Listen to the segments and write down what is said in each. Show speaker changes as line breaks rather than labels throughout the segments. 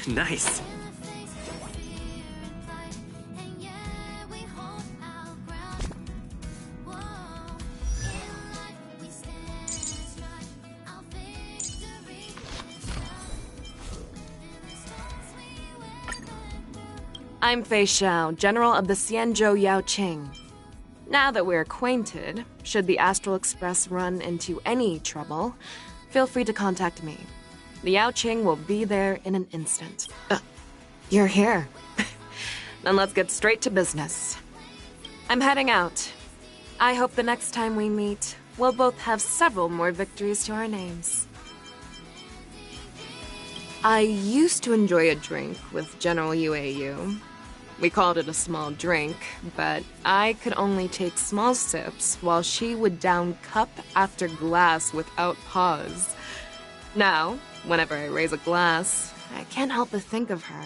Nice.
I'm Fei Xiao, General of the Xianzhou Yaoqing. Now that we're acquainted, should the Astral Express run into any trouble, feel free to contact me. The Yaoqing will be there in an instant. You're here. Then let's get straight to business. I'm heading out. I hope the next time we meet, we'll both have several more victories to our names. I used to enjoy a drink with General UAU. We called it a small drink, but I could only take small sips while she would down cup after glass without pause. Now, whenever I raise a glass, I can't help but think of her.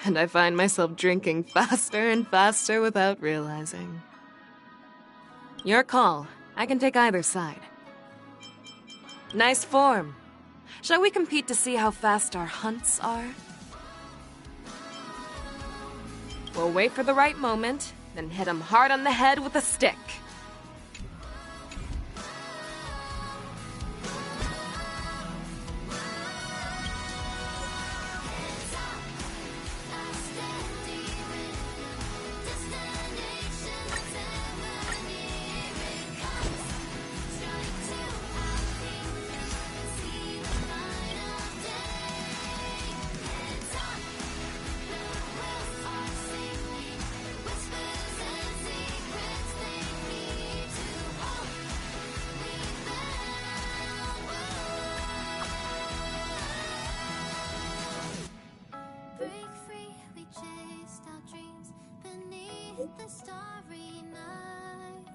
And I find myself drinking faster and faster without realizing. Your call. I can take either side. Nice form. Shall we compete to see how fast our hunts are? We'll wait for the right moment, then hit him hard on the head with a stick.
The starry night.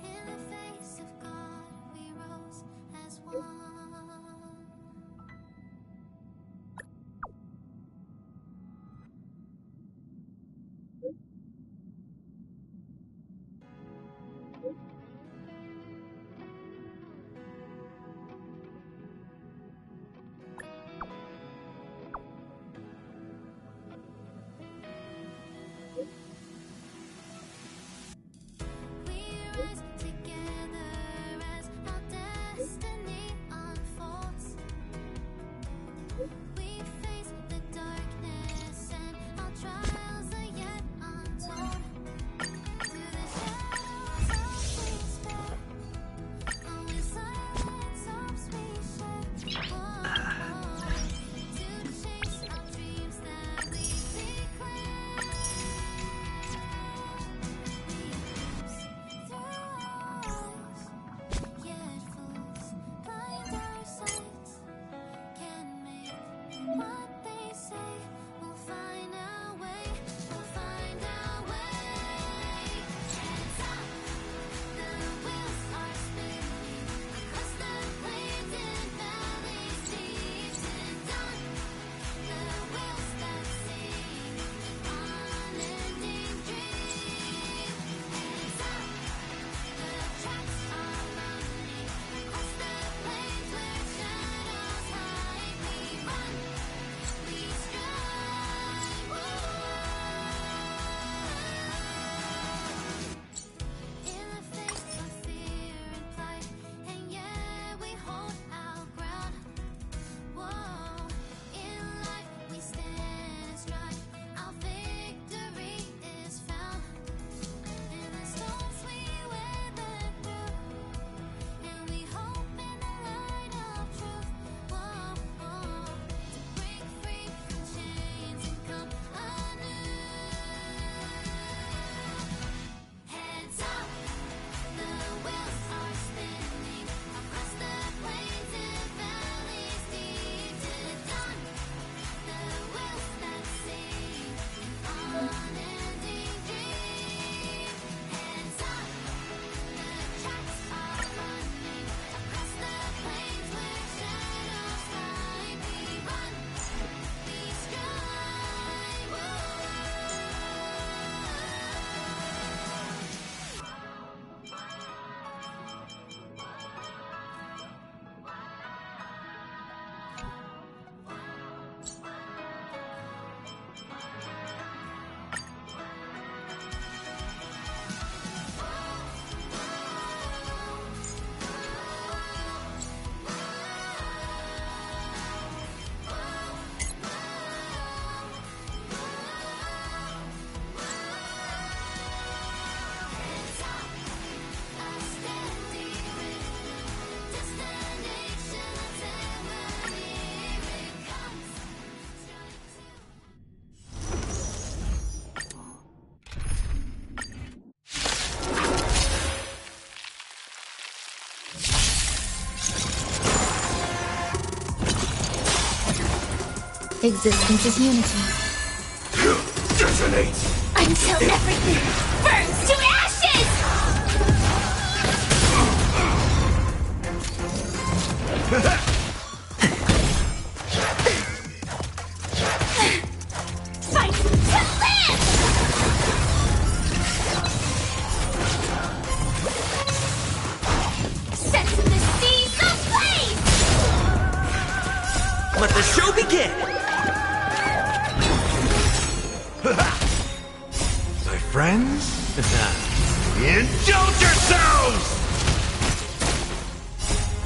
In the face of God, we rose as one.
Existence is unity.
Detonate! Until everything burns to ashes! Fight to live! Set the seeds ablaze!
Let the show begin!
My friends? Indulge yourselves!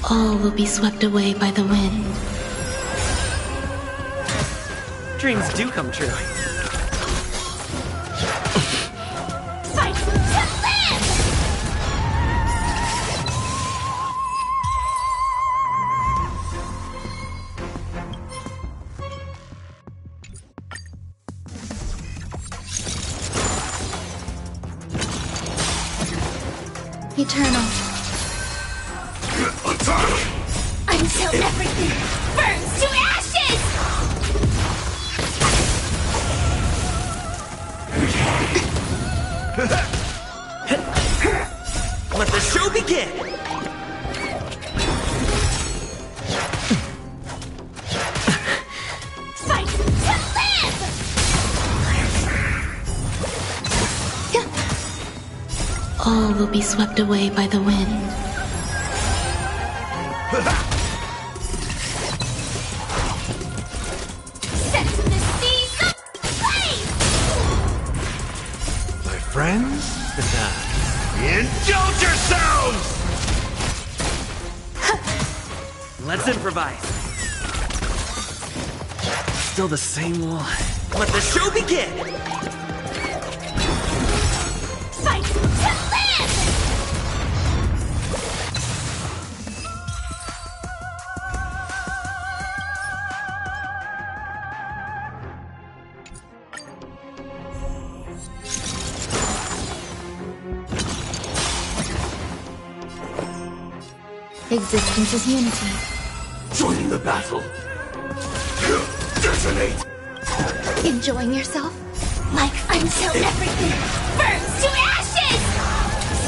All will be swept away by the wind.
Dreams do come true.
Fight to live!
Eternal.
Attack! Until everything burns to ashes!
Let the show begin!
Fight to live!
All will be swept away by the wind.
Set the seeds ablaze!
My friends? Indulge yourselves!
Let's improvise. Still the same one. Let the show begin!
Fight to live!
Existence is unity.
Join the battle! Detonate!
Enjoying yourself?
Like until everything burns to ashes!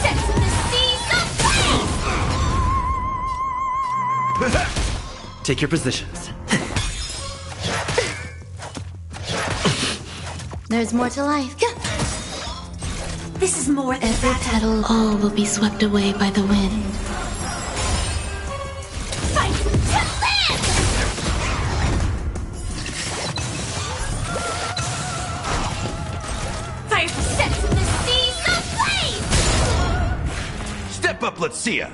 Set the seeds ablaze!
Take your positions.
There's more to life.
This is more than
Every
battle.
petal, all will be swept away by the wind.
Fight to live! Fire sets the seeds ablaze!
Step up, let's see ya!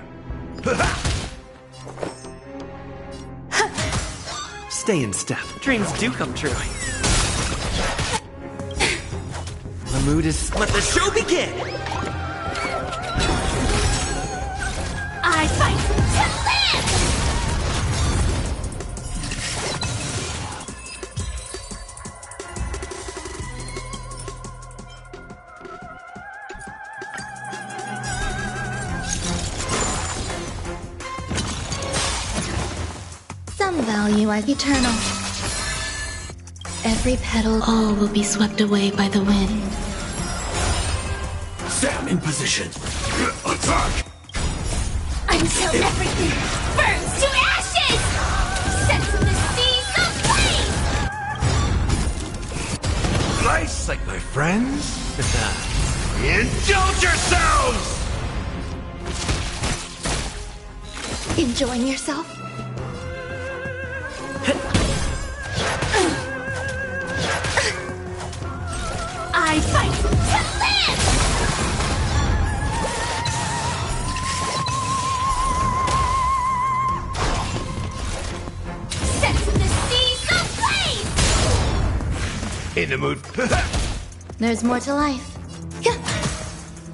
Stay in step. Dreams do come true. The mood is... Let the show begin!
I fight to live!
Some value as eternal. Every petal, all will be swept away by the wind.
Stand in position. Attack! Until everything burns to ashes! Set the seeds ablaze!
Nice, like my friends? Indulge yourselves!
Enjoying yourself?
I fight to live! Set the seeds ablaze!
In the mood.
There's more to life.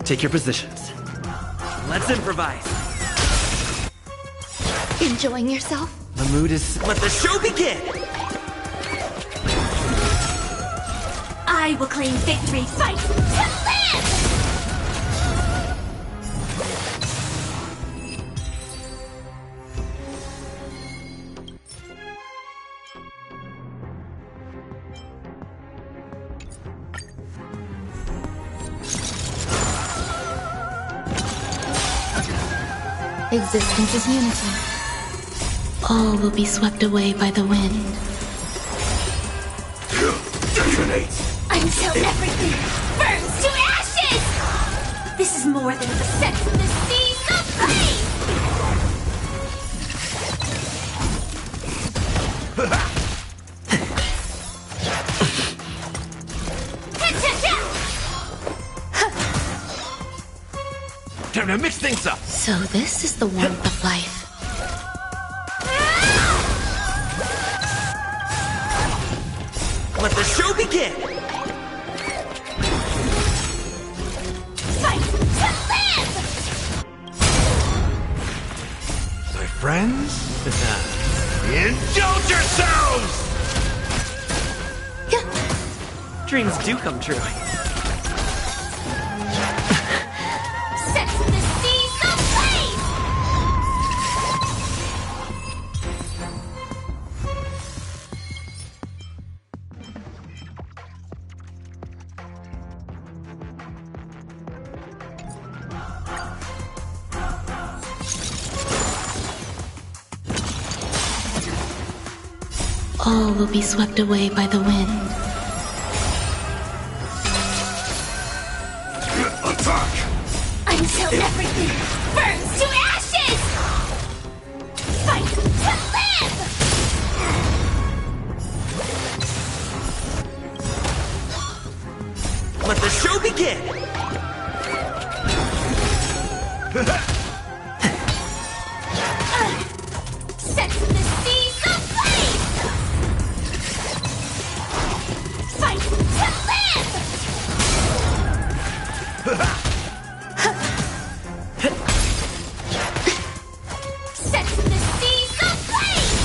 Take your positions. Let's improvise.
Enjoying yourself?
The mood is... Let the show begin!
I will claim victory. Fight to live! Existence is unity.
All will be swept away by the wind.
Detonate!
Until everything burns to ashes! This is more than the sense of the seas of flame!
Time to mix things up!
So this is the warmth of life.
Let the show begin!
Fight to live!
My friends? Indulge yourselves!
Dreams do come true.
Sense of the seas of flame!
All will be swept away by the wind.
Attack!
Until everything burns to ashes! Fight to live!
Let the show begin!
Sense of the seas of flame! Fight to live! Sense of the seas of flame!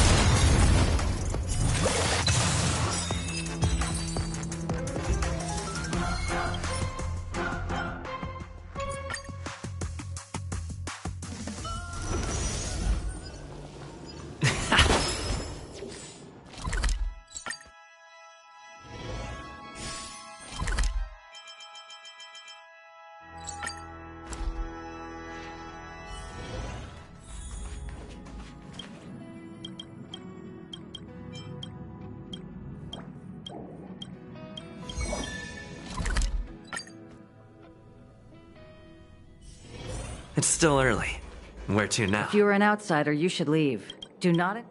It's still early. Where to now?
If you're an outsider, you should leave. Do not...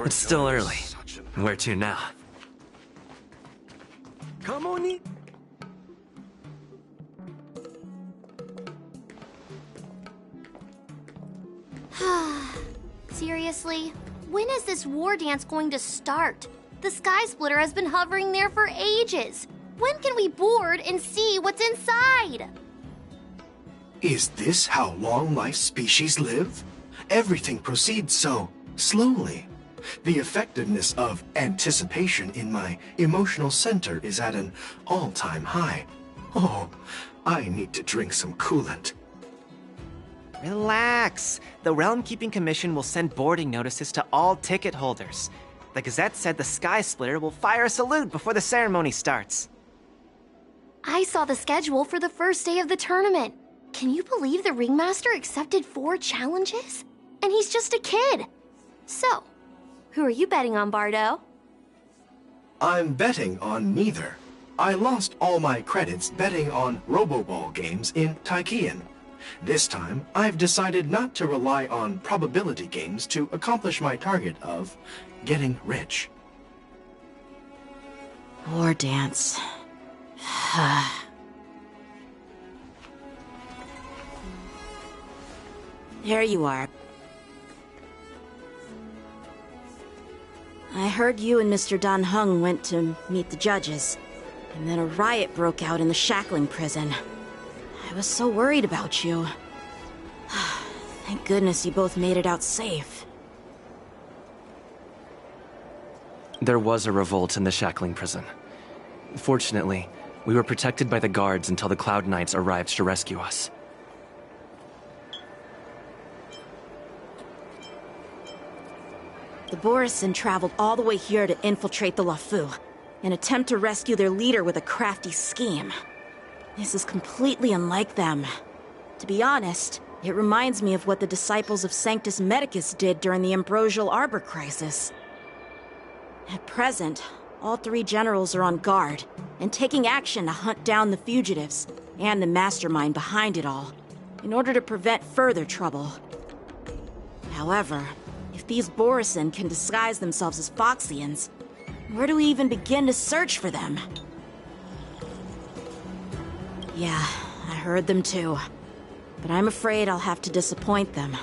It's still early. Where to now? Come on in.
Seriously? When is this war dance going to start? The Sky Splitter has been hovering there for ages. When can we board and see what's inside?
Is this how long-life species live? Everything proceeds so slowly. The effectiveness of anticipation in my emotional center is at an all-time high. Oh, I need to drink some coolant.
Relax. The Realm Keeping Commission will send boarding notices to all ticket holders. The Gazette said the Sky Splitter will fire a salute before the ceremony starts.
I saw the schedule for the first day of the tournament. Can you believe the Ringmaster accepted 4 challenges? And he's just a kid. So, who are you betting on, Bardo?
I'm betting on neither. I lost all my credits betting on Roboball games in Taikian. This time, I've decided not to rely on probability games to accomplish my target of getting rich.
War dance. There you are. I heard you and Mr. Dan Heng went to meet the judges, and then a riot broke out in the shackling prison. I was so worried about you. Thank goodness you both made it out safe.
There was a revolt in the shackling prison. Fortunately, we were protected by the guards until the Cloud Knights arrived to rescue us.
The Borisin traveled all the way here to infiltrate the Lafu, and attempt to rescue their leader with a crafty scheme. This is completely unlike them. To be honest, it reminds me of what the disciples of Sanctus Medicus did during the Ambrosial Arbor crisis. At present, all three generals are on guard, and taking action to hunt down the fugitives, and the mastermind behind it all, in order to prevent further trouble. However, if these Borisin can disguise themselves as Foxians, where do we even begin to search for them? Yeah, I heard them too. But I'm afraid I'll have to disappoint them.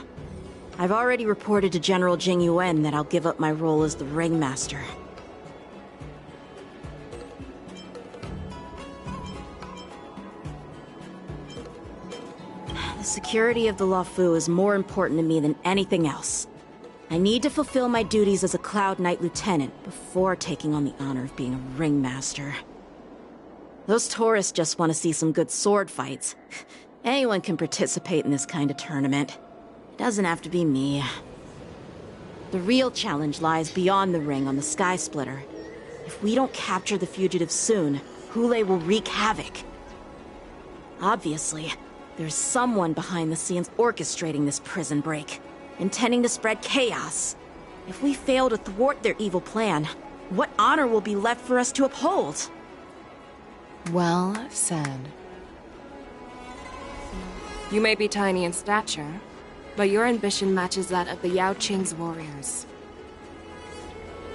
I've already reported to General Jing Yuan that I'll give up my role as the Ringmaster. The security of the Lafu is more important to me than anything else. I need to fulfill my duties as a Cloud Knight Lieutenant before taking on the honor of being a Ringmaster. Those tourists just want to see some good sword fights. Anyone can participate in this kind of tournament. It doesn't have to be me. The real challenge lies beyond the ring on the Sky Splitter. If we don't capture the fugitives soon, Hule will wreak havoc. Obviously, there's someone behind the scenes orchestrating this prison break, intending to spread chaos. If we fail to thwart their evil plan, what honor will be left for us to uphold?
Well said. You may be tiny in stature, but your ambition matches that of the Yao Qing's warriors.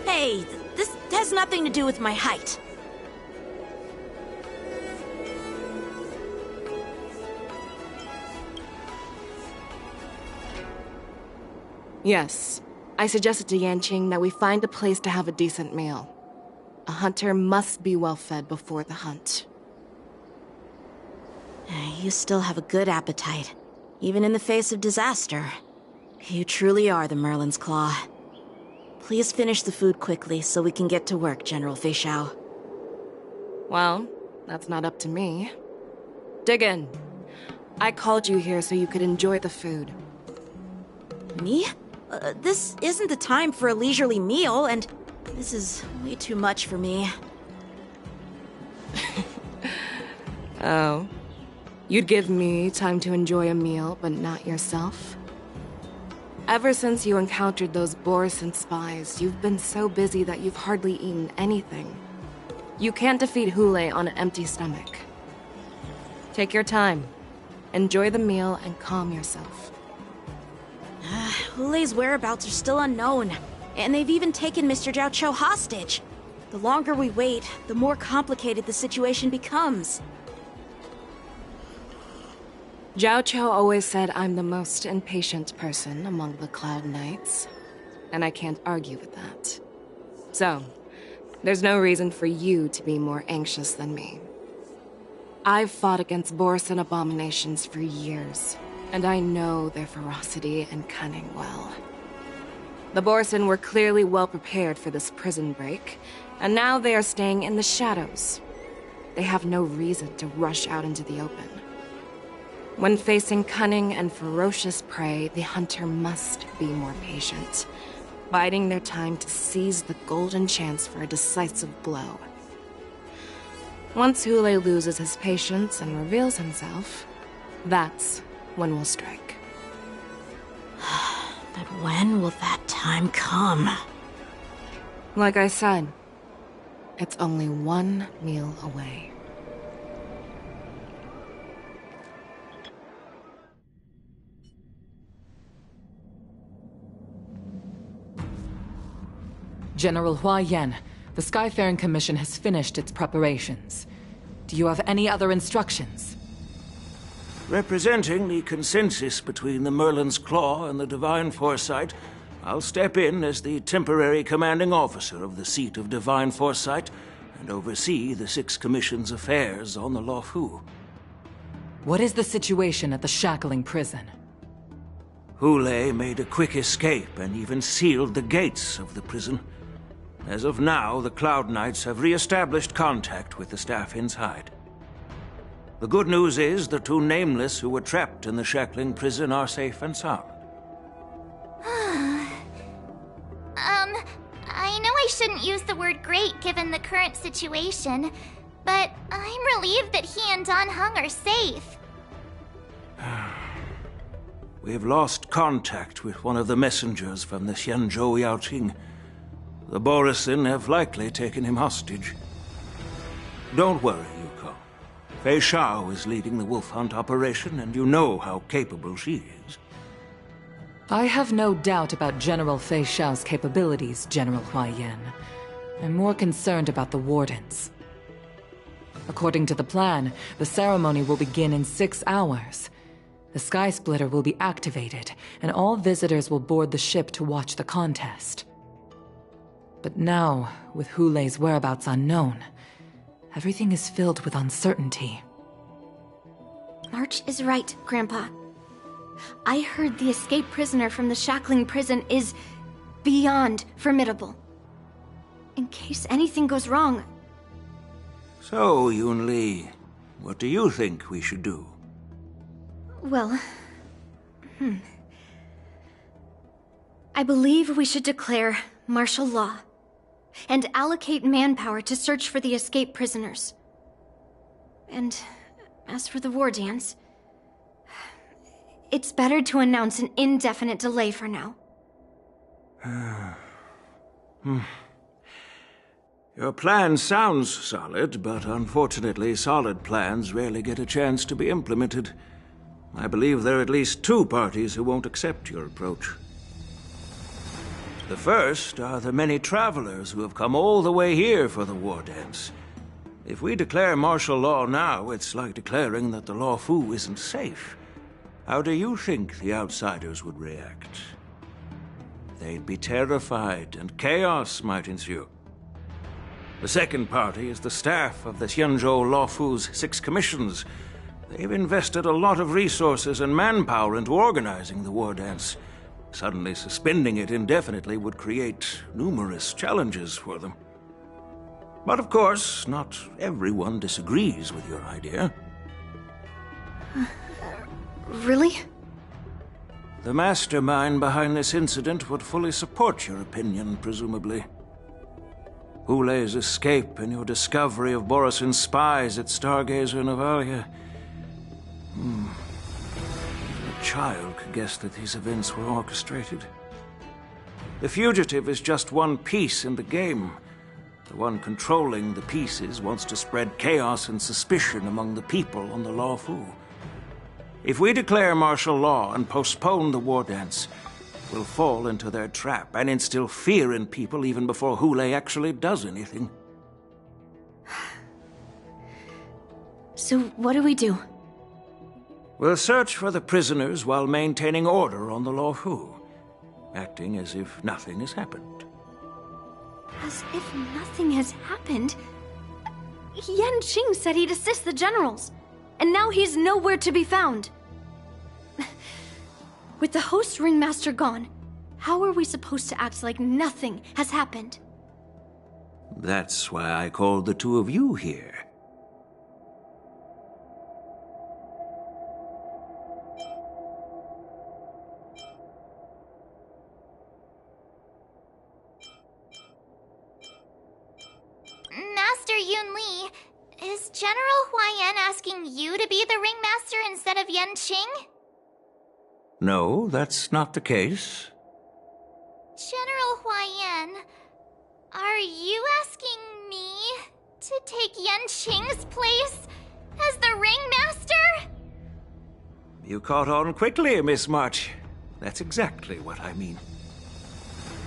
Hey, this has nothing to do with my height.
Yes, I suggested to Yanqing that we find a place to have a decent meal. A hunter must be well fed before the hunt.
You still have a good appetite, even in the face of disaster. You truly are the Merlin's Claw. Please finish the food quickly so we can get to work, General Feixiao.
Well, that's not up to me. Dig in. I called you here so you could enjoy the food.
Me? This isn't the time for a leisurely meal, and this is way too much for me.
Oh. You'd give me time to enjoy a meal, but not yourself? Ever since you encountered those Borisin spies, you've been so busy that you've hardly eaten anything. You can't defeat Hule on an empty stomach. Take your time. Enjoy the meal and calm yourself.
Hule's whereabouts are still unknown, and they've even taken Mr. Zhao Cho hostage. The longer we wait, the more complicated the situation becomes.
Zhao Cho always said I'm the most impatient person among the Cloud Knights, and I can't argue with that. So, there's no reason for you to be more anxious than me. I've fought against Borisin abominations for years, and I know their ferocity and cunning well. The Borisin were clearly well prepared for this prison break, and now they are staying in the shadows. They have no reason to rush out into the open. When facing cunning and ferocious prey, the hunter must be more patient, biding their time to seize the golden chance for a decisive blow. Once Hule loses his patience and reveals himself, that's when we'll strike.
But when will that time come?
Like I said, it's only one meal away.
General Hua Yan, the Skyfaring Commission has finished its preparations. Do you have any other instructions?
Representing the consensus between the Merlin's Claw and the Divine Foresight, I'll step in as the temporary commanding officer of the seat of Divine Foresight and oversee the 6 Commission's affairs on the Luofu.
What is the situation at the Shackling prison?
Hule made a quick escape and even sealed the gates of the prison. As of now, the Cloud Knights have re-established contact with the staff inside. The good news is the 2 Nameless who were trapped in the Shackling prison are safe and sound.
I know I shouldn't use the word great given the current situation, but I'm relieved that he and Don Hung are safe.
We've lost contact with one of the messengers from the Xianzhou Yaoqing. The Borisin have likely taken him hostage. Don't worry, Yuko. Fei Shao is leading the wolf hunt operation, and you know how capable she is.
I have no doubt about General Fei Shao's capabilities, General Huaiyan. I'm more concerned about the Wardens. According to the plan, the ceremony will begin in 6 hours. The Sky Splitter will be activated, and all visitors will board the ship to watch the contest. But now, with Hule's whereabouts unknown, everything is filled with uncertainty.
March is right, Grandpa. I heard the escaped prisoner from the Shackling prison is beyond formidable. In case anything goes wrong...
So, Yun-Li, what do you think we should do?
Well... I believe we should declare martial law and allocate manpower to search for the escaped prisoners. And as for the war dance... it's better to announce an indefinite delay for now.
Your plan sounds solid, but unfortunately solid plans rarely get a chance to be implemented. I believe there are at least 2 parties who won't accept your approach. The first are the many travelers who have come all the way here for the war dance. If we declare martial law now, it's like declaring that the Luofu isn't safe. How do you think the outsiders would react? They'd be terrified, and chaos might ensue. The second party is the staff of the Xianzhou Luofu's 6 commissions. They've invested a lot of resources and manpower into organizing the war dance. Suddenly suspending it indefinitely would create numerous challenges for them. But of course, not everyone disagrees with your idea.
Really?
The mastermind behind this incident would fully support your opinion, presumably. Hule's escape and your discovery of Borisin's spies at Stargazer Navalia. A child could guess that these events were orchestrated. The fugitive is just one piece in the game. The one controlling the pieces wants to spread chaos and suspicion among the people on the Luofu. If we declare martial law and postpone the war dance, we'll fall into their trap and instill fear in people even before Hule actually does anything.
So what do we do?
We'll search for the prisoners while maintaining order on the Luofu, acting as if nothing has happened.
As if nothing has happened? Yan Qing said he'd assist the generals, and now he's nowhere to be found. With the host ringmaster gone, how are we supposed to act like nothing has happened?
That's why I called the 2 of you here.
Master Yun-Li, is General Huaiyan asking you to be the ringmaster instead of Yan Qing?
No, that's not the case.
General Huaiyan, are you asking me to take Yan Qing's place as the ringmaster?
You caught on quickly, Miss March. That's exactly what I mean.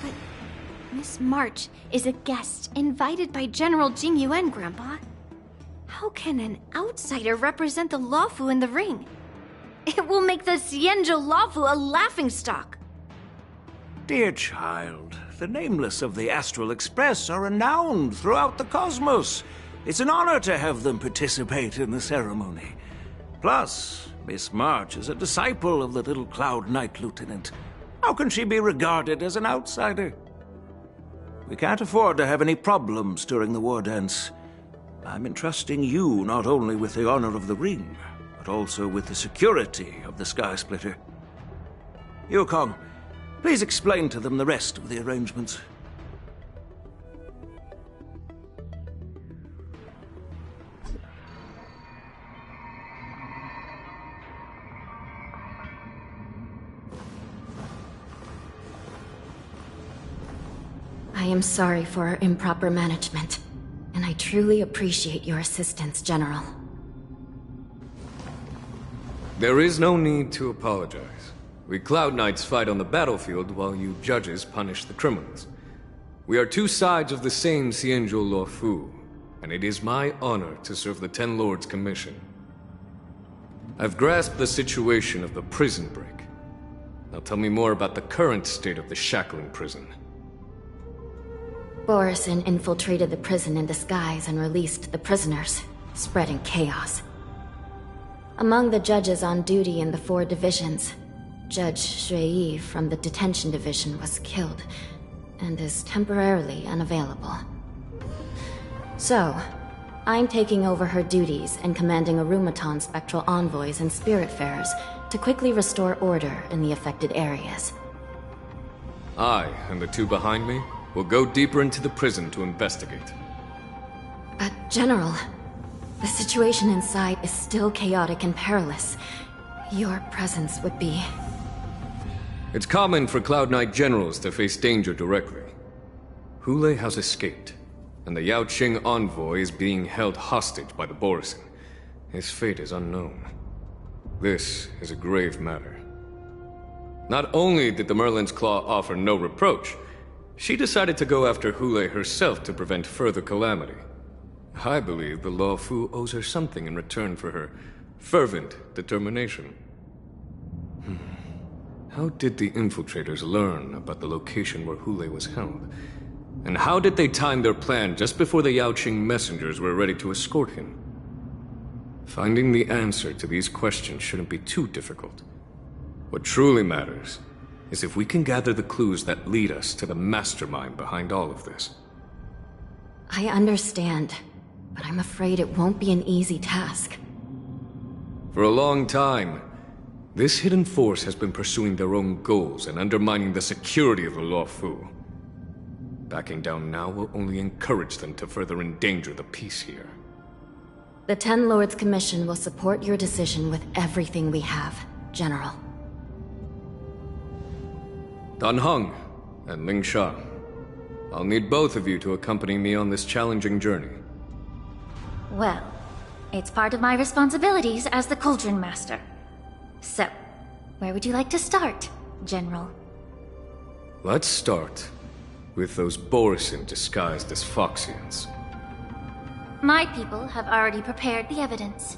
But Miss March is a guest invited by General Jing Yuan, Grandpa. How can an outsider represent the Lawfu in the ring? It will make the Xianzhou Lawfu a laughingstock.
Dear child, the nameless of the Astral Express are renowned throughout the cosmos. It's an honor to have them participate in the ceremony. Plus, Miss March is a disciple of the little Cloud Knight Lieutenant. How can she be regarded as an outsider? We can't afford to have any problems during the war dance. I'm entrusting you not only with the honor of the ring, but also with the security of the Sky Splitter. Yukong, please explain to them the rest of the arrangements.
I am sorry for our improper management, and I truly appreciate your assistance, General.
There is no need to apologize. We Cloud Knights fight on the battlefield while you judges punish the criminals. We are two sides of the same Xianzhou Luofu, and it is my honor to serve the Ten Lords' commission. I've grasped the situation of the prison break. Now tell me more about the current state of the shackling prison.
Borison infiltrated the prison in disguise and released the prisoners, spreading chaos. Among the judges on duty in the 4 divisions, Judge Shui from the detention division was killed and is temporarily unavailable. So, I'm taking over her duties and commanding Arumaton spectral envoys and spiritfarers to quickly restore order in the affected areas.
I and the 2 behind me will go deeper into the prison to investigate.
But, General, the situation inside is still chaotic and perilous. Your presence would be...
It's common for Cloud Knight generals to face danger directly. Hule has escaped, and the Yaoqing envoy is being held hostage by the Borison. His fate is unknown. This is a grave matter. Not only did the Merlin's Claw offer no reproach, she decided to go after Hule herself to prevent further calamity. I believe the Luofu owes her something in return for her fervent determination. How did the infiltrators learn about the location where Hule was held? And how did they time their plan just before the Yaoqing messengers were ready to escort him? Finding the answer to these questions shouldn't be too difficult. What truly matters is if we can gather the clues that lead us to the mastermind behind all of this.
I understand, but I'm afraid it won't be an easy task.
For a long time, this hidden force has been pursuing their own goals and undermining the security of the Luofu. Backing down now will only encourage them to further endanger the peace here.
The Ten Lords Commission will support your decision with everything we have, General.
Dan Heng and Ling Sha, I'll need both of you to accompany me on this challenging journey.
Well, it's part of my responsibilities as the Cauldron Master. So, where would you like to start, General?
Let's start with those Borison disguised as Foxians.
My people have already prepared the evidence.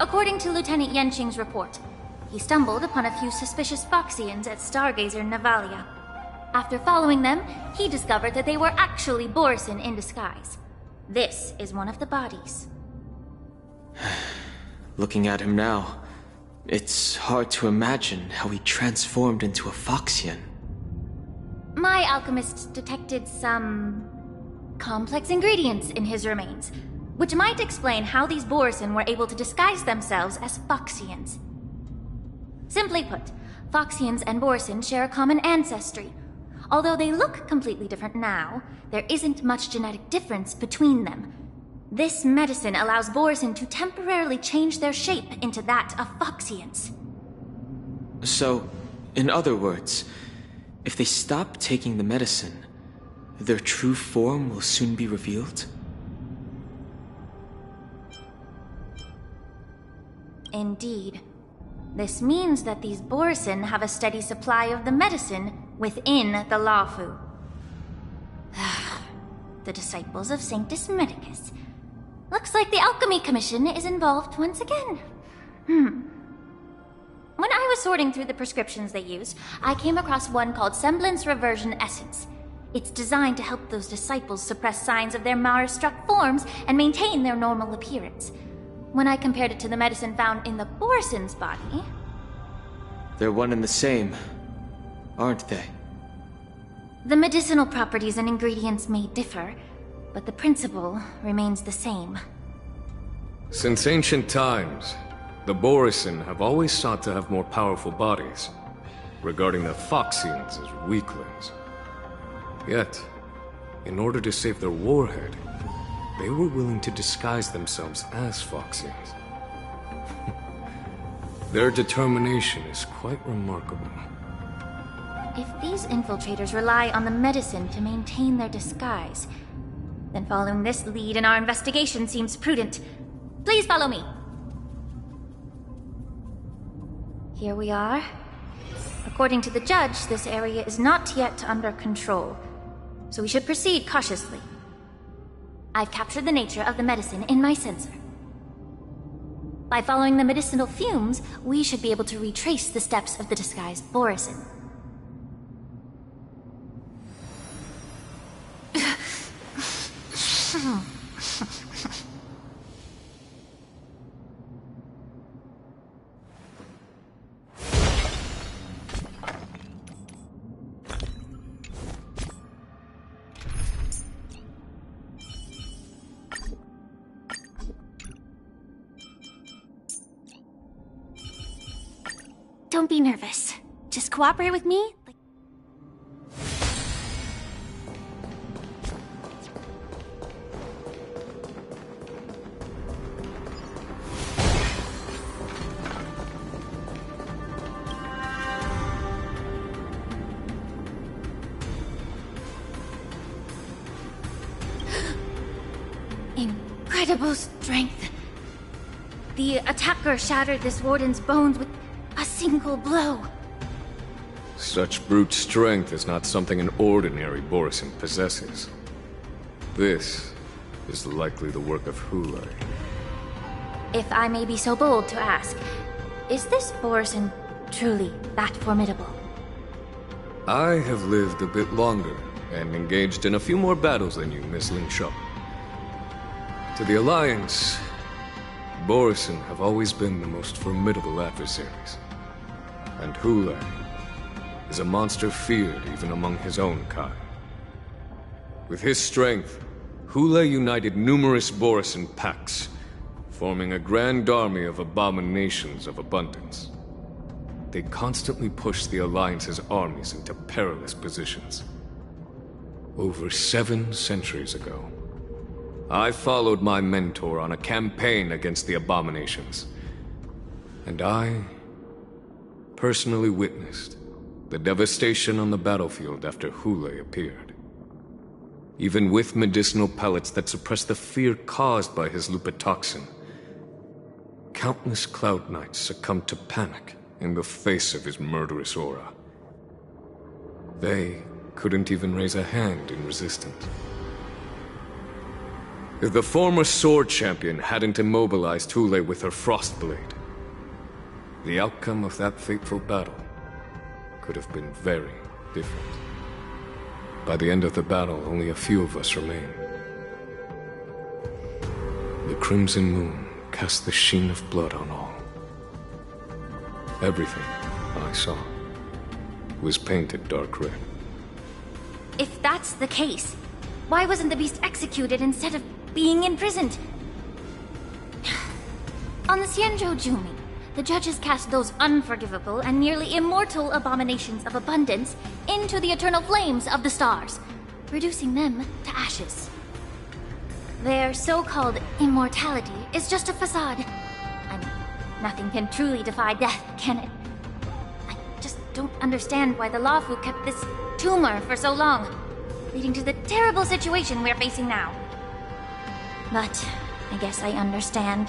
According to Lieutenant Yenqing's report, he stumbled upon a few suspicious Foxians at Stargazer Navalia. After following them, he discovered that they were actually Borison in disguise. This is one of the bodies.
Looking at him now, it's hard to imagine how he transformed into a Foxian.
My alchemist detected some complex ingredients in his remains, which might explain how these Borison were able to disguise themselves as Foxians. Simply put, Foxians and Borison share a common ancestry. Although they look completely different now, there isn't much genetic difference between them. This medicine allows Borison to temporarily change their shape into that of Foxians.
So, in other words, if they stop taking the medicine, their true form will soon be revealed?
Indeed. This means that these Borisin have a steady supply of the medicine within the Lawfu. The disciples of Sanctus Medicus. Looks like the Alchemy Commission is involved once again. When I was sorting through the prescriptions they use, I came across one called Semblance Reversion Essence. It's designed to help those disciples suppress signs of their Mara-struck forms and maintain their normal appearance. When I compared it to the medicine found in the Borisin's body...
They're one and the same, aren't they?
The medicinal properties and ingredients may differ, but the principle remains the same.
Since ancient times, the Borisin have always sought to have more powerful bodies, regarding the Foxians as weaklings. Yet, in order to save their warhead, they were willing to disguise themselves as Foxians. Their determination is quite remarkable.
If these infiltrators rely on the medicine to maintain their disguise, then following this lead in our investigation seems prudent. Please follow me. Here we are. According to the judge, this area is not yet under control, so we should proceed cautiously. I've captured the nature of the medicine in my sensor. By following the medicinal fumes, we should be able to retrace the steps of the disguised Borisin.
Don't be nervous. Just cooperate with me.
Incredible strength. The attacker shattered this warden's bones with a single blow.
Such brute strength is not something an ordinary Borisin possesses. This is likely the work of Hulai.
If I may be so bold to ask, is this Borisin truly that formidable?
I have lived a bit longer and engaged in a few more battles than you, Miss Ling Shou. To the Alliance, Borisin have always been the most formidable adversaries. And Hulai is a monster feared even among his own kind. With his strength, Hulai united numerous Borisin packs, forming a grand army of abominations of abundance. They constantly pushed the Alliance's armies into perilous positions. Over 7 centuries ago, I followed my mentor on a campaign against the abominations. And I personally witnessed the devastation on the battlefield after Hulai appeared. Even with medicinal pellets that suppressed the fear caused by his lupitoxin, countless Cloud Knights succumbed to panic in the face of his murderous aura. They couldn't even raise a hand in resistance. If the former sword champion hadn't immobilized Hulai with her Frostblade, the outcome of that fateful battle could have been very different. By the end of the battle, only a few of us remained. The crimson moon cast the sheen of blood on all. Everything I saw was painted dark red.
If that's the case, why wasn't the beast executed instead of being imprisoned? On the Xianzhou Jumi, the judges cast those unforgivable and nearly immortal abominations of abundance into the eternal flames of the stars, reducing them to ashes. Their so-called immortality is just a facade. I mean, nothing can truly defy death, can it? I just don't understand why the Lawfu kept this tumor for so long, leading to the terrible situation we're facing now. But I guess I understand.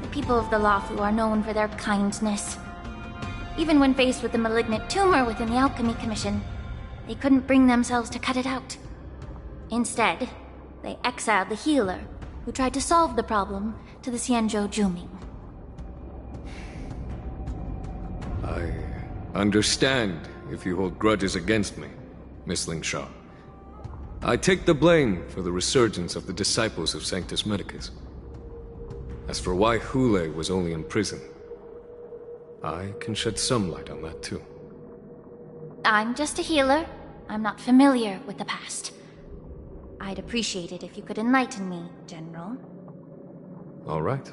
The people of the Luofu are known for their kindness. Even when faced with the malignant tumor within the Alchemy Commission, they couldn't bring themselves to cut it out. Instead, they exiled the healer, who tried to solve the problem, to the Xianzhou Juming.
I understand if you hold grudges against me, Miss Lingsha. I take the blame for the resurgence of the disciples of Sanctus Medicus. As for why Hule was only in prison, I can shed some light on that too.
I'm just a healer. I'm not familiar with the past. I'd appreciate it if you could enlighten me, General.
All right.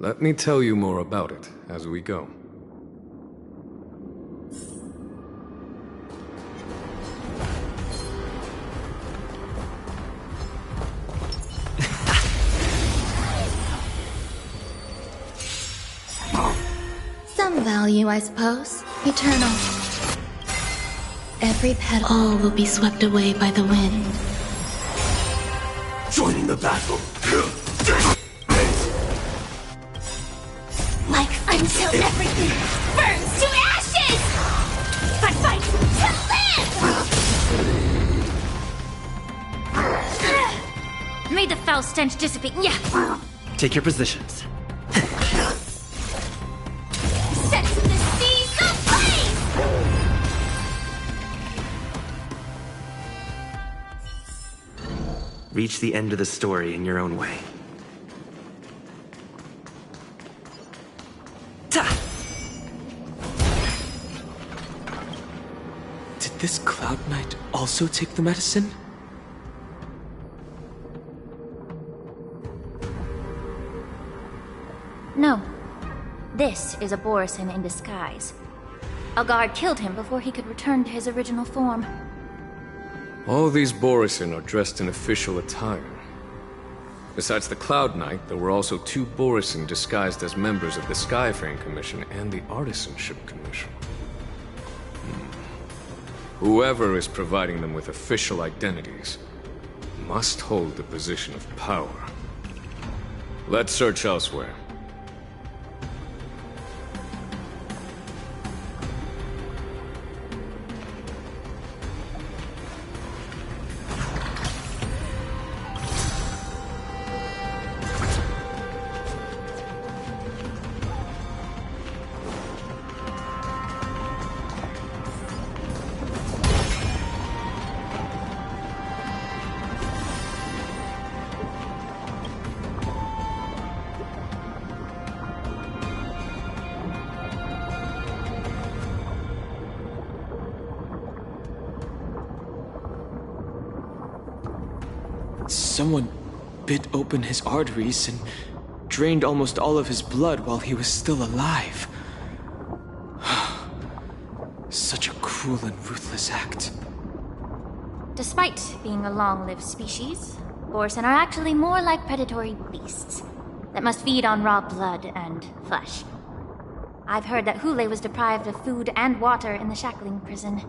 Let me tell you more about it as we go.
Some value, I suppose. Eternal. Every petal. All will be swept away by the wind.
Joining the battle.
Like until everything burns to ashes! But fight to live! May the foul stench dissipate. Yeah.
Take your positions.
Set the seas ablaze!
Reach the end of the story in your own way.
Did this Cloud Knight also take the medicine?
No. This is a Borisin in disguise. A guard killed him before he could return to his original form.
All these Borisin are dressed in official attire. Besides the Cloud Knight, there were also 2 Borisin disguised as members of the Skyfaring Commission and the Artisanship Commission. Whoever is providing them with official identities must hold the position of power. Let's search elsewhere.
Someone bit open his arteries and drained almost all of his blood while he was still alive. Such a cruel and ruthless act.
Despite being a long-lived species, Borisin are actually more like predatory beasts that must feed on raw blood and flesh. I've heard that Hule was deprived of food and water in the shackling prison.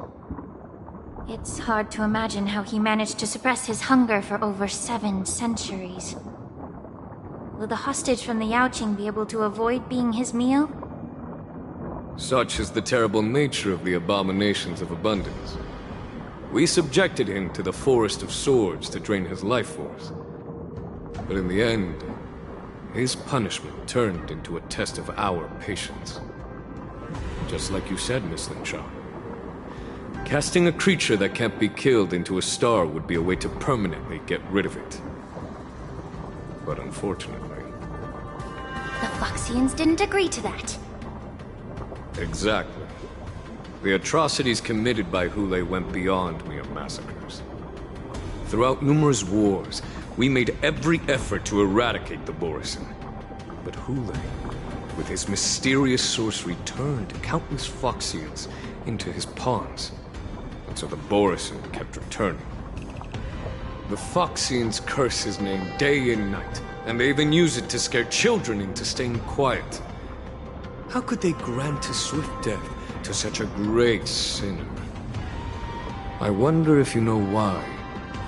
It's hard to imagine how he managed to suppress his hunger for over 7 centuries. Will the hostage from the Yaoqing be able to avoid being his meal?
Such is the terrible nature of the abominations of abundance. We subjected him to the Forest of Swords to drain his life force. But in the end, his punishment turned into a test of our patience. Just like you said, Miss Lingsha. Casting a creature that can't be killed into a star would be a way to permanently get rid of it. But unfortunately...
The Foxians didn't agree to that.
Exactly. The atrocities committed by Hule went beyond mere massacres. Throughout numerous wars, we made every effort to eradicate the Borisin. But Hule, with his mysterious sorcery, turned countless Foxians into his pawns. And so the Borisin kept returning. The Foxians curse his name day and night, and they even use it to scare children into staying quiet. How could they grant a swift death to such a great sinner? I wonder if you know why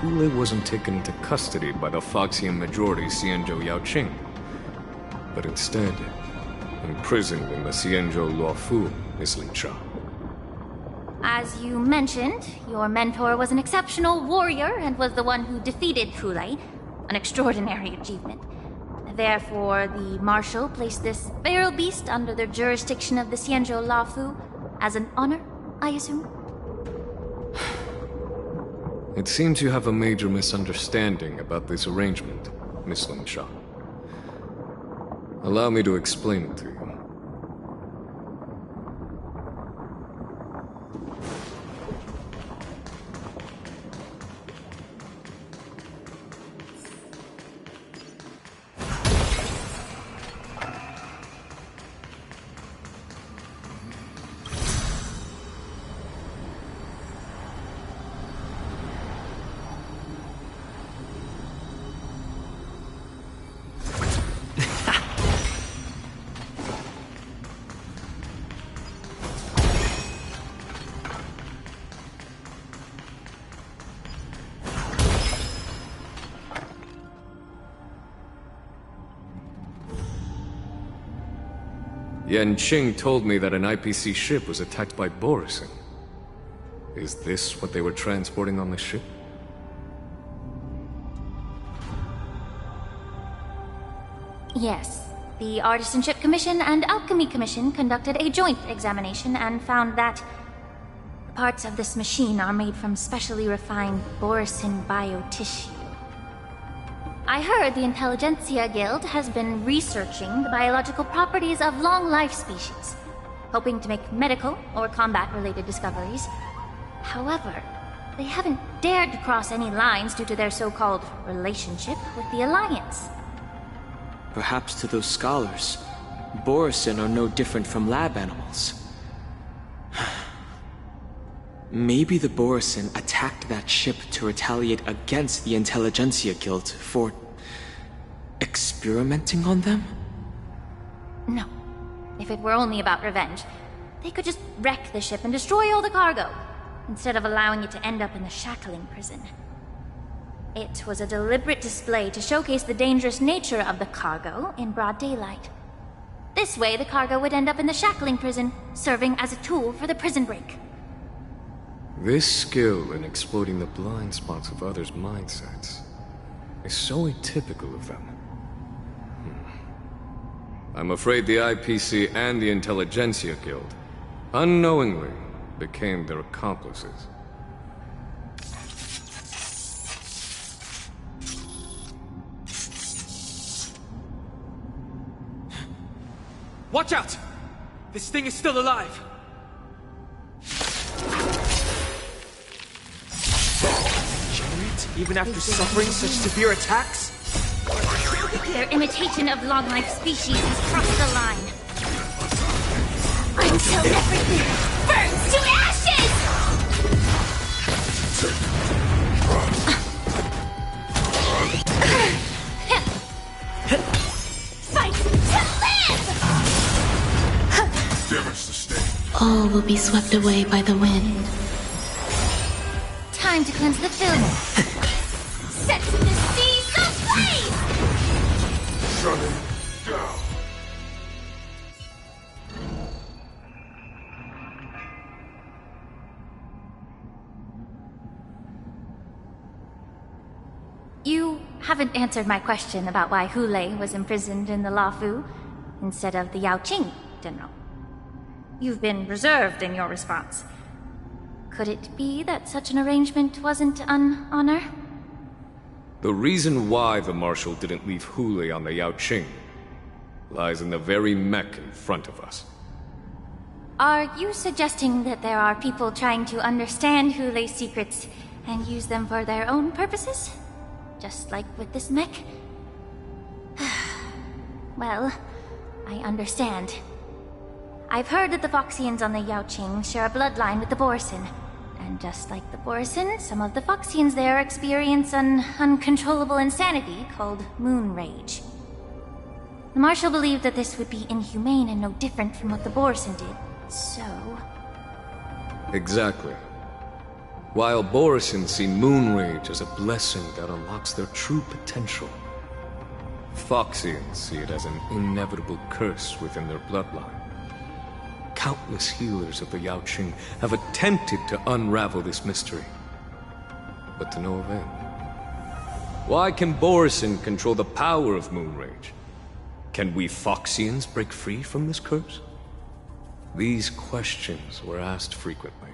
Hule wasn't taken into custody by the Foxian majority Xianzhou Yaoqing. but instead, imprisoned in the Xianzhou Luofu, Miss Lingsha.
As you mentioned, your mentor was an exceptional warrior and was the one who defeated Hulei, an extraordinary achievement. Therefore, the Marshal placed this feral beast under the jurisdiction of the Xianzhou Luofu as an honor, I assume?
It seems you have a major misunderstanding about this arrangement, Miss Lingsha. Allow me to explain it to you. Yan Qing told me that an IPC ship was attacked by Borisin. Is this what they were transporting on the ship?
Yes. The Artisanship Commission and Alchemy Commission conducted a joint examination and found that parts of this machine are made from specially refined Borisin biotissue. I heard the Intelligentsia Guild has been researching the biological properties of long-life species, hoping to make medical or combat-related discoveries. However, they haven't dared to cross any lines due to their so-called relationship with the Alliance.
Perhaps to those scholars, Borisin are no different from lab animals. Maybe the Borisin attacked that ship to retaliate against the Intelligentsia Guild for experimenting on them?
No. If it were only about revenge, they could just wreck the ship and destroy all the cargo, instead of allowing it to end up in the shackling prison. It was a deliberate display to showcase the dangerous nature of the cargo in broad daylight. This way, the cargo would end up in the shackling prison, serving as a tool for the prison break.
This skill in exploiting the blind spots of others' mindsets is so atypical of them. I'm afraid the IPC and the Intelligentsia Guild unknowingly became their accomplices.
Watch out! This thing is still alive! Even after suffering such severe attacks?
Their imitation of long-life species has crossed the line. Until everything burns to ashes! Fight to live!
Damage sustained.
All will be swept away by the wind.
Time to cleanse the film. Set the seas ablaze!
Shutting down.
You haven't answered my question about why Hulei was imprisoned in the Luofu instead of the Yaoqing, General. You've been reserved in your response. Could it be that such an arrangement wasn't an honor?
The reason why the Marshal didn't leave Hulei on the Yaoqing lies in the very mech in front of us.
Are you suggesting that there are people trying to understand Hulei's secrets and use them for their own purposes? Just like with this mech? Well, I understand. I've heard that the Foxians on the Yaoqing share a bloodline with the Borisin. And just like the Borisin, some of the Foxians there experience an uncontrollable insanity called moon rage. The Marshal believed that this would be inhumane and no different from what the Borisin did, so...
Exactly. While Borisin see moon rage as a blessing that unlocks their true potential, Foxians see it as an inevitable curse within their bloodline. Countless healers of the Yaoqing have attempted to unravel this mystery, but to no avail. Why can Borison control the power of Moonrage? Can we Foxians break free from this curse? These questions were asked frequently.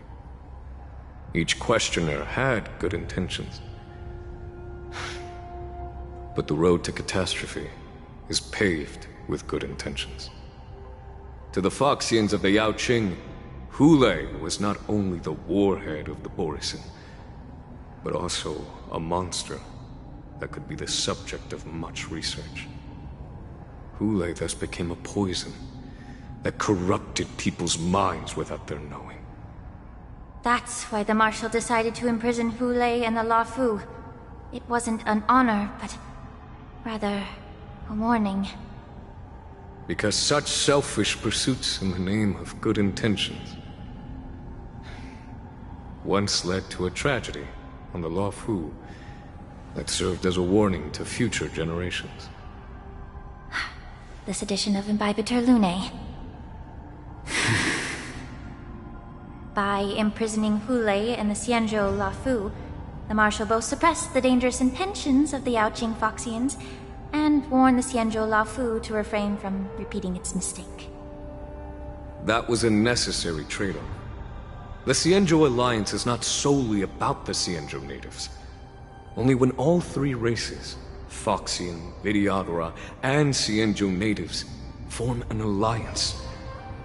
Each questioner had good intentions. But the road to catastrophe is paved with good intentions. To the Foxians of the Yaoqing, Hulei was not only the warhead of the Borison, but also a monster that could be the subject of much research. Hulei thus became a poison that corrupted people's minds without their knowing.
That's why the Marshal decided to imprison Hulei and the Luofu. It wasn't an honor, but rather a warning.
Because such selfish pursuits in the name of good intentions once led to a tragedy on the Luofu that served as a warning to future generations.
The sedition of Imbibitor Lunae. By imprisoning Hulei and the Xianzhou Luofu, the Marshal both suppressed the dangerous intentions of the Yaoqing Foxians and warned the Xianzhou Luofu to refrain from repeating its mistake.
That was a necessary trade-off. The Xianzhou alliance is not solely about the Xianzhou natives. Only when all three races, Foxian, Vidyadhara, and Xianzhou natives, form an alliance,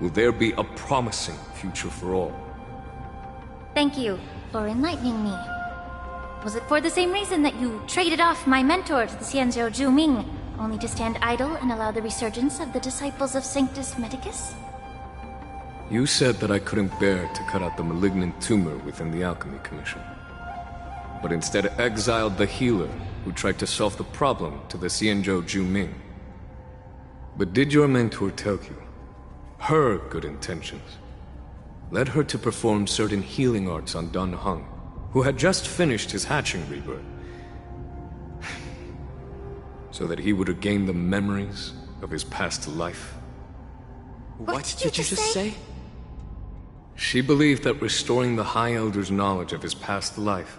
will there be a promising future for all.
Thank you for enlightening me. Was it for the same reason that you traded off my mentor to the Xianzhou Zhuming, only to stand idle and allow the resurgence of the disciples of Sanctus Medicus?
You said that I couldn't bear to cut out the malignant tumor within the Alchemy Commission, but instead exiled the healer who tried to solve the problem to the Xianzhou Zhuming. But did your mentor tell you her good intentions led her to perform certain healing arts on Dan Heng, who had just finished his hatching rebirth, so that he would regain the memories of his past life?
What did you just say?
She believed that restoring the High Elder's knowledge of his past life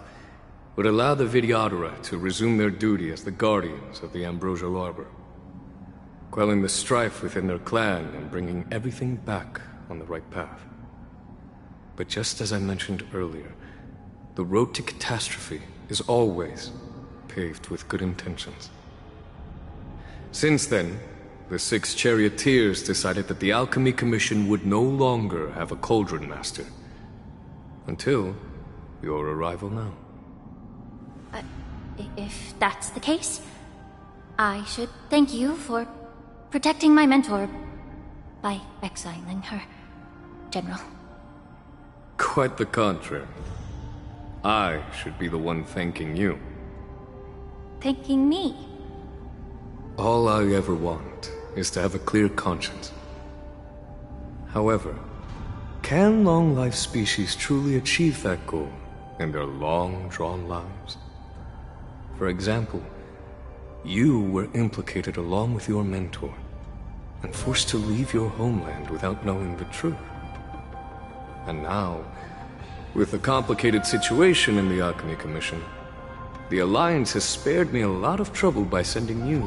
would allow the Vidyadhara to resume their duty as the guardians of the Ambrosial Arbor, quelling the strife within their clan and bringing everything back on the right path. But just as I mentioned earlier, the road to catastrophe is always paved with good intentions. Since then, the 6 charioteers decided that the Alchemy Commission would no longer have a cauldron master. Until your arrival now.
If that's the case, I should thank you for protecting my mentor by exiling her, General.
Quite the contrary. I should be the one thanking you.
Thanking me?
All I ever want is to have a clear conscience. However, can long-life species truly achieve that goal in their long-drawn lives? For example, you were implicated along with your mentor and forced to leave your homeland without knowing the truth. And now, with the complicated situation in the Alchemy Commission, the Alliance has spared me a lot of trouble by sending you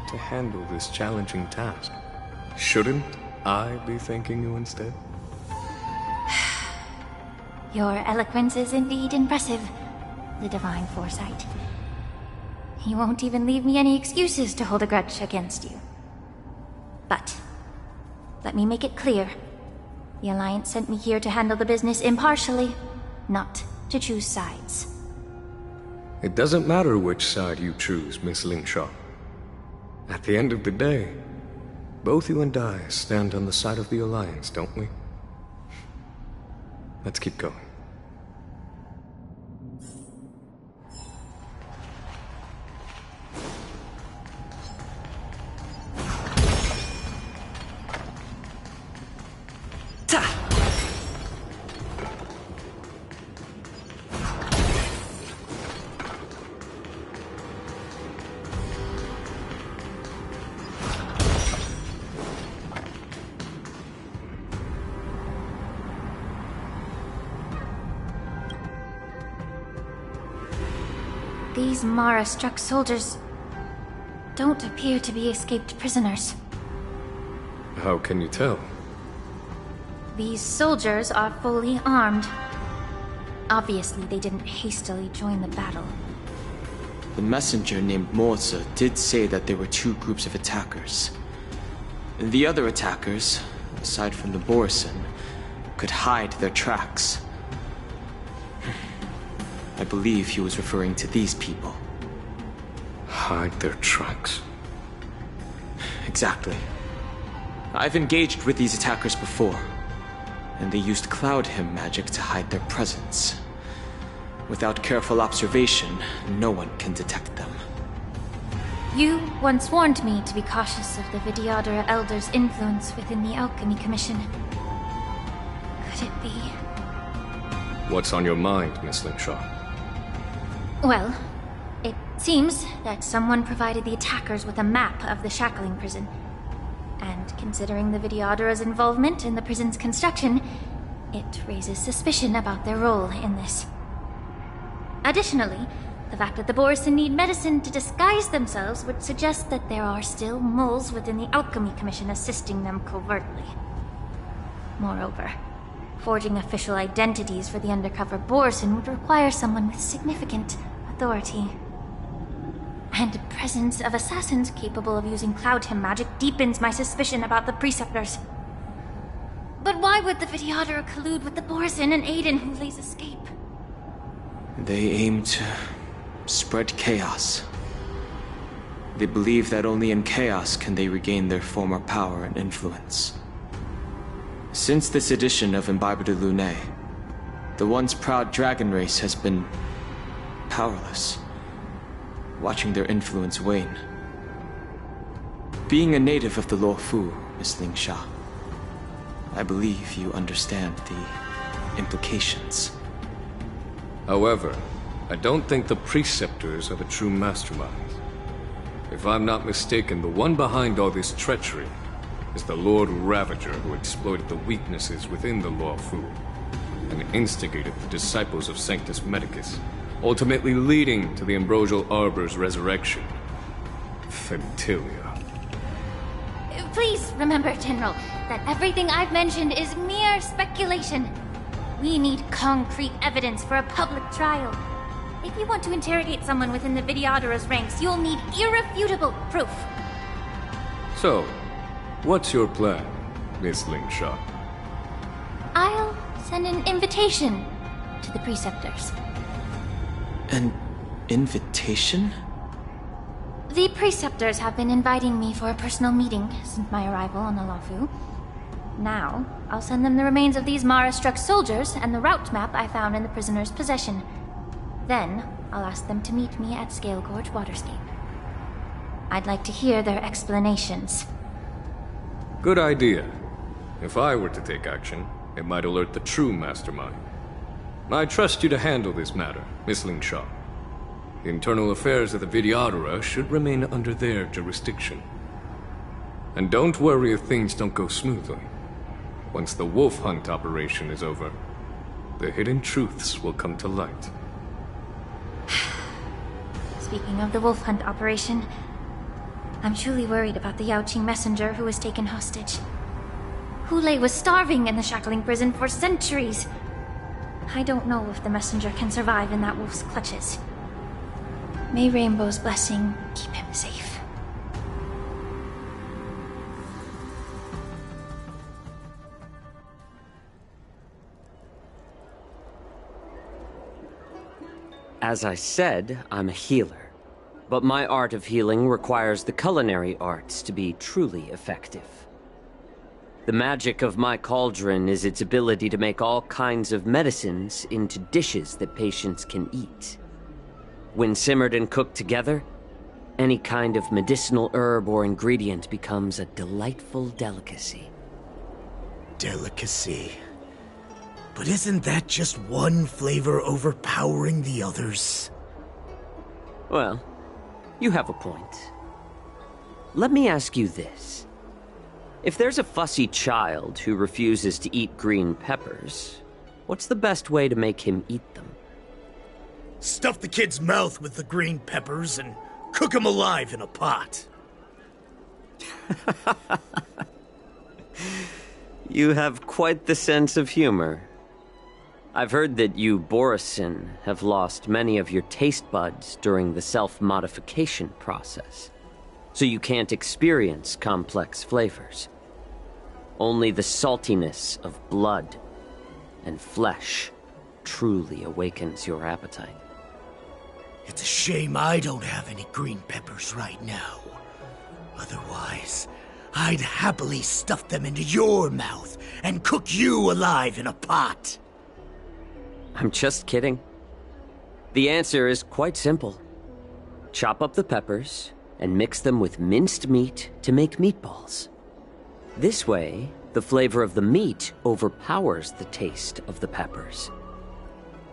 to handle this challenging task. Shouldn't I be thanking you instead?
Your eloquence is indeed impressive, the divine foresight. You won't even leave me any excuses to hold a grudge against you. But, let me make it clear. The Alliance sent me here to handle the business impartially, not to choose sides.
It doesn't matter which side you choose, Miss Lingshaw. At the end of the day, both you and I stand on the side of the Alliance, don't we? Let's keep going.
These Mara-struck soldiers don't appear to be escaped prisoners.
How can you tell?
These soldiers are fully armed. Obviously, they didn't hastily join the battle.
The messenger named Morza did say that there were two groups of attackers. The other attackers, aside from the Borison, could hide their tracks. I believe he was referring to these people.
Hide their tracks?
Exactly. I've engaged with these attackers before, and they used Cloud Hymn magic to hide their presence. Without careful observation, no one can detect them.
You once warned me to be cautious of the Vidyadhara Elder's influence within the Alchemy Commission. Could it be?
What's on your mind, Miss Linshaw?
Well, it seems that someone provided the attackers with a map of the shackling prison. And considering the Vidyadhara's involvement in the prison's construction, it raises suspicion about their role in this. Additionally, the fact that the Borison need medicine to disguise themselves would suggest that there are still moles within the Alchemy Commission assisting them covertly. Moreover, forging official identities for the undercover Borison would require someone with significant authority. And the presence of assassins capable of using Cloud Hymn magic deepens my suspicion about the Preceptors. But why would the Vidyadhara collude with the Borison and aid in Hulei's escape?
They aim to spread chaos. They believe that only in chaos can they regain their former power and influence. Since this edition of Imbibe de Lune, the once proud dragon race has been powerless, watching their influence wane. Being a native of the Luofu, Miss Lingsha, I believe you understand the implications.
However, I don't think the Preceptors are the true masterminds. If I'm not mistaken, the one behind all this treachery is the Lord Ravager who exploited the weaknesses within the Luofu and instigated the disciples of Sanctus Medicus, ultimately leading to the Ambrosial Arbor's resurrection. Fentilia.
Please remember, General, that everything I've mentioned is mere speculation. We need concrete evidence for a public trial. If you want to interrogate someone within the Vidyadhara's ranks, you'll need irrefutable proof.
So, what's your plan, Miss Lingshaw?
I'll send an invitation to the Preceptors.
An invitation?
The Preceptors have been inviting me for a personal meeting since my arrival on the Luofu. Now, I'll send them the remains of these Mara-struck soldiers and the route map I found in the prisoner's possession. Then, I'll ask them to meet me at Scale Gorge Waterscape. I'd like to hear their explanations.
Good idea. If I were to take action, it might alert the true mastermind. I trust you to handle this matter, Miss Lingshaw. The internal affairs of the Vidyadhara should remain under their jurisdiction. And don't worry if things don't go smoothly. Once the wolf hunt operation is over, the hidden truths will come to light.
Speaking of the wolf hunt operation, I'm truly worried about the Yaoqing messenger who was taken hostage. Hulei was starving in the shackling prison for centuries. I don't know if the messenger can survive in that wolf's clutches. May Rainbow's blessing keep him safe.
As I said, I'm a healer. But my art of healing requires the culinary arts to be truly effective. The magic of my cauldron is its ability to make all kinds of medicines into dishes that patients can eat. When simmered and cooked together, any kind of medicinal herb or ingredient becomes a delightful delicacy.
Delicacy. But isn't that just one flavor overpowering the others?
Well, you have a point. Let me ask you this. If there's a fussy child who refuses to eat green peppers, what's the best way to make him eat them?
Stuff the kid's mouth with the green peppers and cook him alive in a pot.
You have quite the sense of humor. I've heard that you, Borisin, have lost many of your taste buds during the self-modification process, so you can't experience complex flavors. Only the saltiness of blood and flesh truly awakens your appetite.
It's a shame I don't have any green peppers right now. Otherwise, I'd happily stuff them into your mouth and cook you alive in a pot.
I'm just kidding. The answer is quite simple. Chop up the peppers and mix them with minced meat to make meatballs. This way, the flavor of the meat overpowers the taste of the peppers.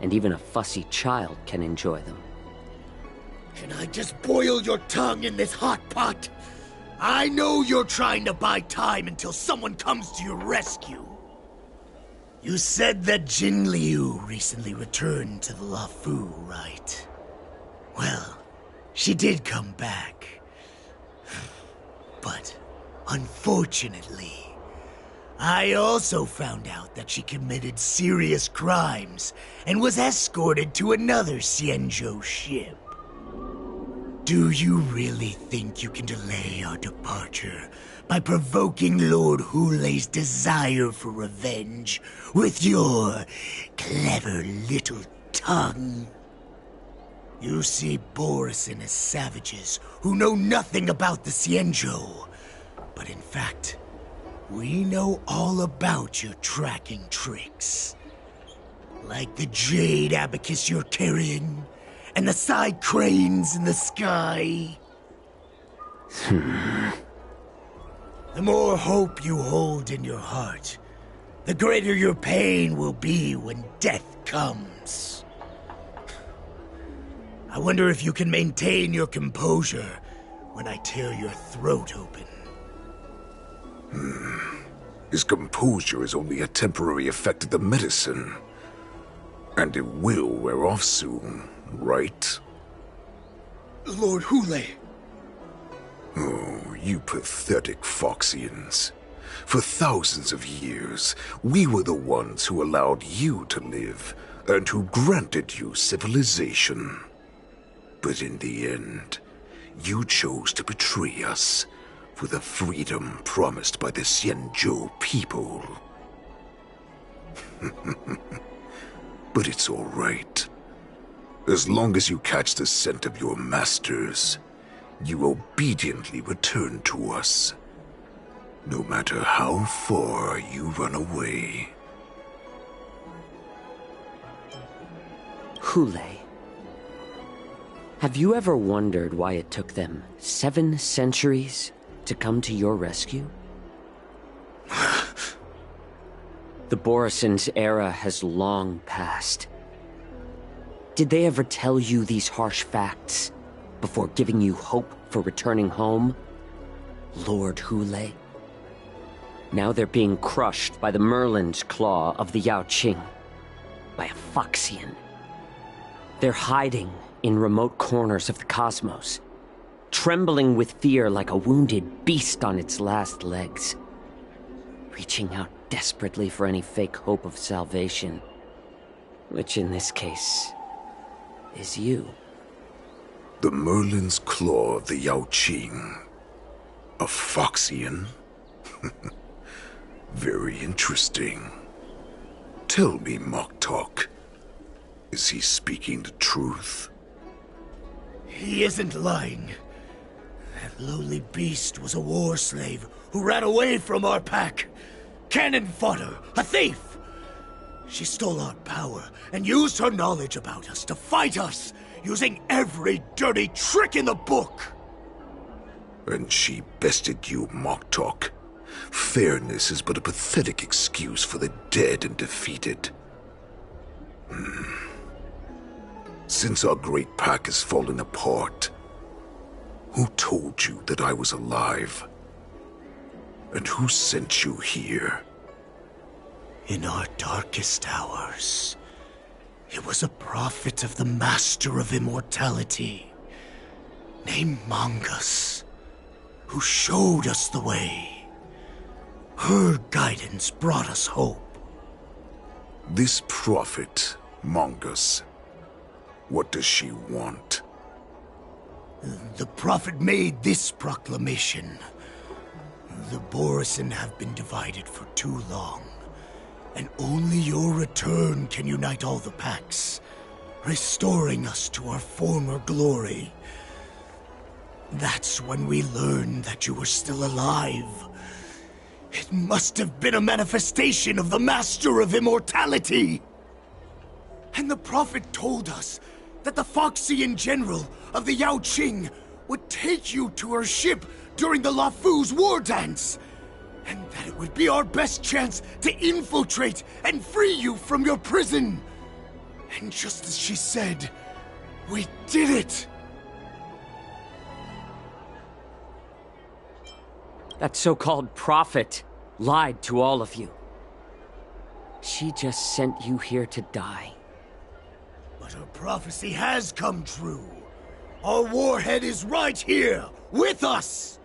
And even a fussy child can enjoy them.
Can I just boil your tongue in this hot pot? I know you're trying to buy time until someone comes to your rescue. You said that Jin Liu recently returned to the Luofu, right? Well, she did come back. But, unfortunately, I also found out that she committed serious crimes and was escorted to another Xianzhou ship. Do you really think you can delay our departure by provoking Lord Hulei's desire for revenge with your clever little tongue? You see Borisin as savages who know nothing about the Xianzhou, but in fact, we know all about your tracking tricks. Like the jade abacus you're carrying, and the side cranes in the sky. The more hope you hold in your heart, the greater your pain will be when death comes. I wonder if you can maintain your composure when I tear your throat open.
His composure is only a temporary effect of the medicine. And it will wear off soon, right?
Lord Hulei.
Oh, you pathetic Foxians. For thousands of years, we were the ones who allowed you to live, and who granted you civilization. But in the end, you chose to betray us for the freedom promised by the Xianzhou people. But it's all right. As long as you catch the scent of your masters, you obediently return to us. No matter how far you run away.
Hulei. Have you ever wondered why it took them 7 centuries to come to your rescue? The Borisin's era has long passed. Did they ever tell you these harsh facts before giving you hope for returning home, Lord Hulei? Now they're being crushed by the Merlin's claw of the Yaoqing, by a Foxian. They're hiding in remote corners of the cosmos, trembling with fear like a wounded beast on its last legs, reaching out desperately for any fake hope of salvation, which in this case is you.
The Merlin's claw of the Yaoqing. A Foxian? Very interesting. Tell me, Mock Talk. Is he speaking the truth?
He isn't lying. That lowly beast was a war slave who ran away from our pack. Cannon fodder, a thief! She stole our power and used her knowledge about us to fight us, using every dirty trick in the book!
And she bested you, Mock Talk. Fairness is but a pathetic excuse for the dead and defeated. Since our great pack has fallen apart, who told you that I was alive? And who sent you here?
In our darkest hours, It was a prophet of the Master of Immortality, named Mongus, who showed us the way. Her guidance brought us hope.
This prophet, Mongus, what does she want?
The prophet made this proclamation. The Borisin have been divided for too long, and only your return can unite all the packs, restoring us to our former glory. That's when we learned that you were still alive. It must have been a manifestation of the Master of Immortality! And the prophet told us that the Foxian general of the Yao Qing would take you to her ship during the Lafu's war dance, and that it would be our best chance to infiltrate and free you from your prison. And just as she said, we did it!
That so-called prophet lied to all of you. She just sent you here to die.
But her prophecy has come true. Our warhead is right here, with us!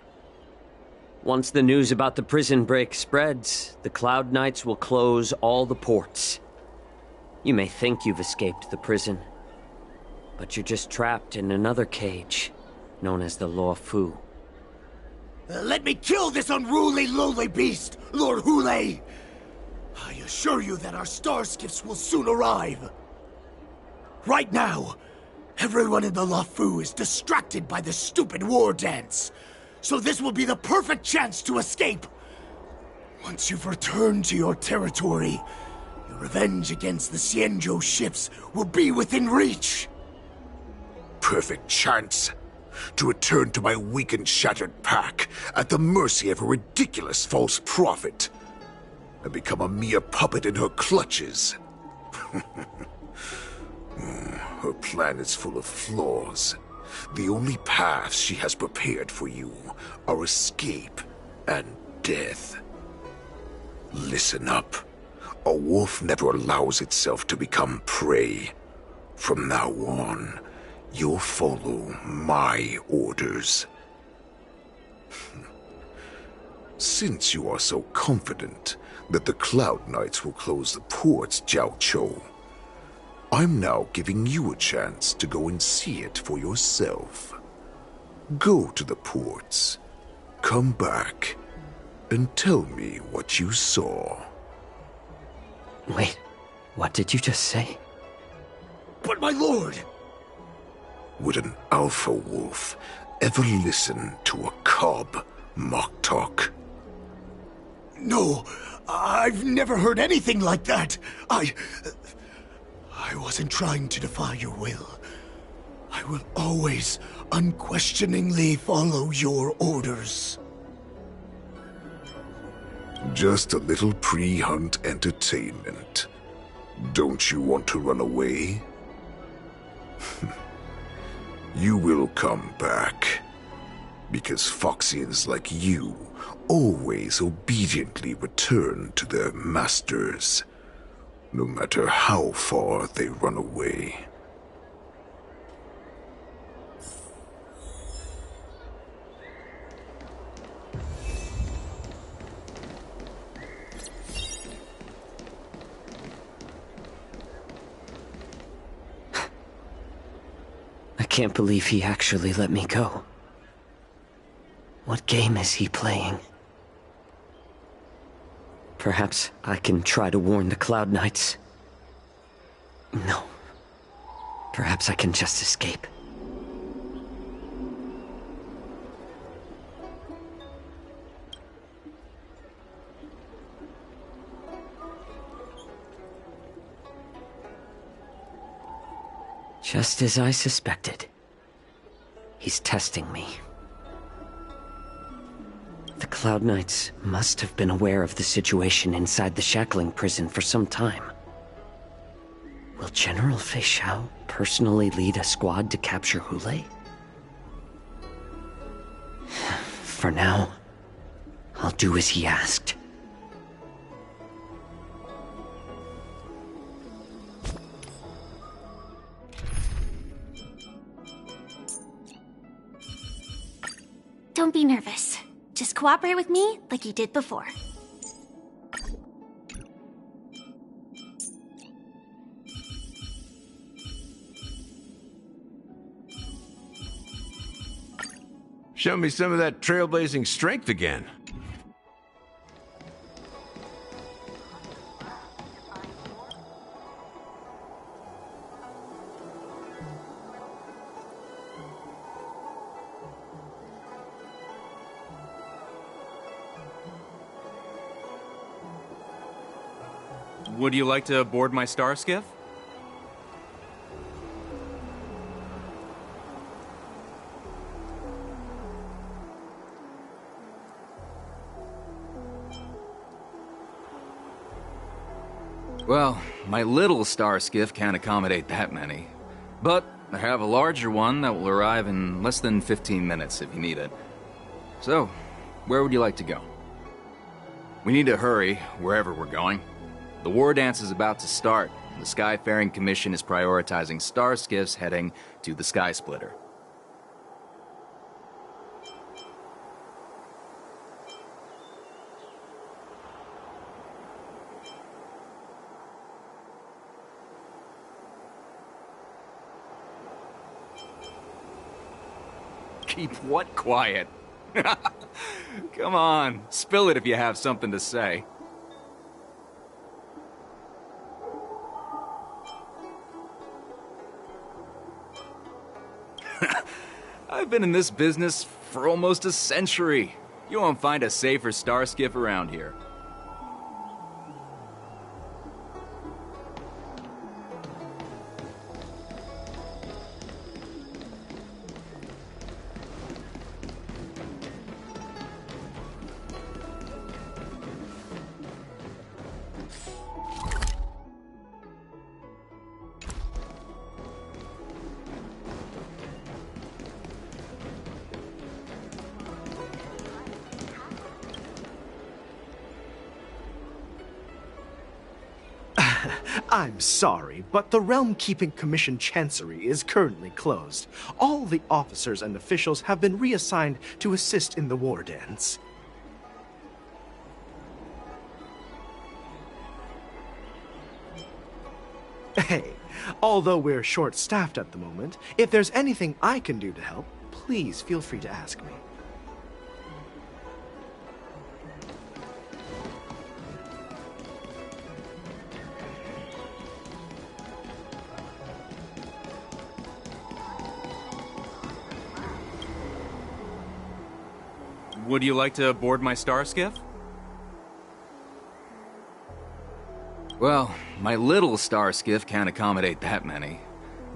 Once the news about the prison break spreads, the Cloud Knights will close all the ports. You may think you've escaped the prison, but you're just trapped in another cage, known as the Luofu.
Let me kill this unruly, lowly beast, Lord Hule! I assure you that our starskips will soon arrive. Right now, everyone in the Luofu is distracted by the stupid war dance, so this will be the perfect chance to escape. Once you've returned to your territory, your revenge against the Xianzhou ships will be within reach.
Perfect chance to return to my weak and shattered pack at the mercy of a ridiculous false prophet and become a mere puppet in her clutches. Her plan is full of flaws. The only paths she has prepared for you are escape and death. Listen up. A wolf never allows itself to become prey. From now on, you'll follow my orders. Since you are so confident that the Cloud Knights will close the ports, Jiaoqiu, I'm now giving you a chance to go and see it for yourself. Go to the ports, come back, and tell me what you saw.
Wait, what did you just say?
But my lord!
Would an alpha wolf ever listen to a cub mock talk?
No, I've never heard anything like that. I wasn't trying to defy your will. I will always unquestioningly follow your orders.
Just a little pre-hunt entertainment. Don't you want to run away? You will come back. Because Foxians like you always obediently return to their masters, no matter how far they run away.
I can't believe he actually let me go. What game is he playing? Perhaps I can try to warn the Cloud Knights. No. Perhaps I can just escape. Just as I suspected. He's testing me. The Cloud Knights must have been aware of the situation inside the shackling prison for some time. Will General Fei Xiao personally lead a squad to capture Hule? For now, I'll do as he asked.
Don't be nervous. Just cooperate with me like you did before.
Show me some of that trailblazing strength again.
Would you like to board my star skiff?
Well, my little star skiff can't accommodate that many. But I have a larger one that will arrive in less than 15 minutes if you need it. So, where would you like to go? We need to hurry wherever we're going. The war dance is about to start, and the Skyfaring Commission is prioritizing star skiffs heading to the Sky Splitter. Keep what quiet? Come on, spill it if you have something to say. I've been in this business for almost a century. You won't find a safer star skiff around here.
I'm sorry, but the Realm Keeping Commission Chancery is currently closed. All the officers and officials have been reassigned to assist in the war dance. Hey, although we're short-staffed at the moment, if there's anything I can do to help, please feel free to ask me.
Would you like to board my star skiff?
Well, my little star skiff can't accommodate that many.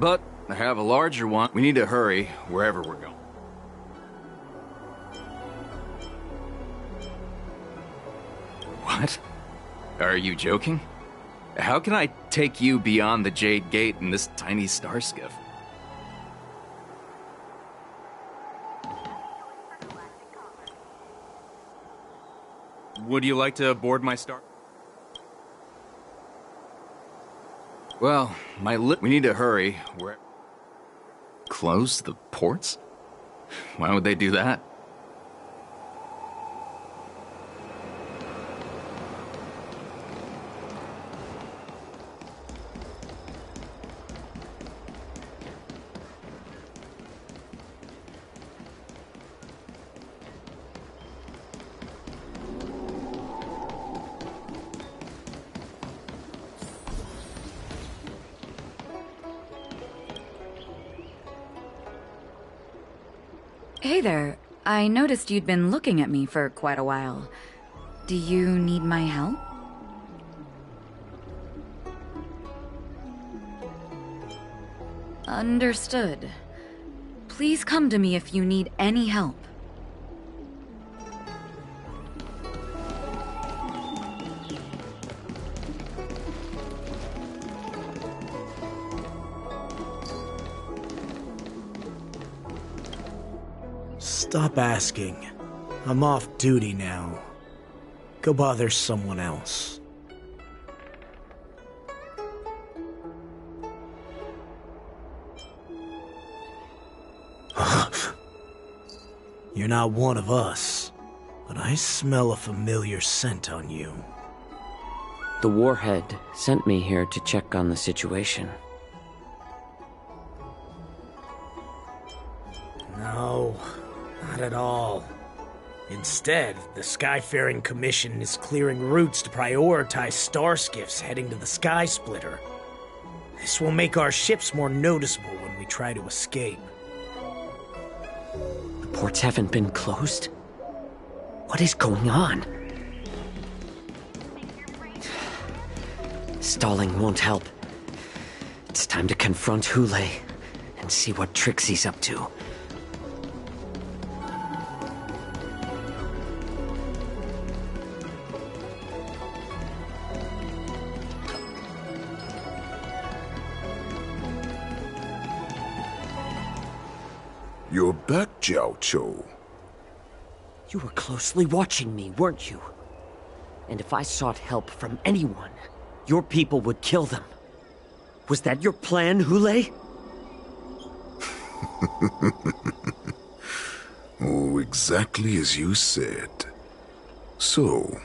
But I have a larger one. We need to hurry wherever we're going. What? Are you joking? How can I take you beyond the Jade Gate in this tiny star skiff?
Would you like to board my star?
Well, we need to hurry. Close the ports? Why would they do that?
Hey there. I noticed you'd been looking at me for quite a while. Do you need my help? Understood. Please come to me if you need any help.
Stop asking. I'm off duty now. Go bother someone else. You're not one of us, but I smell a familiar scent on you.
The Warhead sent me here to check on the situation.
No, not at all. Instead, the Skyfaring Commission is clearing routes to prioritize star skiffs heading to the Sky Splitter. This will make our ships more noticeable when we try to escape.
The ports haven't been closed? What is going on? Stalling won't help. It's time to confront Hule and see what tricks he's up to.
You're back, Jiao Cho.
You were closely watching me, weren't you? And if I sought help from anyone, your people would kill them. Was that your plan, Hule?
Oh, exactly as you said. So,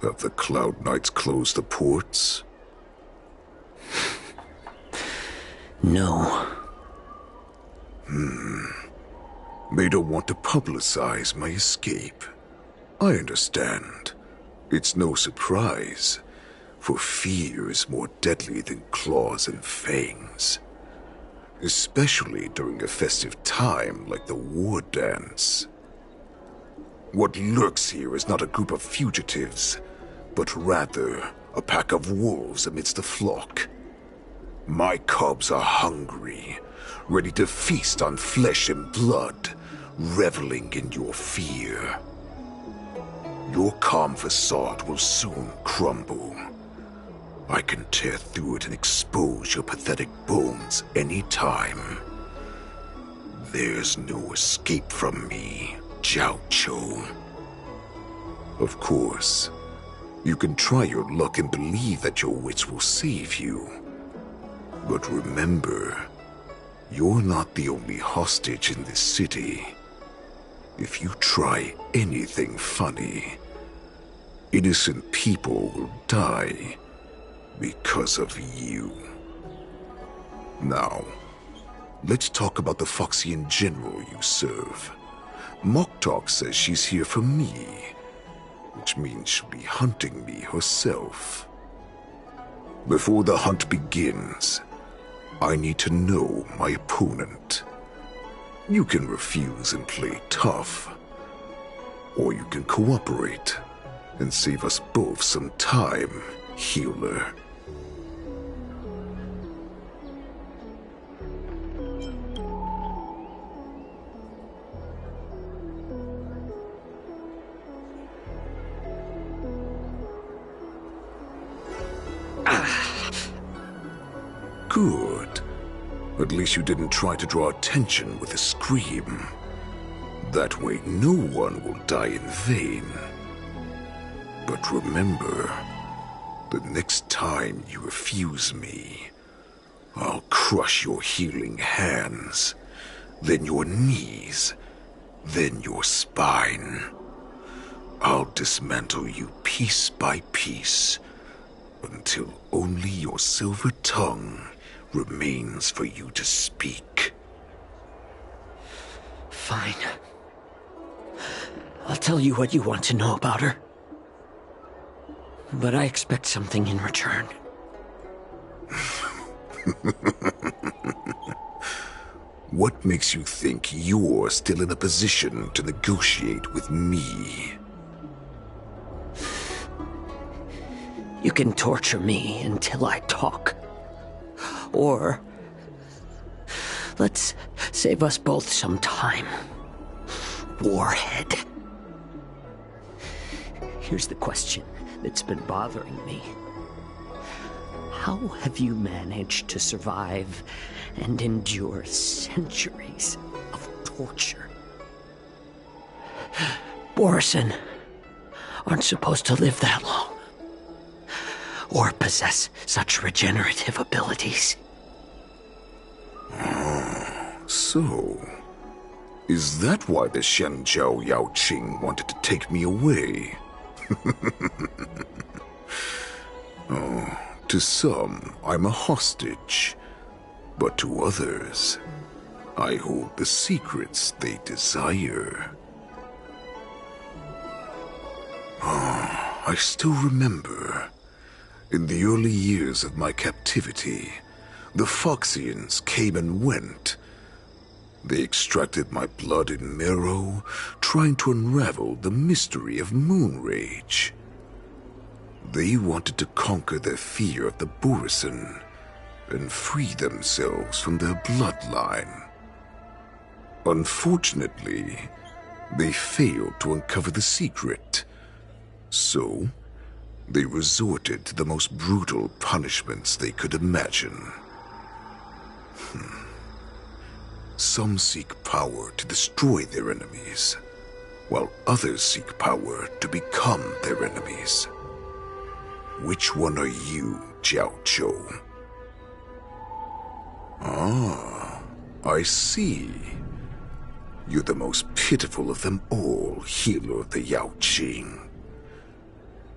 have the Cloud Knights closed the ports?
No.
They don't want to publicize my escape. I understand. It's no surprise, for fear is more deadly than claws and fangs. Especially during a festive time like the war dance. What lurks here is not a group of fugitives, but rather a pack of wolves amidst a flock. My cubs are hungry, ready to feast on flesh and blood, reveling in your fear. Your calm facade will soon crumble. I can tear through it and expose your pathetic bones any time. There's no escape from me, Jiao Cho. Of course, you can try your luck and believe that your wits will save you. But remember, you're not the only hostage in this city. If you try anything funny, innocent people will die because of you. Now, let's talk about the Foxian general you serve. Moktok says she's here for me, which means she'll be hunting me herself. Before the hunt begins, I need to know my opponent. You can refuse and play tough, or you can cooperate and save us both some time, healer. Good. At least you didn't try to draw attention with a scream. That way no one will die in vain. But remember, the next time you refuse me, I'll crush your healing hands, then your knees, then your spine. I'll dismantle you piece by piece, until only your silver tongue remains for you to speak.
Fine. I'll tell you what you want to know about her. But I expect something in return.
What makes you think you're still in a position to negotiate with me?
You can torture me until I talk. Or let's save us both some time. Warhead. Here's the question that's been bothering me. How have you managed to survive and endure centuries of torture? Borison aren't supposed to live that long, or possess such regenerative abilities.
So, Is that why the Shenzhou Yao Qing wanted to take me away? Oh, to some, I'm a hostage. But to others, I hold the secrets they desire. Oh, I still remember. In the early years of my captivity, the Foxians came and went. They extracted my blood and marrow, trying to unravel the mystery of moon rage. They wanted to conquer their fear of the Borisin and free themselves from their bloodline. Unfortunately, they failed to uncover the secret. So, they resorted to the most brutal punishments they could imagine. Some seek power to destroy their enemies, while others seek power to become their enemies. Which one are you, Jiao Zhou? Ah, I see. You're the most pitiful of them all, healer of the Yao Qing.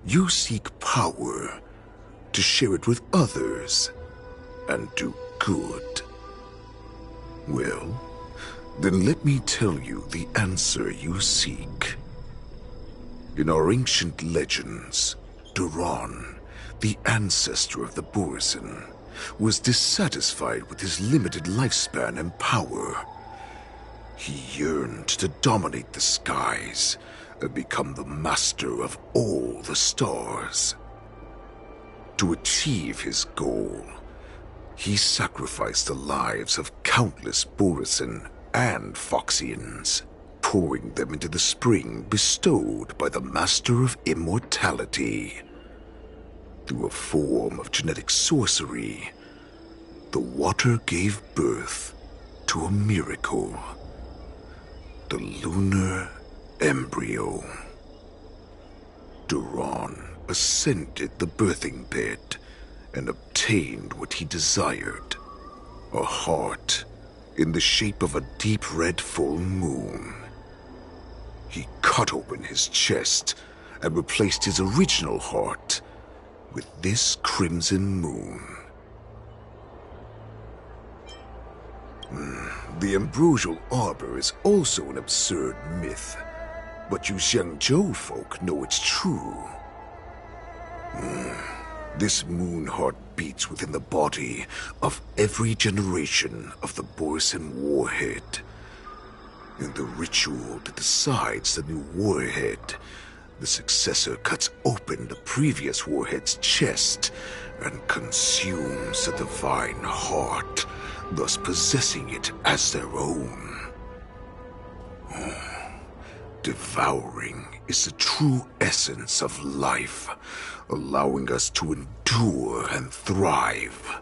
You seek power to share it with others and do good. Well, then let me tell you the answer you seek. In our ancient legends, Duran, the ancestor of the Borisin, was dissatisfied with his limited lifespan and power. He yearned to dominate the skies and become the master of all the stars. To achieve his goal, he sacrificed the lives of countless Borisin and Foxians, pouring them into the spring bestowed by the Master of Immortality. Through a form of genetic sorcery, the water gave birth to a miracle. The lunar embryo. Duran ascended the birthing bed and obtained what he desired, a heart in the shape of a deep red full moon. He cut open his chest and replaced his original heart with this crimson moon. The ambrosial arbor is also an absurd myth, but you Xiangzhou folk know it's true. This moon heart beats within the body of every generation of the Borisin warhead. In the ritual that decides the new warhead, the successor cuts open the previous warhead's chest and consumes the divine heart, thus possessing it as their own. Devouring is the true essence of life, allowing us to endure and thrive.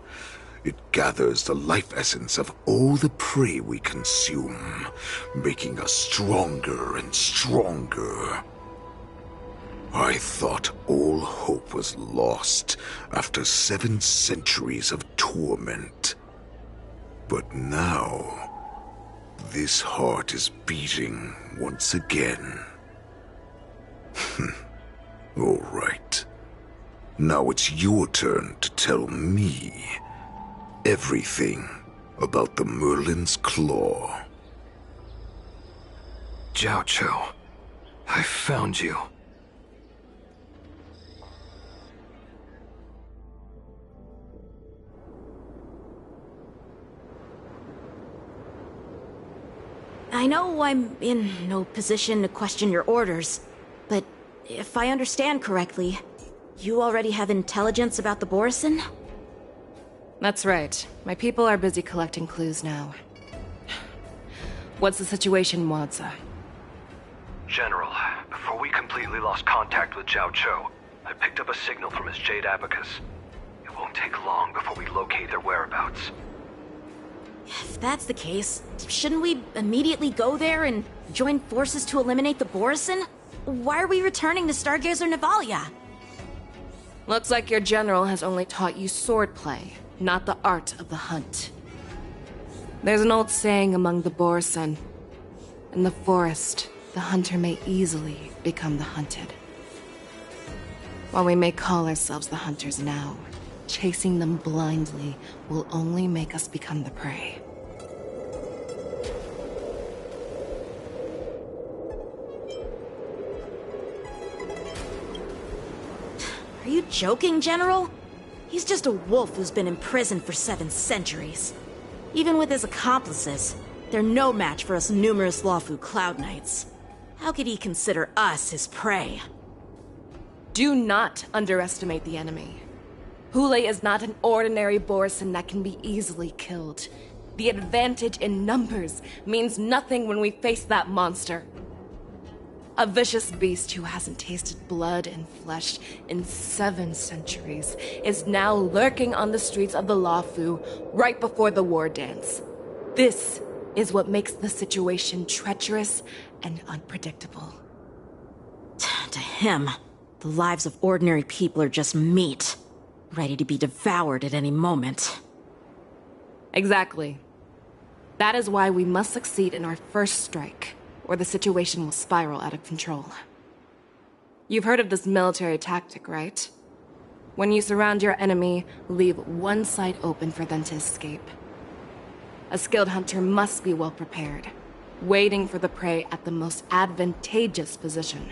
It gathers the life essence of all the prey we consume, making us stronger and stronger. I thought all hope was lost after 7 centuries of torment. But now, this heart is beating once again. All right. Now it's your turn to tell me everything about the Merlin's Claw.
Jiao Zhou, I found you.
I know I'm in no position to question your orders, but if I understand correctly, you already have intelligence about the Borisin?
That's right. My people are busy collecting clues now. What's the situation, Wadza?
General, before we completely lost contact with Jiao Zhou, I picked up a signal from his Jade Abacus. It won't take long before we locate their whereabouts.
If that's the case, shouldn't we immediately go there and join forces to eliminate the Borisin? Why are we returning to Stargazer Navalia?
Looks like your general has only taught you swordplay, not the art of the hunt. There's an old saying among the Borisin: In the forest, the hunter may easily become the hunted. While we may call ourselves the hunters now, chasing them blindly will only make us become the prey.
Are you joking, General? He's just a wolf who's been imprisoned for 7 centuries. Even with his accomplices, they're no match for us numerous Lawfu Cloud Knights. How could he consider us his prey?
Do not underestimate the enemy. Hule is not an ordinary Borisin that can be easily killed. The advantage in numbers means nothing when we face that monster. A vicious beast who hasn't tasted blood and flesh in 7 centuries is now lurking on the streets of the Lawfu right before the war dance. This is what makes the situation treacherous and unpredictable.
To him, the lives of ordinary people are just meat, ready to be devoured at any moment.
Exactly. That is why we must succeed in our first strike, or the situation will spiral out of control. You've heard of this military tactic, right? When you surround your enemy, leave one side open for them to escape. A skilled hunter must be well prepared, waiting for the prey at the most advantageous position.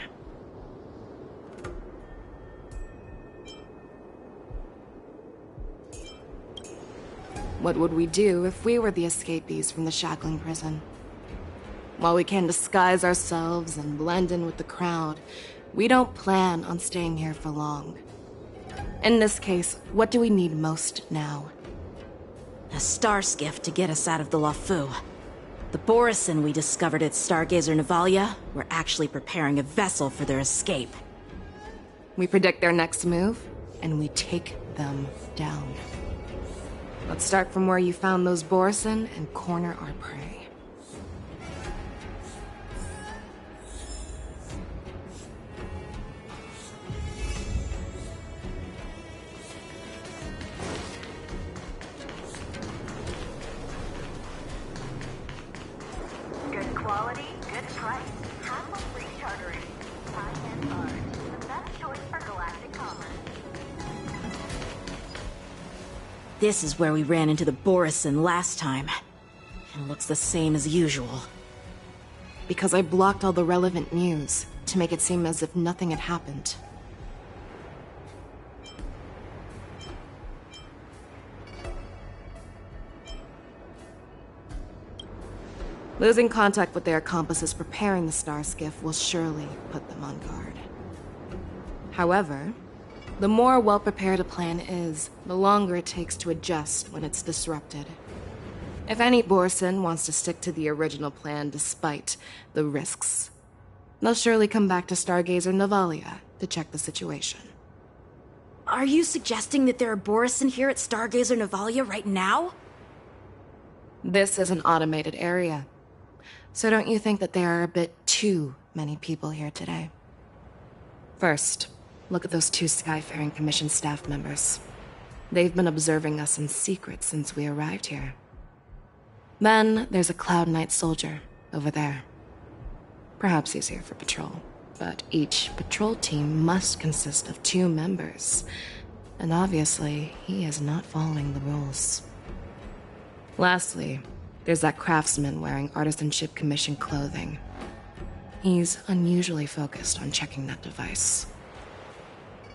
What would we do if we were the escapees from the shackling prison? While we can disguise ourselves and blend in with the crowd, we don't plan on staying here for long. In this case, what do we need most now?
A star skiff to get us out of the Lawfu. The Borisin we discovered at Stargazer Navalia were actually preparing a vessel for their escape.
We predict their next move, and we take them down. Let's start from where you found those Borisin and corner our prey.
Good quality, good price. Hassle-free chartering. INR, the best choice for galactic commerce.
This is where we ran into the Borisin last time. It looks the same as usual.
Because I blocked all the relevant news to make it seem as if nothing had happened. Losing contact with their accomplices preparing the star skiff will surely put them on guard. However, the more well-prepared a plan is, the longer it takes to adjust when it's disrupted. If any Borisin wants to stick to the original plan despite the risks, they'll surely come back to Stargazer Navalia to check the situation.
Are you suggesting that there are Borisin here at Stargazer Navalia right now?
This is an automated area, so don't you think that there are a bit too many people here today? First, look at those 2 Skyfaring Commission staff members. They've been observing us in secret since we arrived here. Then there's a Cloud Knight soldier over there. Perhaps he's here for patrol, but each patrol team must consist of 2 members, and obviously he is not following the rules. Lastly, there's that craftsman wearing Artisanship Commission clothing. He's unusually focused on checking that device.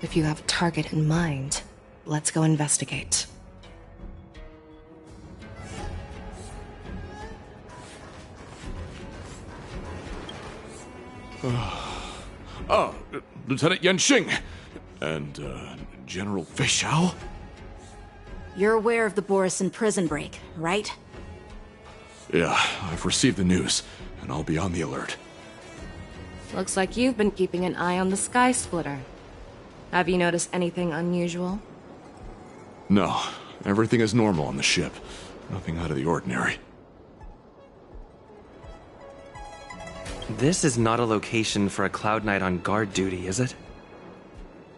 If you have a target in mind, let's go investigate.
Lieutenant Yanxing and General Fei Xiao?
You're aware of the Borisin prison break, right?
Yeah, I've received the news, and I'll be on the alert.
Looks like you've been keeping an eye on the Sky Splitter. Have you noticed anything unusual?
No, everything is normal on the ship. Nothing out of the ordinary.
This is not a location for a Cloud Knight on guard duty, is it?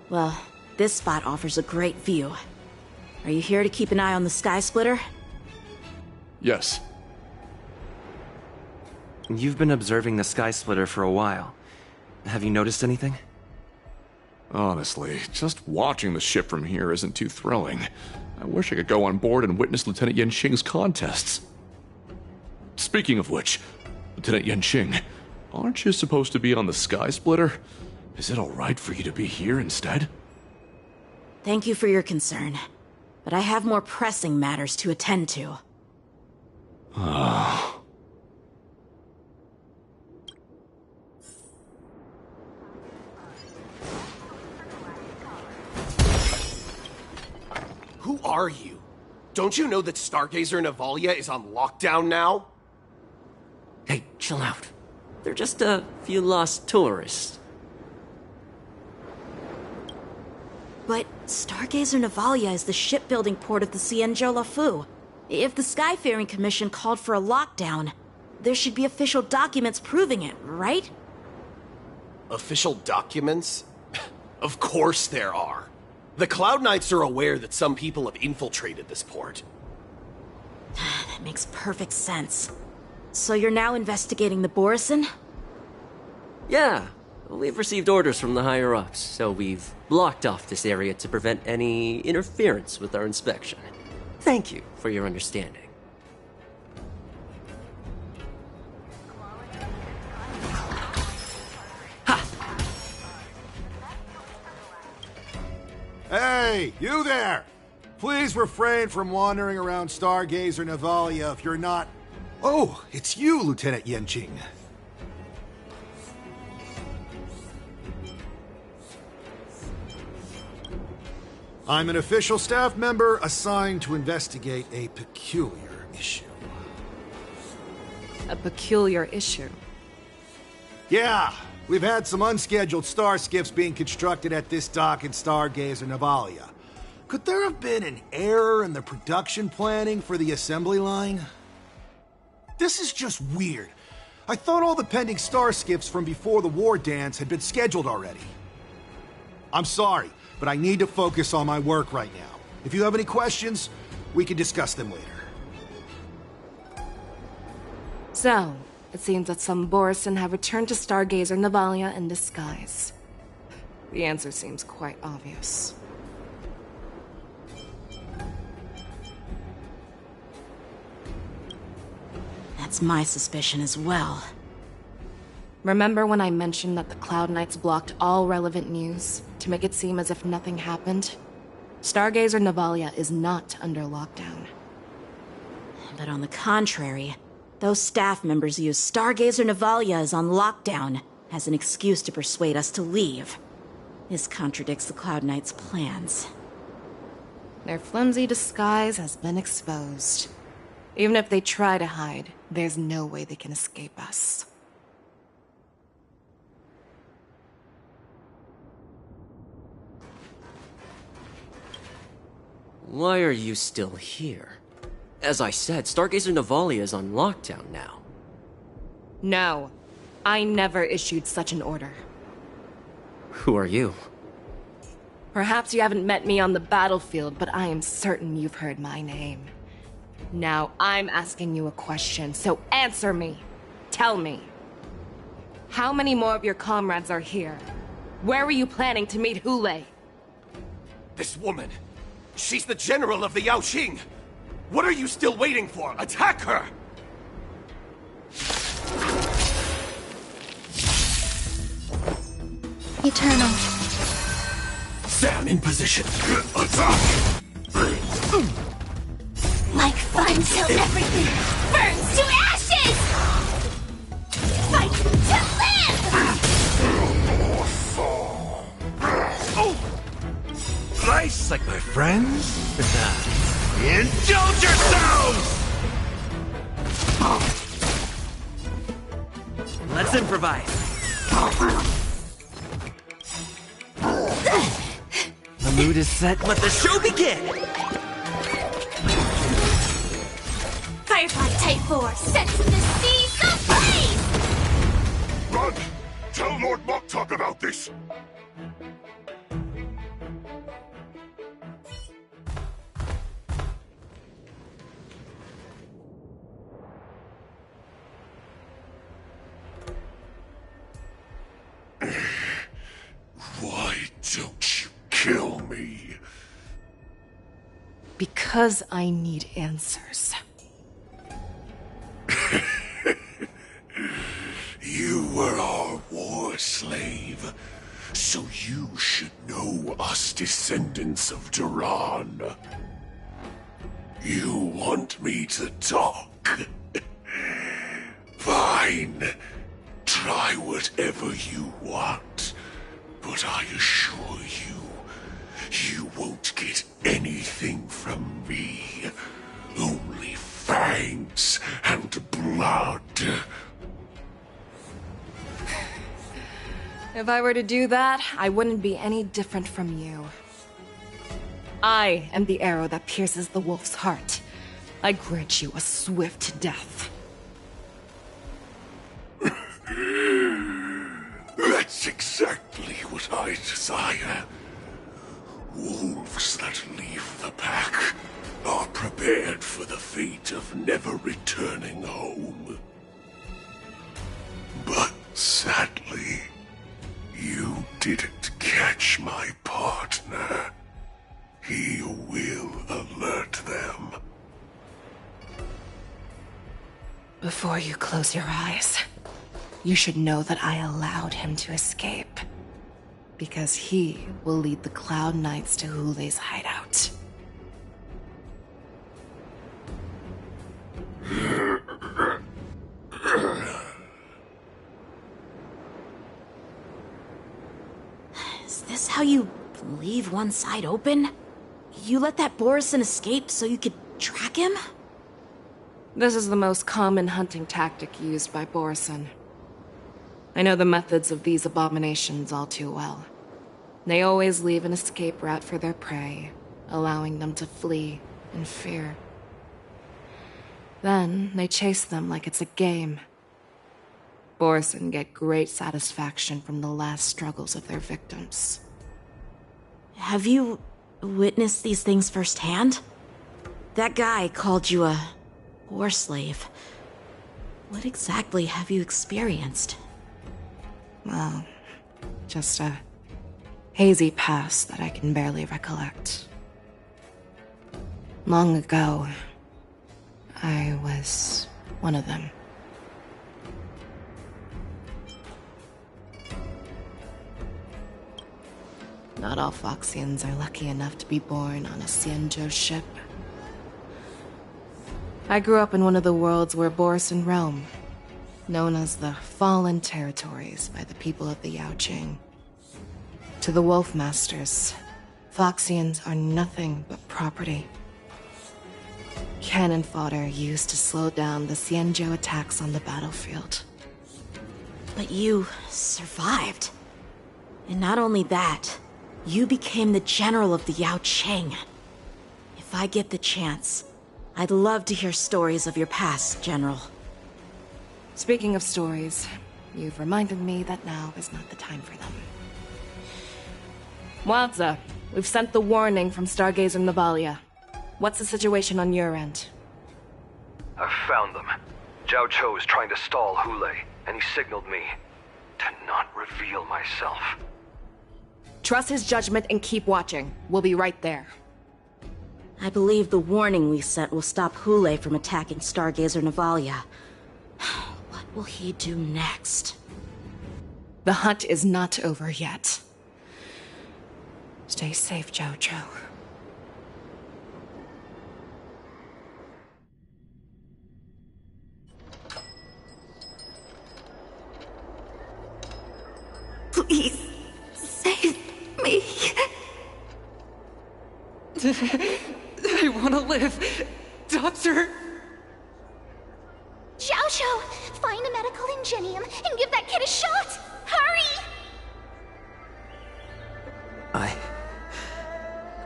Well, this spot offers a great view. Are you here to keep an eye on the Sky Splitter?
Yes.
You've been observing the Sky Splitter for a while. Have you noticed anything?
Honestly, just watching the ship from here isn't too thrilling. I wish I could go on board and witness Lieutenant Yenqing's contests. Speaking of which, Lieutenant Yenqing, aren't you supposed to be on the Sky Splitter? Is it alright for you to be here instead?
Thank you for your concern, but I have more pressing matters to attend to.
Who are you? Don't you know that Stargazer Navalia is on lockdown now?
Hey, chill out. They're just a few lost tourists.
But Stargazer Navalia is the shipbuilding port of the Xianzhou Lafu. If the Skyfaring Commission called for a lockdown, there should be official documents proving it, right?
Official documents? Of course there are. The Cloud Knights are aware that some people have infiltrated this port.
That makes perfect sense. So you're now investigating the Borison?
Yeah, we've received orders from the higher-ups, so we've blocked off this area to prevent any interference with our inspection. Thank you for your understanding.
Hey, you there! Please refrain from wandering around Stargazer Navalia if you're not... Oh, it's you, Lieutenant Yenqing. I'm an official staff member assigned to investigate a peculiar issue.
A peculiar issue?
Yeah, we've had some unscheduled star skiffs being constructed at this dock in Stargazer Navalia. Could there have been an error in the production planning for the assembly line? This is just weird. I thought all the pending star skiffs from before the war dance had been scheduled already. I'm sorry, but I need to focus on my work right now. If you have any questions, we can discuss them later.
So, it seems that some Borison have returned to Stargazer Navalia in disguise. The answer seems quite obvious.
That's my suspicion as well.
Remember when I mentioned that the Cloud Knights blocked all relevant news to make it seem as if nothing happened? Stargazer Navalia is not under lockdown.
But on the contrary, those staff members use Stargazer Navalia is on lockdown as an excuse to persuade us to leave. This contradicts the Cloud Knights' plans.
Their flimsy disguise has been exposed. Even if they try to hide, there's no way they can escape us.
Why are you still here? As I said, Stargazer Navalia is on lockdown now.
No, I never issued such an order.
Who are you?
Perhaps you haven't met me on the battlefield, but I am certain you've heard my name. Now I'm asking you a question, so answer me. Tell me. How many more of your comrades are here? Where were you planning to meet Hule?
This woman, she's the general of the Yaoqing! What are you still waiting for? Attack her!
Eternal.
Sam in position. Attack!
Like fun till everything burns to ashes! Fight to live!
Oh! Nice, like my friends? Indulge yourselves!
Let's improvise. The mood is set. Let the show begin!
Firefly Type 4 sets the seas ablaze!
Run! Tell Lord Moktok about this!
Because I need answers.
You were our war slave, so you should know us descendants of Duran. You want me to talk? Fine. Try whatever you want, but I assure you, you won't get anything from me. Only fangs and blood.
If I were to do that, I wouldn't be any different from you. I am the arrow that pierces the wolf's heart. I grant you a swift death.
That's exactly what I desire. Wolves that leave the pack are prepared for the fate of never returning home. But sadly, you didn't catch my partner. He will alert them.
Before you close your eyes, you should know that I allowed him to escape. Because he will lead the Cloud Knights to Hule's hideout.
Is this how you leave one side open? You let that Borison escape so you could track him?
This is the most common hunting tactic used by Borison. I know the methods of these abominations all too well. They always leave an escape route for their prey, allowing them to flee in fear. Then they chase them like it's a game. Borison get great satisfaction from the last struggles of their victims.
Have you witnessed these things firsthand? That guy called you a war slave. What exactly have you experienced?
Well, just a hazy past that I can barely recollect. Long ago, I was one of them. Not all Foxians are lucky enough to be born on a Xianzhou ship. I grew up in one of the worlds where Borison roam, known as the Fallen Territories by the people of the Yaoqing. To the Wolf Masters, Foxians are nothing but property. Cannon fodder used to slow down the Xianzhou attacks on the battlefield.
But you survived. And not only that, you became the general of the Yaoqing. If I get the chance, I'd love to hear stories of your past, General.
Speaking of stories, you've reminded me that now is not the time for them. Wadza, we've sent the warning from Stargazer Navalia. What's the situation on your end?
I've found them. Zhao Cho is trying to stall Hule, and he signaled me to not reveal myself.
Trust his judgment and keep watching. We'll be right there.
I believe the warning we sent will stop Hule from attacking Stargazer Navalia. What will he do next?
The hunt is not over yet. Stay safe, Zhao Cho.
Please, save me.
I want to live. Doctor!
Zhao Cho, find a medical ingenium and give that kid a shot! Hurry!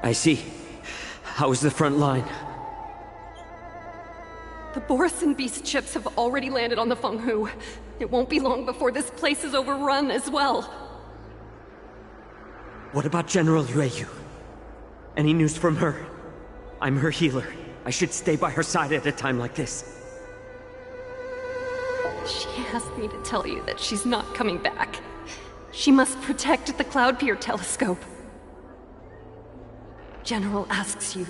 I see. How's the front line?
The Borison Beast ships have already landed on the Fenghu. It won't be long before this place is overrun as well.
What about General Yueyu? Any news from her? I'm her healer. I should stay by her side at a time like this.
She asked me to tell you that she's not coming back. She must protect the Cloud Pier telescope. General asks you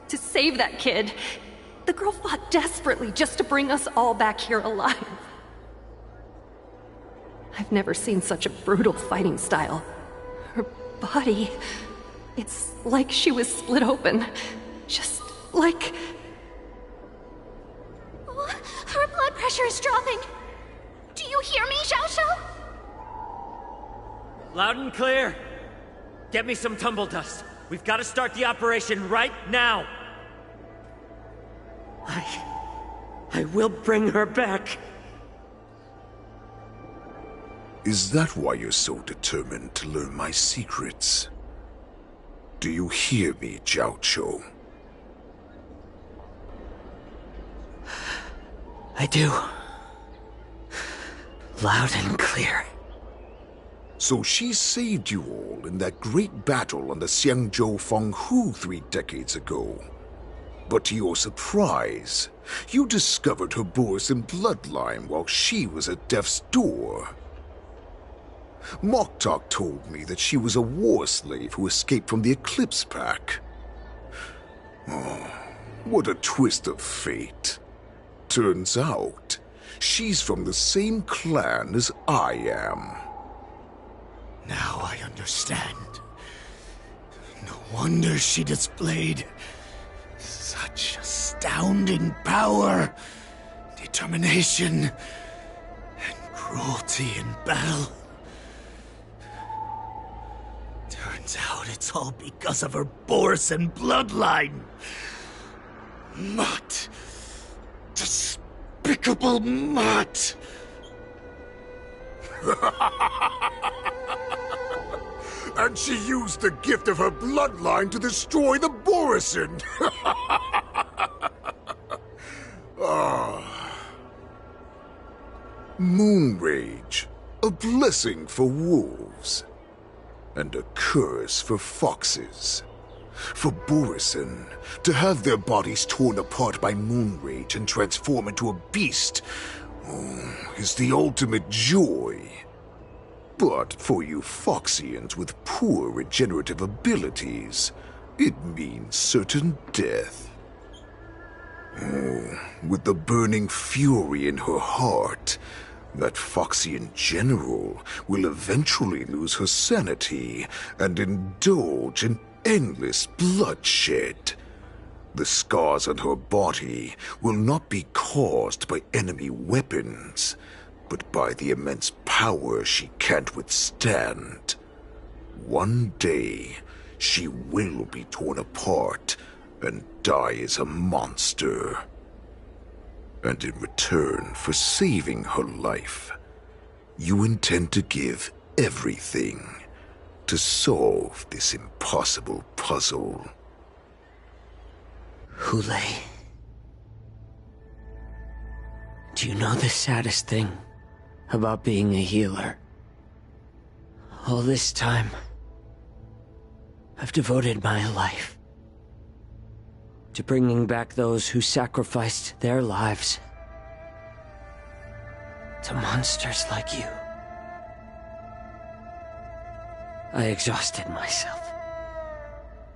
to to save that kid. The girl fought desperately just to bring us all back here alive. I've never seen such a brutal fighting style. Her body, it's like she was split open. Just like...
Oh, her blood pressure is dropping. Do you hear me, Xiao Xiao?
Loud and clear. Get me some tumble dust. We've got to start the operation right now.
I will bring her back.
Is that why you're so determined to learn my secrets? Do you hear me, Jiao Chou?
I do. Loud and clear.
So she saved you all in that great battle on the Xiangzhou Fenghu 3 decades ago. But to your surprise, you discovered her Borisson bloodline while she was at death's door. Moktok told me that she was a war slave who escaped from the Eclipse Pack. Oh, what a twist of fate. Turns out, she's from the same clan as I am.
Now I understand. No wonder she displayed such astounding power, determination, and cruelty in battle. Turns out it's all because of her Borisson bloodline. Mutt. Despicable mutt.
And she used the gift of her bloodline to destroy the Borisson. Moon Rage, a blessing for wolves, and a curse for foxes. For Borisson, to have their bodies torn apart by Moon Rage and transform into a beast is the ultimate joy. But for you Foxians with poor regenerative abilities, it means certain death. With the burning fury in her heart, that Foxian general will eventually lose her sanity and indulge in endless bloodshed. The scars on her body will not be caused by enemy weapons, but by the immense power she can't withstand. One day, she will be torn apart and die as a monster. And in return for saving her life, you intend to give everything to solve this impossible puzzle.
Hule, do you know the saddest thing about being a healer? All this time, I've devoted my life to bringing back those who sacrificed their lives to monsters like you. I exhausted myself,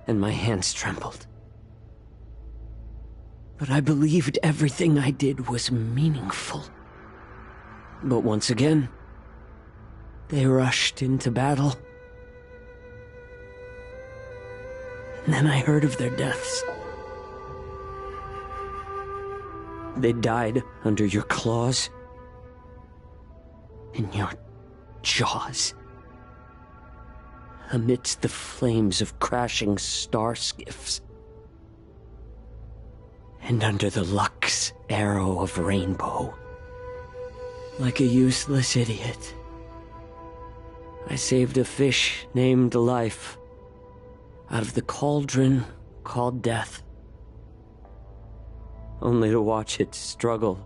and my hands trembled. But I believed everything I did was meaningful. But once again, they rushed into battle. And then I heard of their deaths. They died under your claws, in your jaws, amidst the flames of crashing star skiffs, and under the Lux arrow of Rainbow. Like a useless idiot, I saved a fish named Life out of the cauldron called Death, only to watch it struggle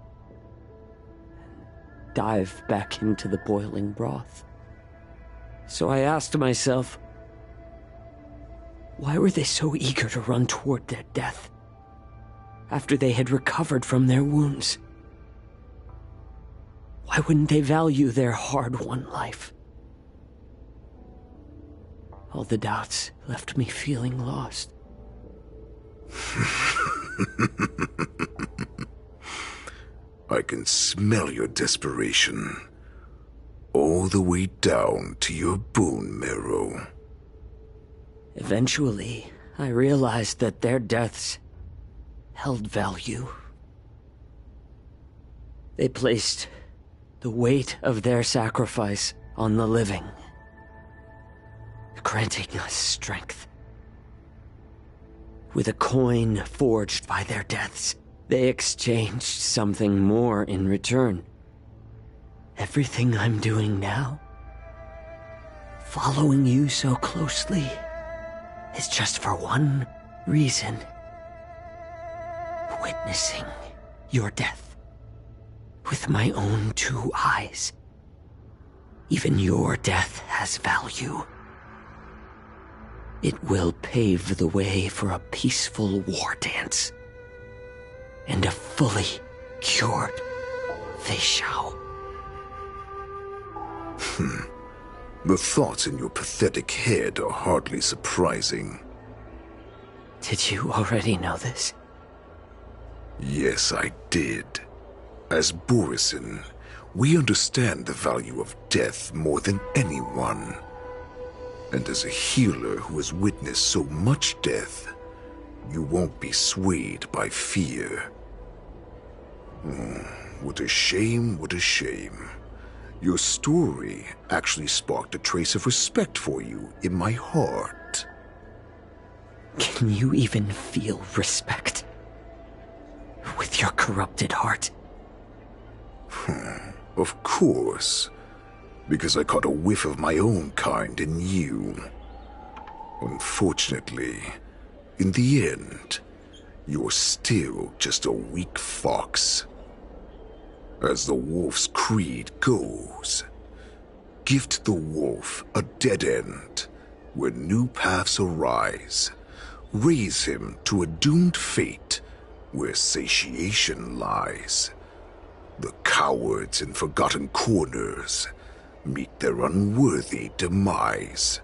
and dive back into the boiling broth. So I asked myself, why were they so eager to run toward their death after they had recovered from their wounds? Why wouldn't they value their hard-won life? All the doubts left me feeling lost.
I can smell your desperation. All the way down to your bone marrow.
Eventually, I realized that their deaths held value. They placed the weight of their sacrifice on the living, granting us strength. With a coin forged by their deaths, they exchanged something more in return. Everything I'm doing now, following you so closely, is just for one reason. Witnessing your death with my own 2 eyes. Even your death has value. It will pave the way for a peaceful war dance. And a fully cured Fei Shao.
The thoughts in your pathetic head are hardly surprising.
Did you already know this?
Yes, I did. As Borisin, we understand the value of death more than anyone. And as a healer who has witnessed so much death, you won't be swayed by fear. What a shame, what a shame. Your story actually sparked a trace of respect for you in my heart.
Can you even feel respect with your corrupted heart?
Of course. Because I caught a whiff of my own kind in you. Unfortunately, in the end, you're still just a weak fox. As the wolf's creed goes, gift the wolf a dead end where new paths arise. Raise him to a doomed fate where satiation lies. The cowards in forgotten corners meet their unworthy demise.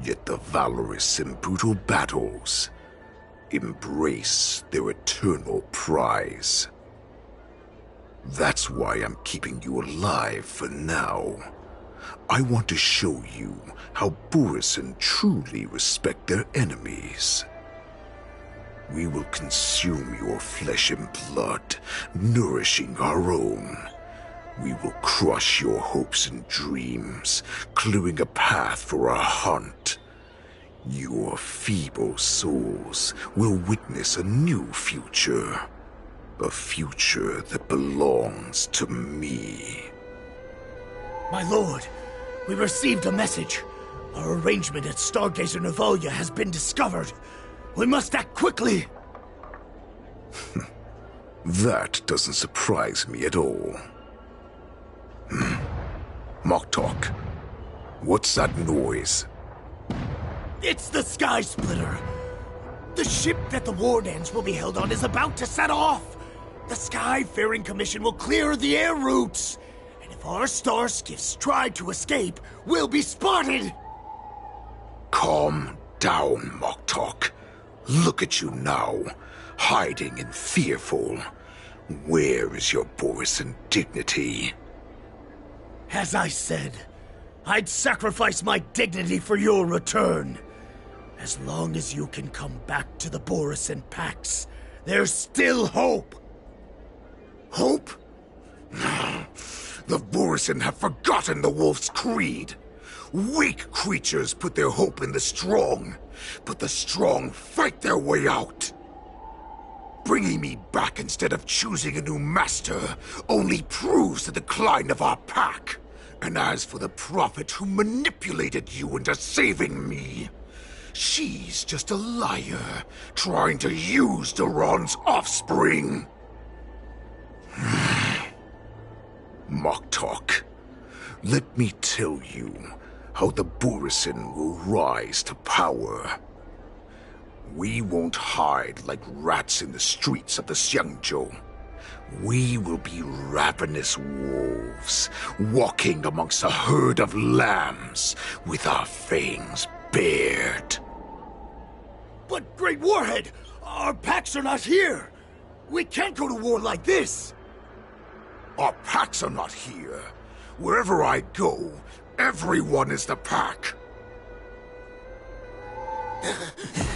Yet the valorous in brutal battles embrace their eternal prize. That's why I'm keeping you alive for now. I want to show you how Borisin truly respect their enemies. We will consume your flesh and blood, nourishing our own. We will crush your hopes and dreams, clearing a path for our hunt. Your feeble souls will witness a new future. A future that belongs to me.
My lord, we received a message. Our arrangement at Stargazer Navalia has been discovered. We must act quickly.
That doesn't surprise me at all. Moktok, what's that noise?
It's the Sky Splitter. The ship that the war dance will be held on is about to set off. The Skyfaring Commission will clear the air routes. And if our star skiffs try to escape, we'll be spotted.
Calm down, Moktok. Look at you now, hiding and fearful. Where is your Borisin dignity?
As I said, I'd sacrifice my dignity for your return. As long as you can come back to the Borisin Pax, there's still hope.
Hope? The Borisin have forgotten the wolf's creed. Weak creatures put their hope in the strong, but the strong fight their way out. Bringing me back instead of choosing a new master only proves the decline of our pack. And as for the prophet who manipulated you into saving me, she's just a liar trying to use Duran's offspring. Moktok, let me tell you how the Borisin will rise to power. We won't hide like rats in the streets of the Xiangzhou. We will be ravenous wolves, walking amongst a herd of lambs with our fangs bared.
But, Great Warhead, Our packs are not here! We can't go to war like this!
Our packs are not here. Wherever I go, everyone is the pack.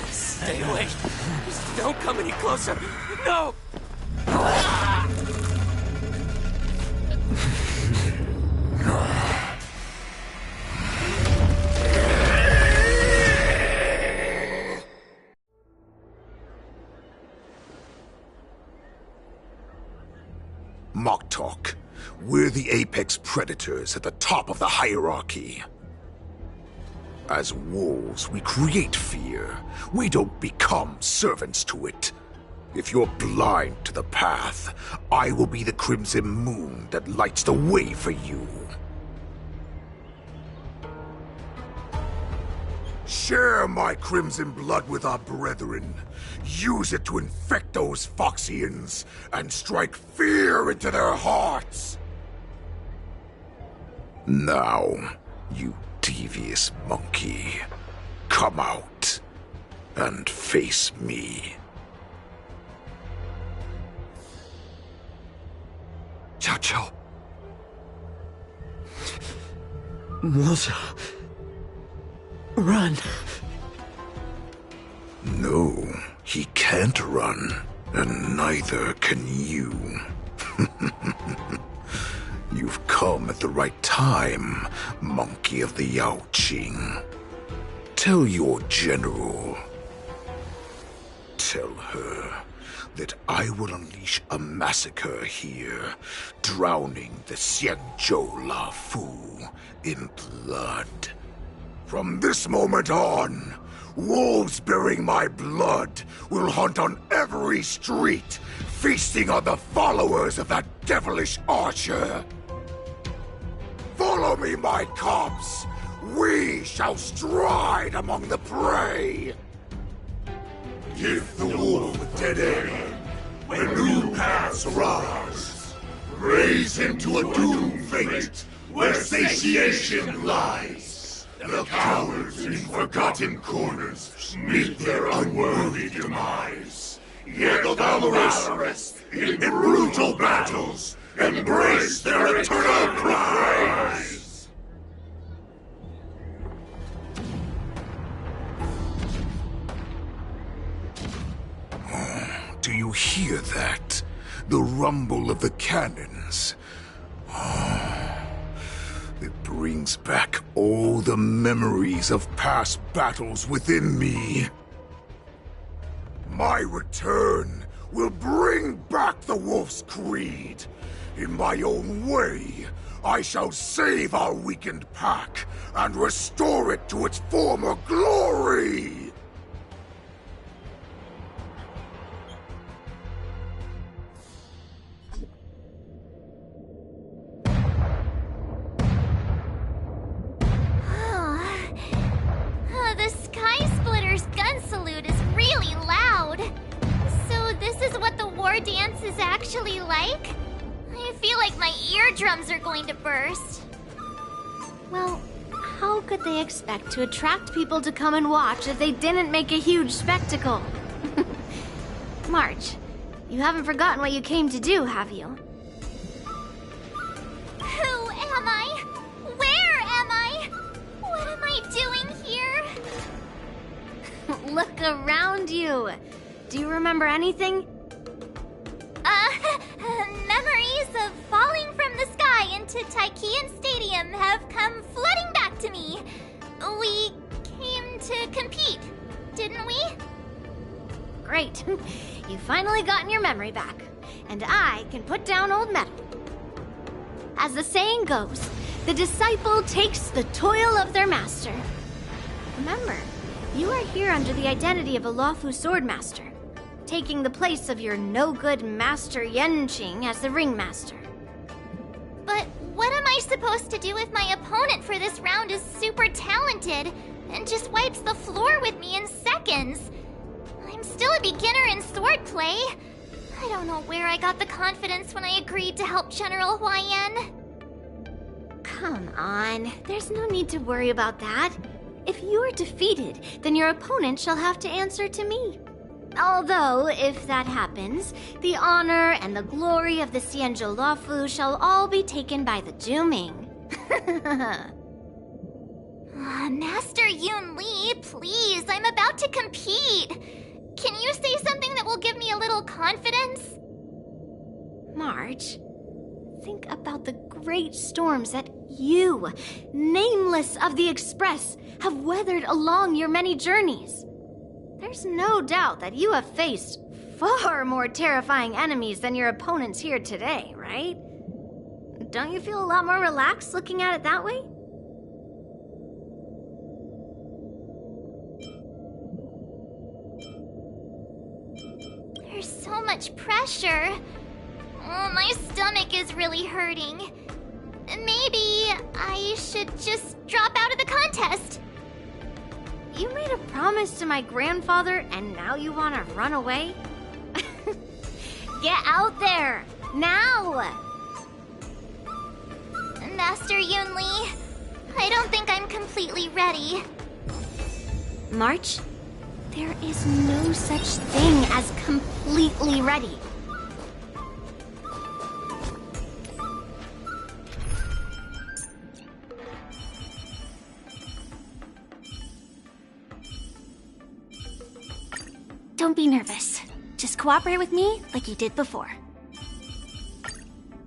Stay away. Just don't come any closer. No!
Mock talk. We're the apex predators at the top of the hierarchy. As wolves, we create fear. We don't become servants to it. If you're blind to the path, I will be the crimson moon that lights the way for you. Share my crimson blood with our brethren. Use it to infect those Foxians and strike fear into their hearts. Now, you devious monkey, come out and face me.
Xiao. Moza. Run.
No, he can't run, and neither can you. You've come at the right time, monkey of the Yaoqing. Tell your general. Tell her that I will unleash a massacre here, drowning the Xianzhou Lafu in blood. From this moment on, wolves bearing my blood will hunt on every street, feasting on the followers of that devilish archer. Follow me, my cubs. We shall stride among the prey. Give the wolf a dead end when new paths arise. Raise him to a doomed fate where satiation lies. The cowards in forgotten corners meet their unworthy demise. Yet the valorous in brutal battles embrace their eternal prize. Oh, do you hear that? The rumble of the cannons. Oh. It brings back all the memories of past battles within me. My return will bring back the Wolf's Creed. In my own way, I shall save our weakened pack and restore it to its former glory!
The Sky Splitter's gun salute is really loud. So this is what the war dance is actually like? I feel like my eardrums are going to burst.
Well, how could they expect to attract people to come and watch if they didn't make a huge spectacle? March, you haven't forgotten what you came to do, have you?
Who am I? Where am I? What am I doing here?
Look around you. Do you remember anything?
Memories of falling from the sky into Taikian Stadium have come flooding back to me. We came to compete, didn't we?
Great. You finally gotten your memory back. And I can put down old metal. As the saying goes, the disciple takes the toil of their master. Remember, you are here under the identity of a Lafu Swordmaster, taking the place of your no-good Master Yenqing as the ringmaster.
But what am I supposed to do if my opponent for this round is super talented and just wipes the floor with me in seconds? I'm still a beginner in swordplay. I don't know where I got the confidence when I agreed to help General Huaiyan.
Come on, there's no need to worry about that. If you are defeated, then your opponent shall have to answer to me. Although, if that happens, the honor and the glory of the Xianzhou Luofu shall all be taken by the Zhuming.
Master Yun Li, please, I'm about to compete. Can you say something that will give me a little confidence?
March, think about the great storms that you, nameless of the Express, have weathered along your many journeys. There's no doubt that you have faced far more terrifying enemies than your opponents here today, right? Don't you feel a lot more relaxed looking at it that way?
There's so much pressure. Oh, my stomach is really hurting. Maybe I should just drop out of the contest.
You made a promise to my grandfather and now you want to run away? Get out there, now!
Master Yun Li, I don't think I'm completely ready.
March, there is no such thing as completely ready.
Don't be nervous. Just cooperate with me like you did before.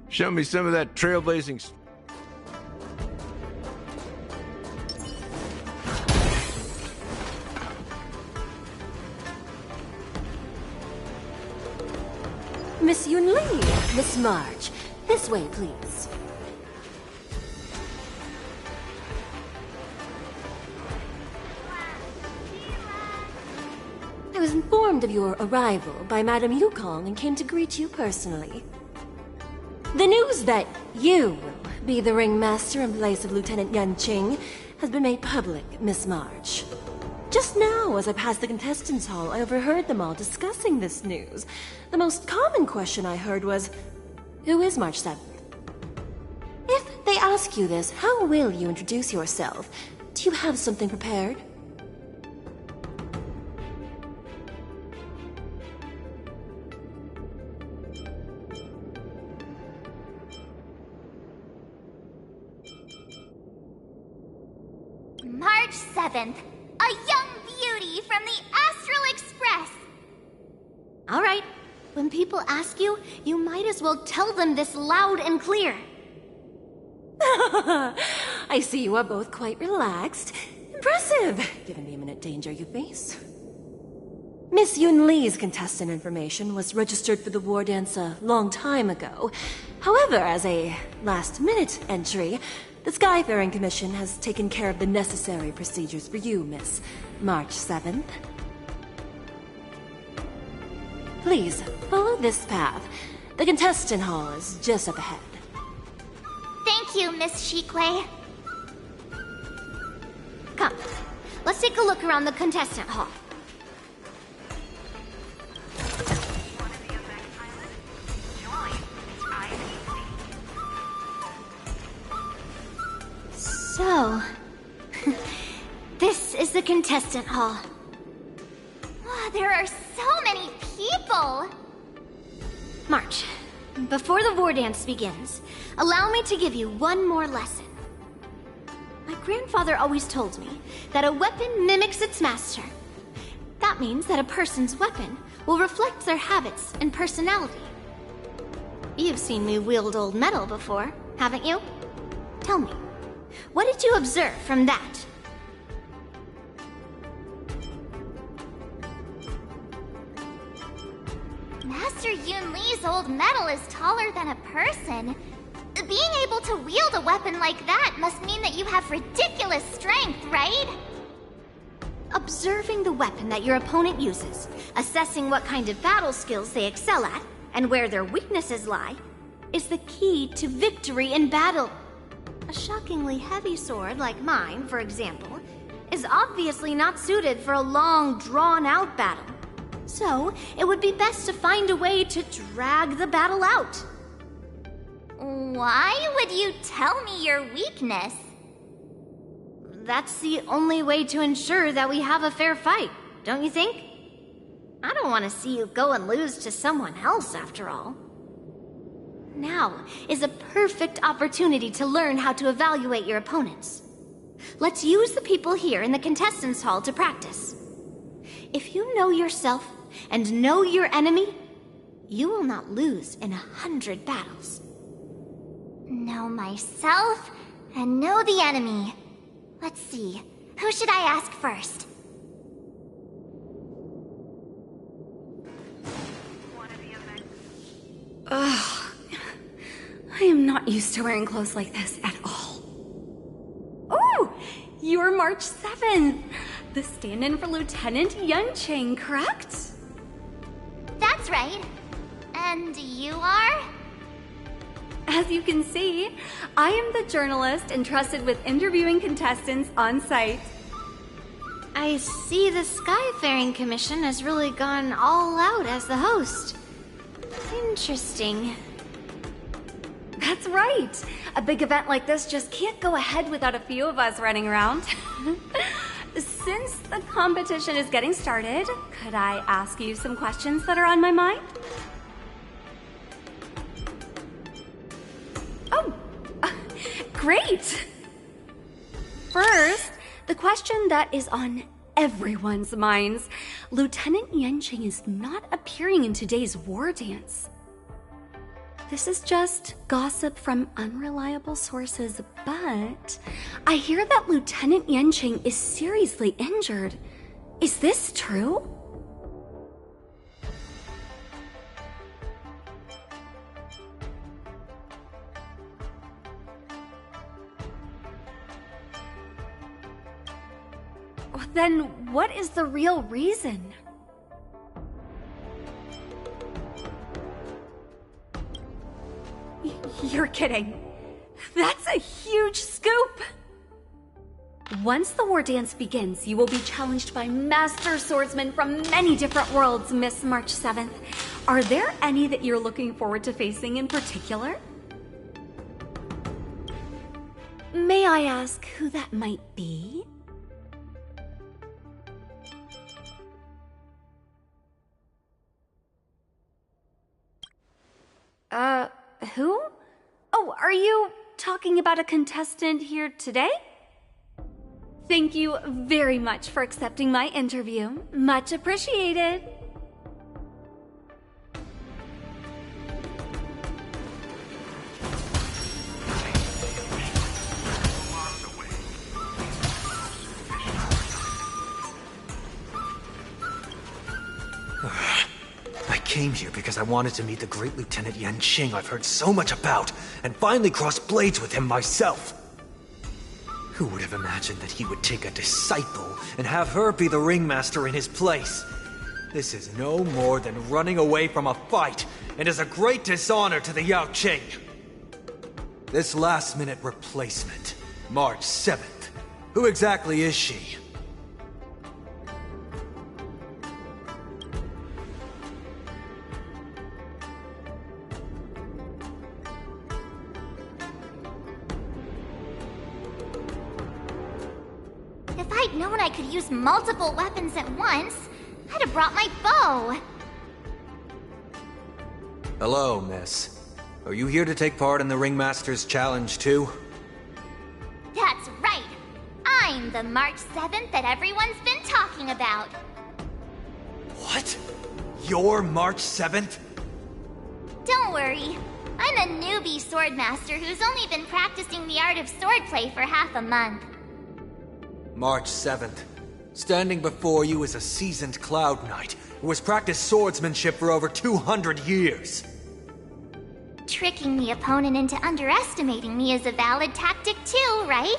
Show me some of that trailblazing.
Miss Yun Li, Miss March, this way, please. I was informed of your arrival by Madame Yukong and came to greet you personally. The news that you will be the ringmaster in place of Lieutenant Yan Qing has been made public, Miss March. Just now, as I passed the contestants' hall, I overheard them all discussing this news. The most common question I heard was, who is March 7th? If they ask you this, how will you introduce yourself? Do you have something prepared?
March 7th, a young beauty from the Astral Express.
All right, when people ask you, you might as well tell them this loud and clear.
I see you are both quite relaxed. Impressive, given the imminent danger you face. Miss Yun Li's contestant information was registered for the war dance a long time ago. However, as a last-minute entry, the Skyfaring Commission has taken care of the necessary procedures for you, Miss March 7th. Please, follow this path. The contestant hall is just up ahead.
Thank you, Miss Shikwe.
Come, let's take a look around the contestant hall. So, this is the contestant hall.
Wow, there are so many people!
March, before the war dance begins, allow me to give you one more lesson. My grandfather always told me that a weapon mimics its master. That means that a person's weapon will reflect their habits and personality. You've seen me wield old metal before, haven't you? Tell me, what did you observe from that?
Master Yun Li's old metal is taller than a person. Being able to wield a weapon like that must mean that you have ridiculous strength, right?
Observing the weapon that your opponent uses, assessing what kind of battle skills they excel at, and where their weaknesses lie, is the key to victory in battle. A shockingly heavy sword like mine, for example, is obviously not suited for a long, drawn-out battle. So, it would be best to find a way to drag the battle out.
Why would you tell me your weakness?
That's the only way to ensure that we have a fair fight, don't you think? I don't want to see you go and lose to someone else, after all. Now is a perfect opportunity to learn how to evaluate your opponents. Let's use the people here in the contestants hall to practice. If you know yourself and know your enemy, you will not lose in 100 battles.
Know myself and know the enemy. Let's see, who should I ask first?
Ugh. I am not used to wearing clothes like this at all. Oh! You're March 7th! The stand-in for Lieutenant Yuncheng, correct?
That's right. And you are?
As you can see, I am the journalist entrusted with interviewing contestants on site.
I see the Skyfaring Commission has really gone all out as the host. Interesting.
That's right. A big event like this just can't go ahead without a few of us running around. Since the competition is getting started, could I ask you some questions that are on my mind? Oh, great! First, the question that is on everyone's minds. Lieutenant Yanqing is not appearing in today's war dance. This is just gossip from unreliable sources, but I hear that Lieutenant Yanqing is seriously injured. Is this true? Then what is the real reason? You're kidding. That's a huge scoop! Once the war dance begins, you will be challenged by master swordsmen from many different worlds, Miss March 7th. Are there any that you're looking forward to facing in particular? May I ask who that might be? Who? Oh, are you talking about a contestant here today? Thank you very much for accepting my interview. Much appreciated.
I came here because I wanted to meet the great Lieutenant Yanqing I've heard so much about, and finally cross blades with him myself. Who would have imagined that he would take a disciple and have her be the ringmaster in his place? This is no more than running away from a fight, and is a great dishonor to the Yao Qing. This last-minute replacement, March 7th. Who exactly is she?
If I'd known I could use multiple weapons at once, I'd have brought my bow.
Hello, miss. Are you here to take part in the Ringmaster's Challenge too?
That's right. I'm the March 7th that everyone's been talking about.
What? You're March 7th?
Don't worry. I'm a newbie swordmaster who's only been practicing the art of swordplay for half a month.
March 7th. Standing before you is a seasoned Cloud Knight who has practiced swordsmanship for over 200 years.
Tricking the opponent into underestimating me is a valid tactic too, right?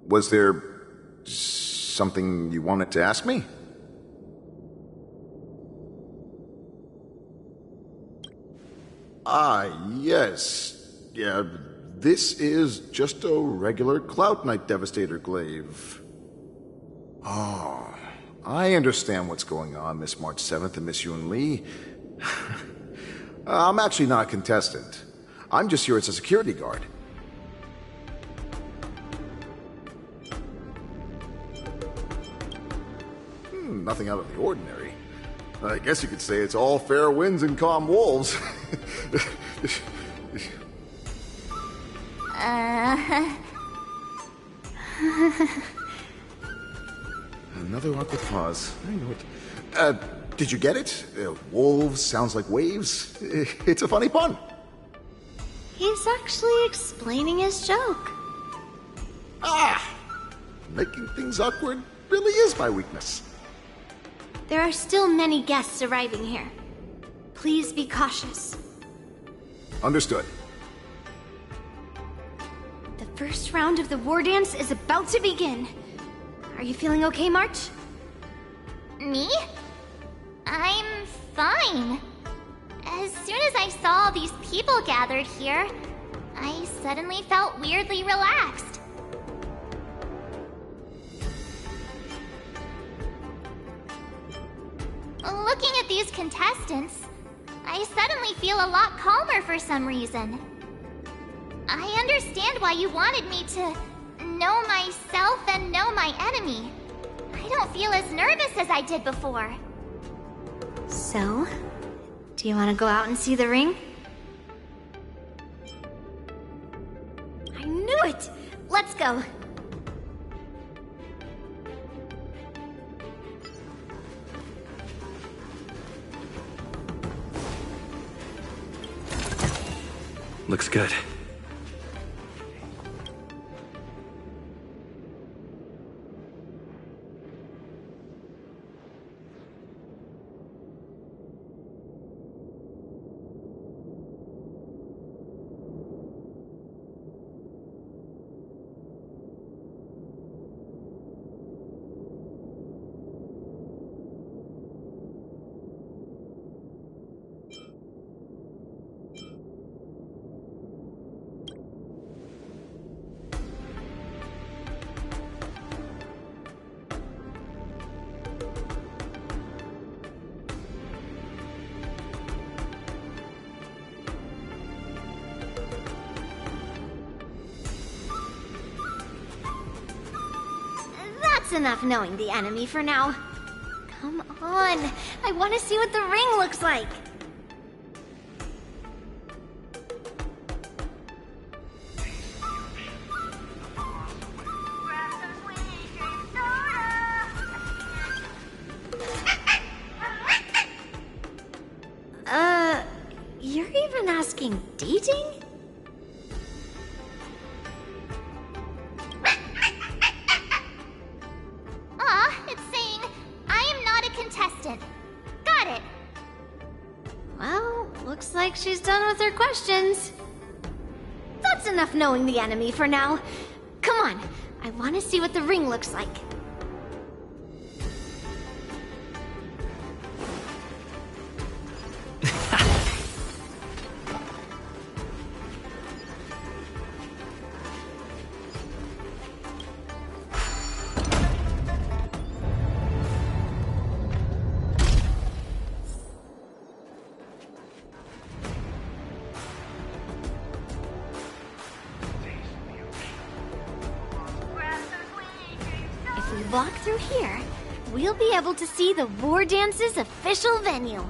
Was there something you wanted to ask me? Yes. Yeah, this is just a regular Cloud Knight Devastator glaive. Oh,
I understand what's going on, Miss March 7th and Miss Yun Lee. I'm actually not a contestant. I'm just here as a security guard. Nothing out of the ordinary. I guess you could say it's all fair winds and calm wolves. Another awkward pause. I know it. Did you get it? Wolves sounds like waves. It's a funny pun.
He's actually explaining his joke.
Making things awkward really is my weakness.
There are still many guests arriving here. Please be cautious.
Understood.
The first round of the war dance is about to begin. Are you feeling okay, March?
Me? I'm fine. As soon as I saw all these people gathered here, I suddenly felt weirdly relaxed. Looking at these contestants, I suddenly feel a lot calmer for some reason. I understand why you wanted me to know myself and know my enemy. I don't feel as nervous as I did before.
So, do you want to go out and see the ring? I knew it! Let's go!
Looks good.
That's enough knowing the enemy for now. Come on, I want to see what the ring looks like. You're even asking dating?
It's saying, I am not a contestant. Got it.
Well, looks like she's done with her questions. That's enough knowing the enemy for now. Come on, I want to see what the ring looks like. If we walk through here, we'll be able to see the War Dance's official venue.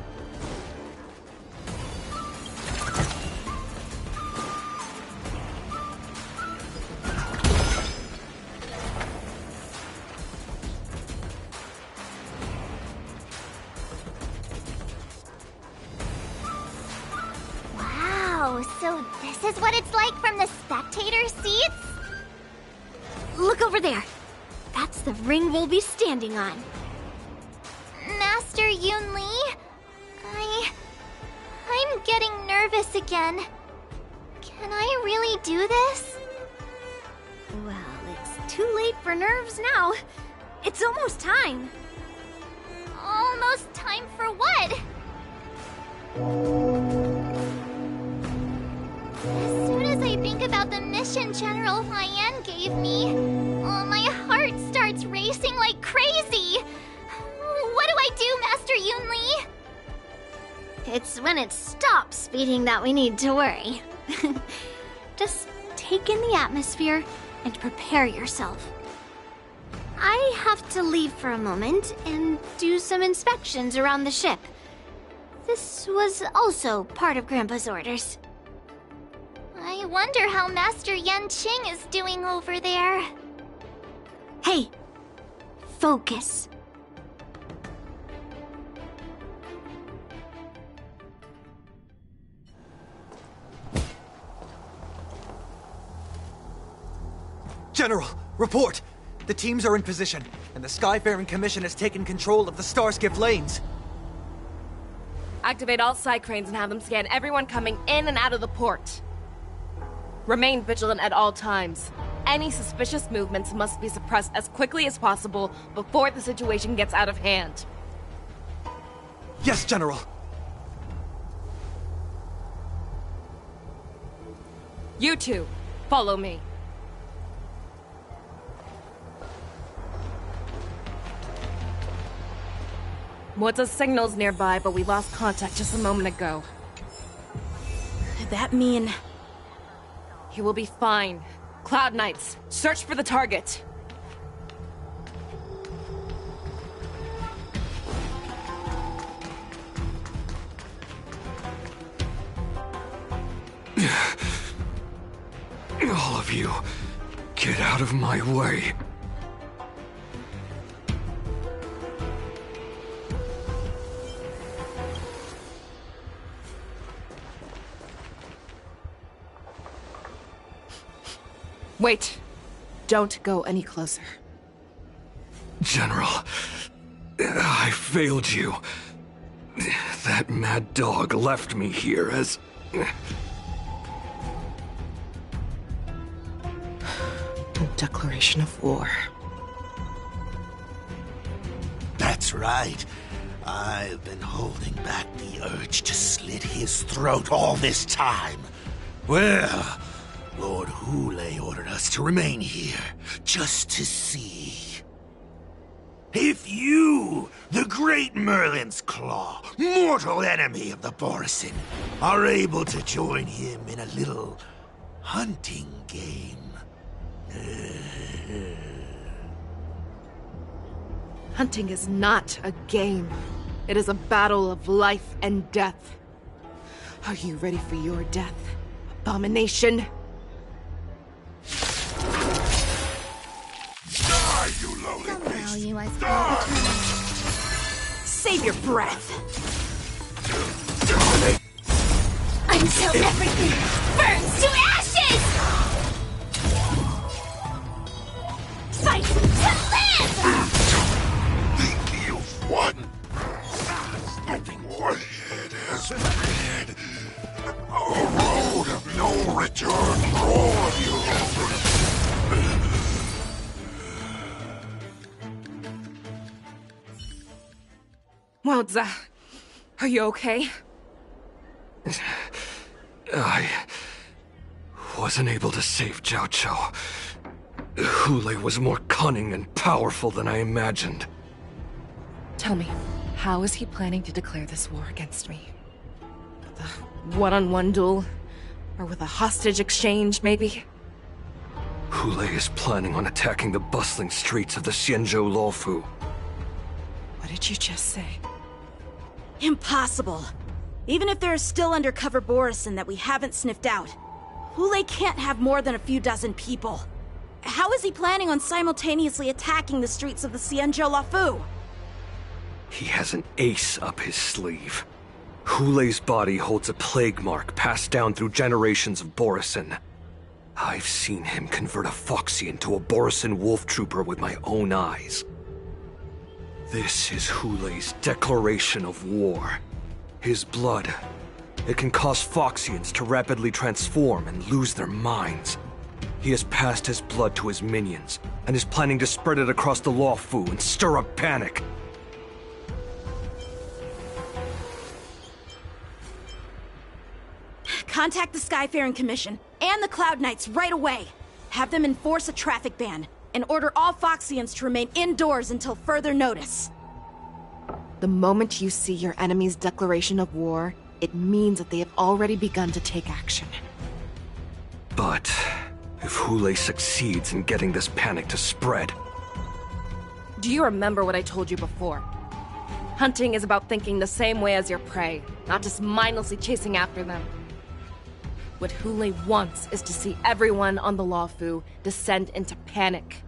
Wow, so this is what it's like from the spectator seats?
Look over there. That's the ring we'll be standing on.
Master Yun Li? I'm getting nervous again. Can I really do this?
Well, it's too late for nerves now. It's almost time.
Almost time for what? As soon as I think about the mission General Hyen gave me, my heart starts racing like crazy.
do, Master Yunli? It's when it stops speeding that we need to worry. Just take in the atmosphere and prepare yourself. I have to leave for a moment and do some inspections around the ship. This was also part of Grandpa's orders. I wonder how Master Yanqing is doing over there. Hey, focus.
General, report! The teams are in position, and the Skyfaring Commission has taken control of the Starskip lanes.
Activate all side cranes and have them scan everyone coming in and out of the port. Remain vigilant at all times. Any suspicious movements must be suppressed as quickly as possible before the situation gets out of hand.
Yes, General.
You two, follow me. Moza's signal's nearby, but we lost contact just a moment ago.
That mean...
He will be fine. Cloud Knights, search for the target.
All of you, get out of my way.
Wait. Don't go any closer.
General, I failed you. That mad dog left me here as...
A declaration of war.
That's right. I've been holding back the urge to slit his throat all this time. Well, Lord Hule ordered us to remain here, just to see. If you, the great Merlin's Claw, mortal enemy of the Borisin, are able to join him in a little hunting game.
Hunting is not a game. It is a battle of life and death. Are you ready for your death, abomination?
Die, you lowly beast!
Save your breath.
Until everything burns to ashes! Fight to live!
Think you've won? Nothing more it has been. A road of no return for all of you.
Moza, are you okay?
I wasn't able to save Jiao Chou. Hule was more cunning and powerful than I imagined.
Tell me, how is he planning to declare this war against me? With a one-on-one duel? Or with a hostage exchange, maybe?
Hule is planning on attacking the bustling streets of the Xianzhou Luofu.
What did you just say?
Impossible. Even if there are still undercover Borisin that we haven't sniffed out, Hule can't have more than a few dozen people. How is he planning on simultaneously attacking the streets of the Xianzhou Luofu?
He has an ace up his sleeve. Hule's body holds a plague mark passed down through generations of Borisin. I've seen him convert a Foxian to a Borisin wolf trooper with my own eyes. This is Hule's declaration of war. His blood. It can cause Foxians to rapidly transform and lose their minds. He has passed his blood to his minions, and is planning to spread it across the Luofu and stir up panic.
Contact the Skyfaring Commission and the Cloud Knights right away. Have them enforce a traffic ban and order all Foxians to remain indoors until further notice.
The moment you see your enemy's declaration of war, it means that they have already begun to take action.
But if Hule succeeds in getting this panic to spread...
Do you remember what I told you before? Hunting is about thinking the same way as your prey, not just mindlessly chasing after them. What Hule wants is to see everyone on the Luofu descend into panic.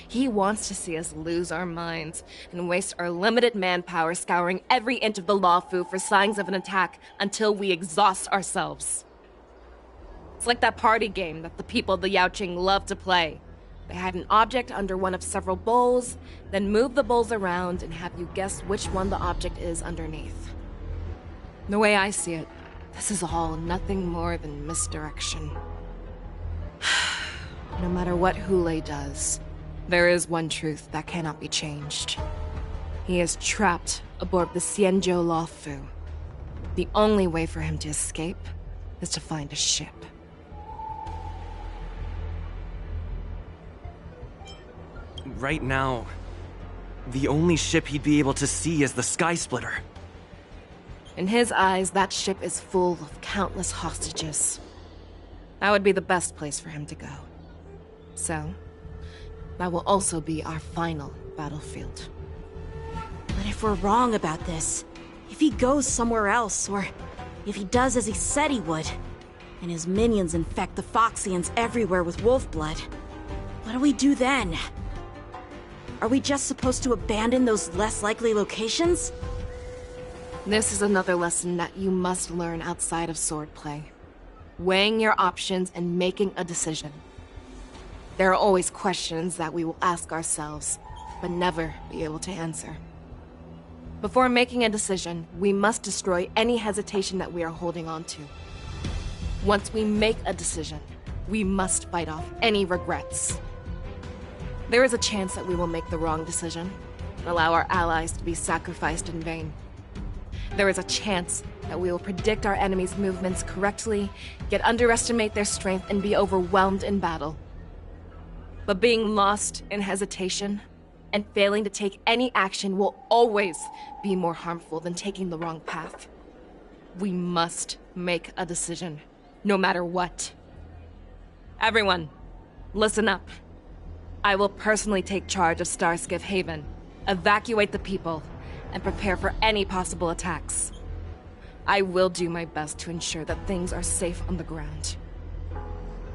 He wants to see us lose our minds and waste our limited manpower scouring every inch of the Luofu for signs of an attack until we exhaust ourselves. It's like that party game that the people of the Yaoqing love to play. They hide an object under one of several bowls, then move the bowls around and have you guess which one the object is underneath. The way I see it, this is all nothing more than misdirection. No matter what Hule does, there is one truth that cannot be changed. He is trapped aboard the Xianzhou Luofu. The only way for him to escape is to find a ship.
Right now, the only ship he'd be able to see is the Sky Splitter.
In his eyes, that ship is full of countless hostages. That would be the best place for him to go. So, that will also be our final battlefield.
But if we're wrong about this, if he goes somewhere else, or if he does as he said he would, and his minions infect the Foxians everywhere with wolf blood, what do we do then? Are we just supposed to abandon those less likely locations?
This is another lesson that you must learn outside of swordplay. Weighing your options and making a decision. There are always questions that we will ask ourselves, but never be able to answer. Before making a decision, we must destroy any hesitation that we are holding on to. Once we make a decision, we must fight off any regrets. There is a chance that we will make the wrong decision, and allow our allies to be sacrificed in vain. There is a chance that we will predict our enemy's movements correctly, yet underestimate their strength and be overwhelmed in battle. But being lost in hesitation and failing to take any action will always be more harmful than taking the wrong path. We must make a decision, no matter what. Everyone, listen up. I will personally take charge of Starskiff Haven, evacuate the people, and prepare for any possible attacks. I will do my best to ensure that things are safe on the ground.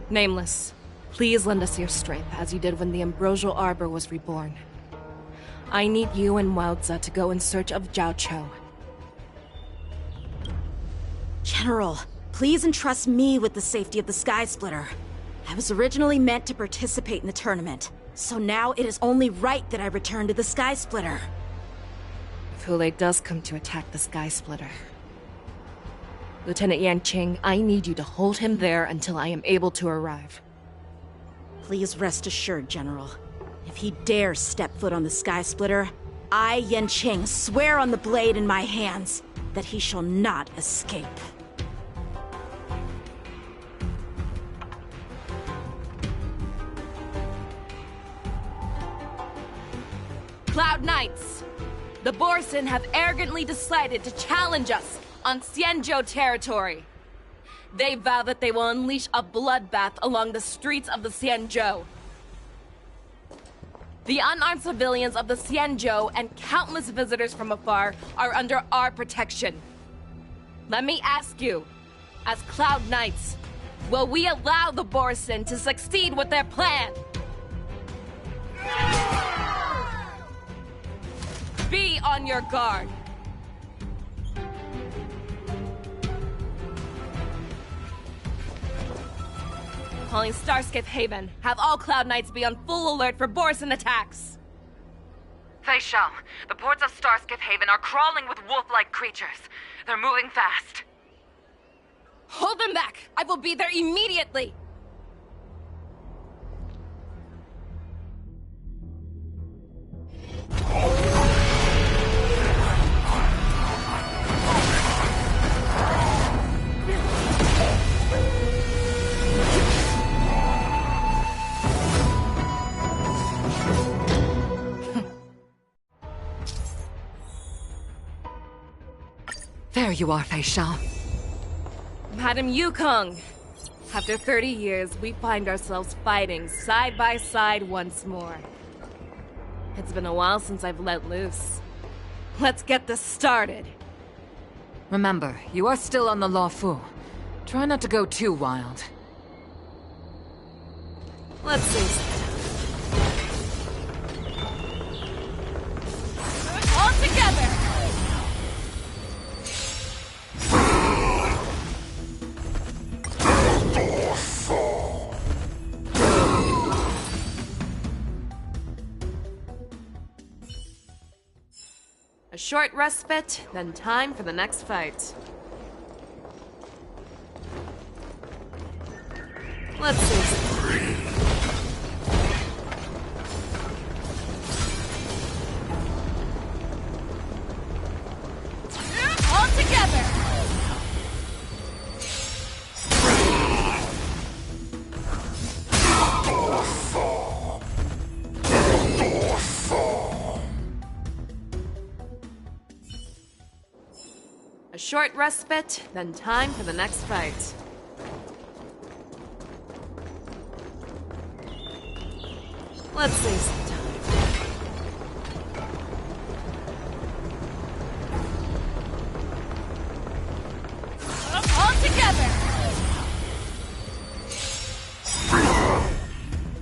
Nameless, please lend us your strength as you did when the Ambrosial Arbor was reborn. I need you and Wildza to go in search of Zhao Cho.
General, please entrust me with the safety of the Sky Splitter. I was originally meant to participate in the tournament, so now it is only right that I return to the Sky Splitter.
If Hule does come to attack the Sky Splitter, Lieutenant Yanqing, I need you to hold him there until I am able to arrive.
Please rest assured, General. If he dares step foot on the Sky Splitter, I, Yanqing, swear on the blade in my hands that he shall not escape.
Cloud Knights! The Borson have arrogantly decided to challenge us on Xianzhou territory. They vow that they will unleash a bloodbath along the streets of the Xianzhou. The unarmed civilians of the Xianzhou and countless visitors from afar are under our protection. Let me ask you, as Cloud Knights, will we allow the Borson to succeed with their plan? Be on your guard. Calling Starskiff Haven. Have all Cloud Knights be on full alert for Borson attacks.
Fei Shao, the ports of Starskiff Haven are crawling with wolf-like creatures. They're moving fast.
Hold them back! I will be there immediately!
There you are, Fei Shao.
Madam Yukong! After 30 years, we find ourselves fighting side by side once more. It's been a while since I've let loose. Let's get this started.
Remember, you are still on the Luofu. Try not to go too wild.
Let's see. All together! A short respite, then time for the next fight. Let's see. All together! A short respite, then time for the next fight. Let's save some time. All together!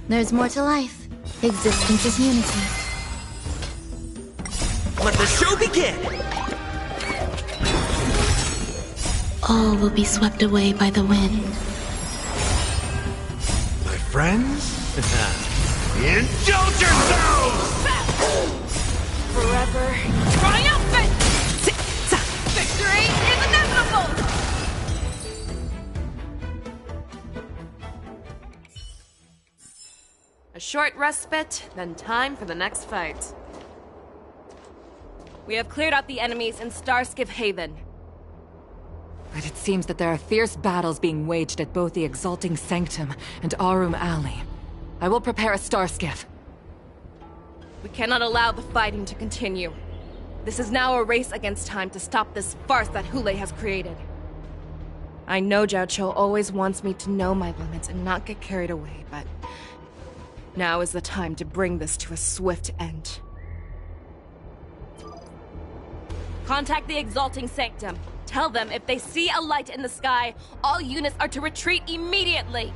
There's more to life. Existence is unity.
Let the show begin!
All will be swept away by the wind.
My friends? Indulge yourselves!
Forever triumphant! Victory is inevitable! A short respite, then time for the next fight. We have cleared out the enemies in Starskiff Haven.
But it seems that there are fierce battles being waged at both the Exalting Sanctum and Arum Alley. I will prepare a Starskiff.
We cannot allow the fighting to continue. This is now a race against time to stop this farce that Hule has created. I know Jiao Cho always wants me to know my limits and not get carried away, but now is the time to bring this to a swift end. Contact the Exalting Sanctum. Tell them if they see a light in the sky, all units are to retreat immediately.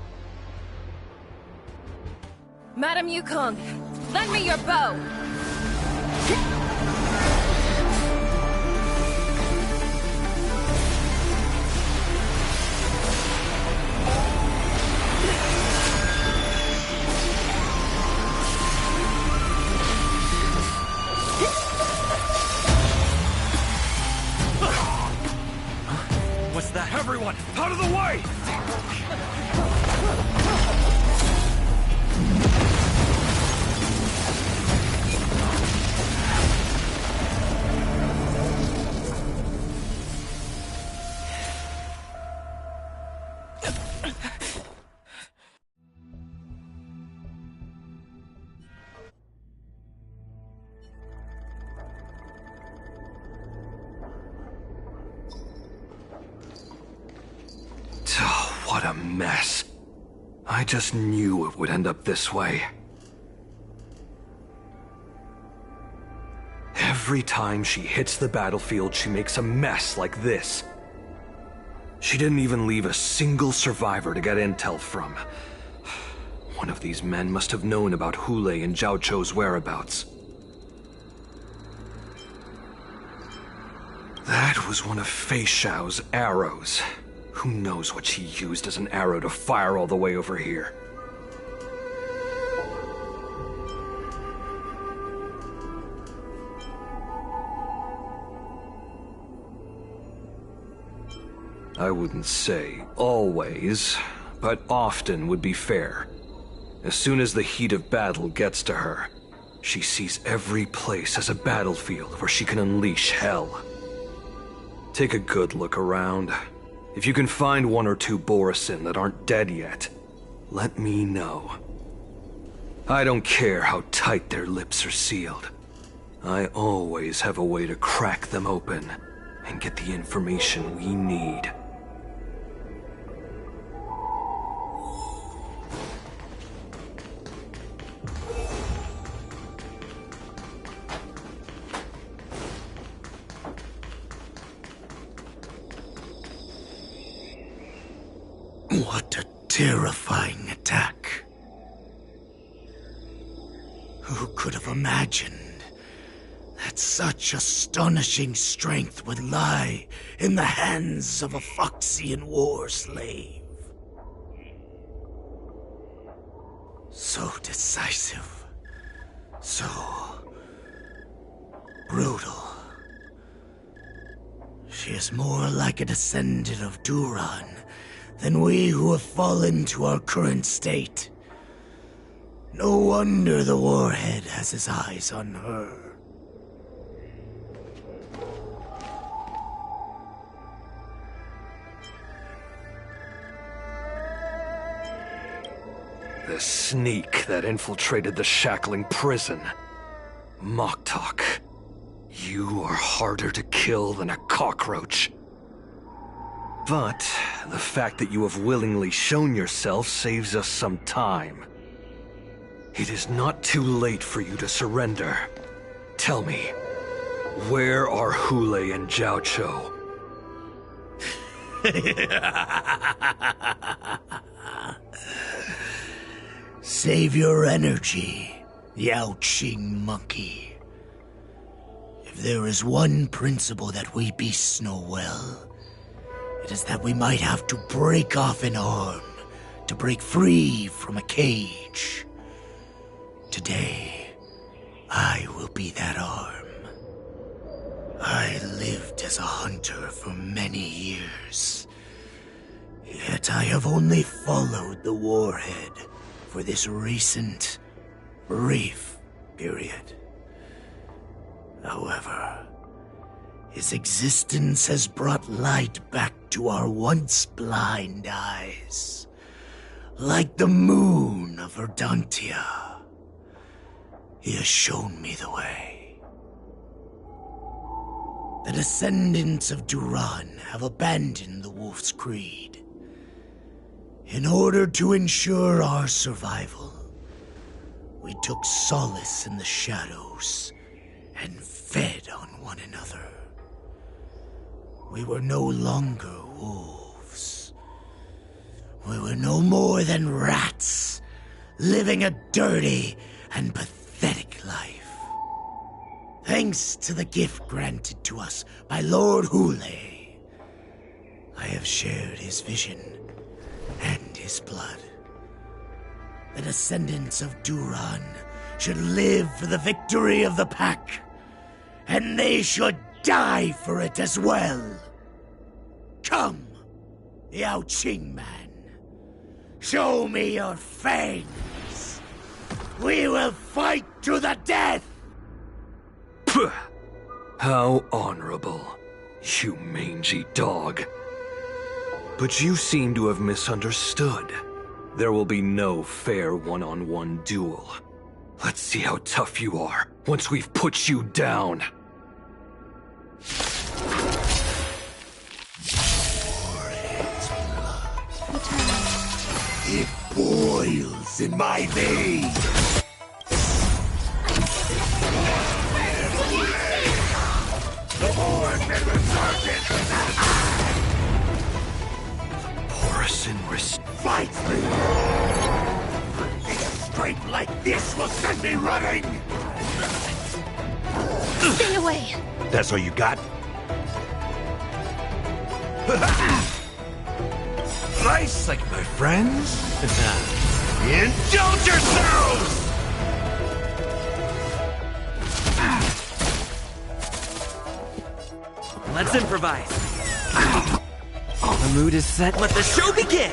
Madam Yukong, lend me your bow.
What's that? Everyone, out of the way!
What a mess. I just knew it would end up this way. Every time she hits the battlefield, she makes a mess like this. She didn't even leave a single survivor to get intel from. One of these men must have known about Hule and Jiao Cho's whereabouts. That was one of Fei Shao's arrows. Who knows what she used as an arrow to fire all the way over here? I wouldn't say always, but often would be fair. As soon as the heat of battle gets to her, she sees every place as a battlefield where she can unleash hell. Take a good look around. If you can find one or two Borisin that aren't dead yet, let me know. I don't care how tight their lips are sealed. I always have a way to crack them open and get the information we need.
What a terrifying attack. Who could have imagined that such astonishing strength would lie in the hands of a Foxian war slave? So decisive, so brutal. She is more like a descendant of Duran than we who have fallen to our current state. No wonder the Warhead has his eyes on her.
The sneak that infiltrated the shackling prison. Moktok, you are harder to kill than a cockroach. But the fact that you have willingly shown yourself saves us some time. It is not too late for you to surrender. Tell me, where are Hule and Jiao Cho?
Save your energy, Yao Qing monkey. If there is one principle that we beasts know well, it is that we might have to break off an arm to break free from a cage. Today, I will be that arm. I lived as a hunter for many years, yet I have only followed the Warhead for this recent, brief period. However, his existence has brought light back to our once blind eyes, like the moon of Verdantia. He has shown me the way. The descendants of Duran have abandoned the Wolf's Creed. In order to ensure our survival, we took solace in the shadows and fed on one another. We were no longer wolves. We were no more than rats, living a dirty and pathetic life. Thanks to the gift granted to us by Lord Hule, I have shared his vision and his blood. The descendants of Duran should live for the victory of the pack, and they should die for it as well. Come, Yao Qing man. Show me your fangs. We will fight to the death!
Puh! How honorable, you mangy dog. But you seem to have misunderstood. There will be no fair one-on-one duel. Let's see how tough you are once we've put you down.
It boils in my veins. The Warhead resurgent!
Porison
Fight me! Strength like this will send me running!
Stay away!
That's all you got? Nice, like my friends? Indulge yourselves!
Let's improvise. The mood is set. Let the show begin!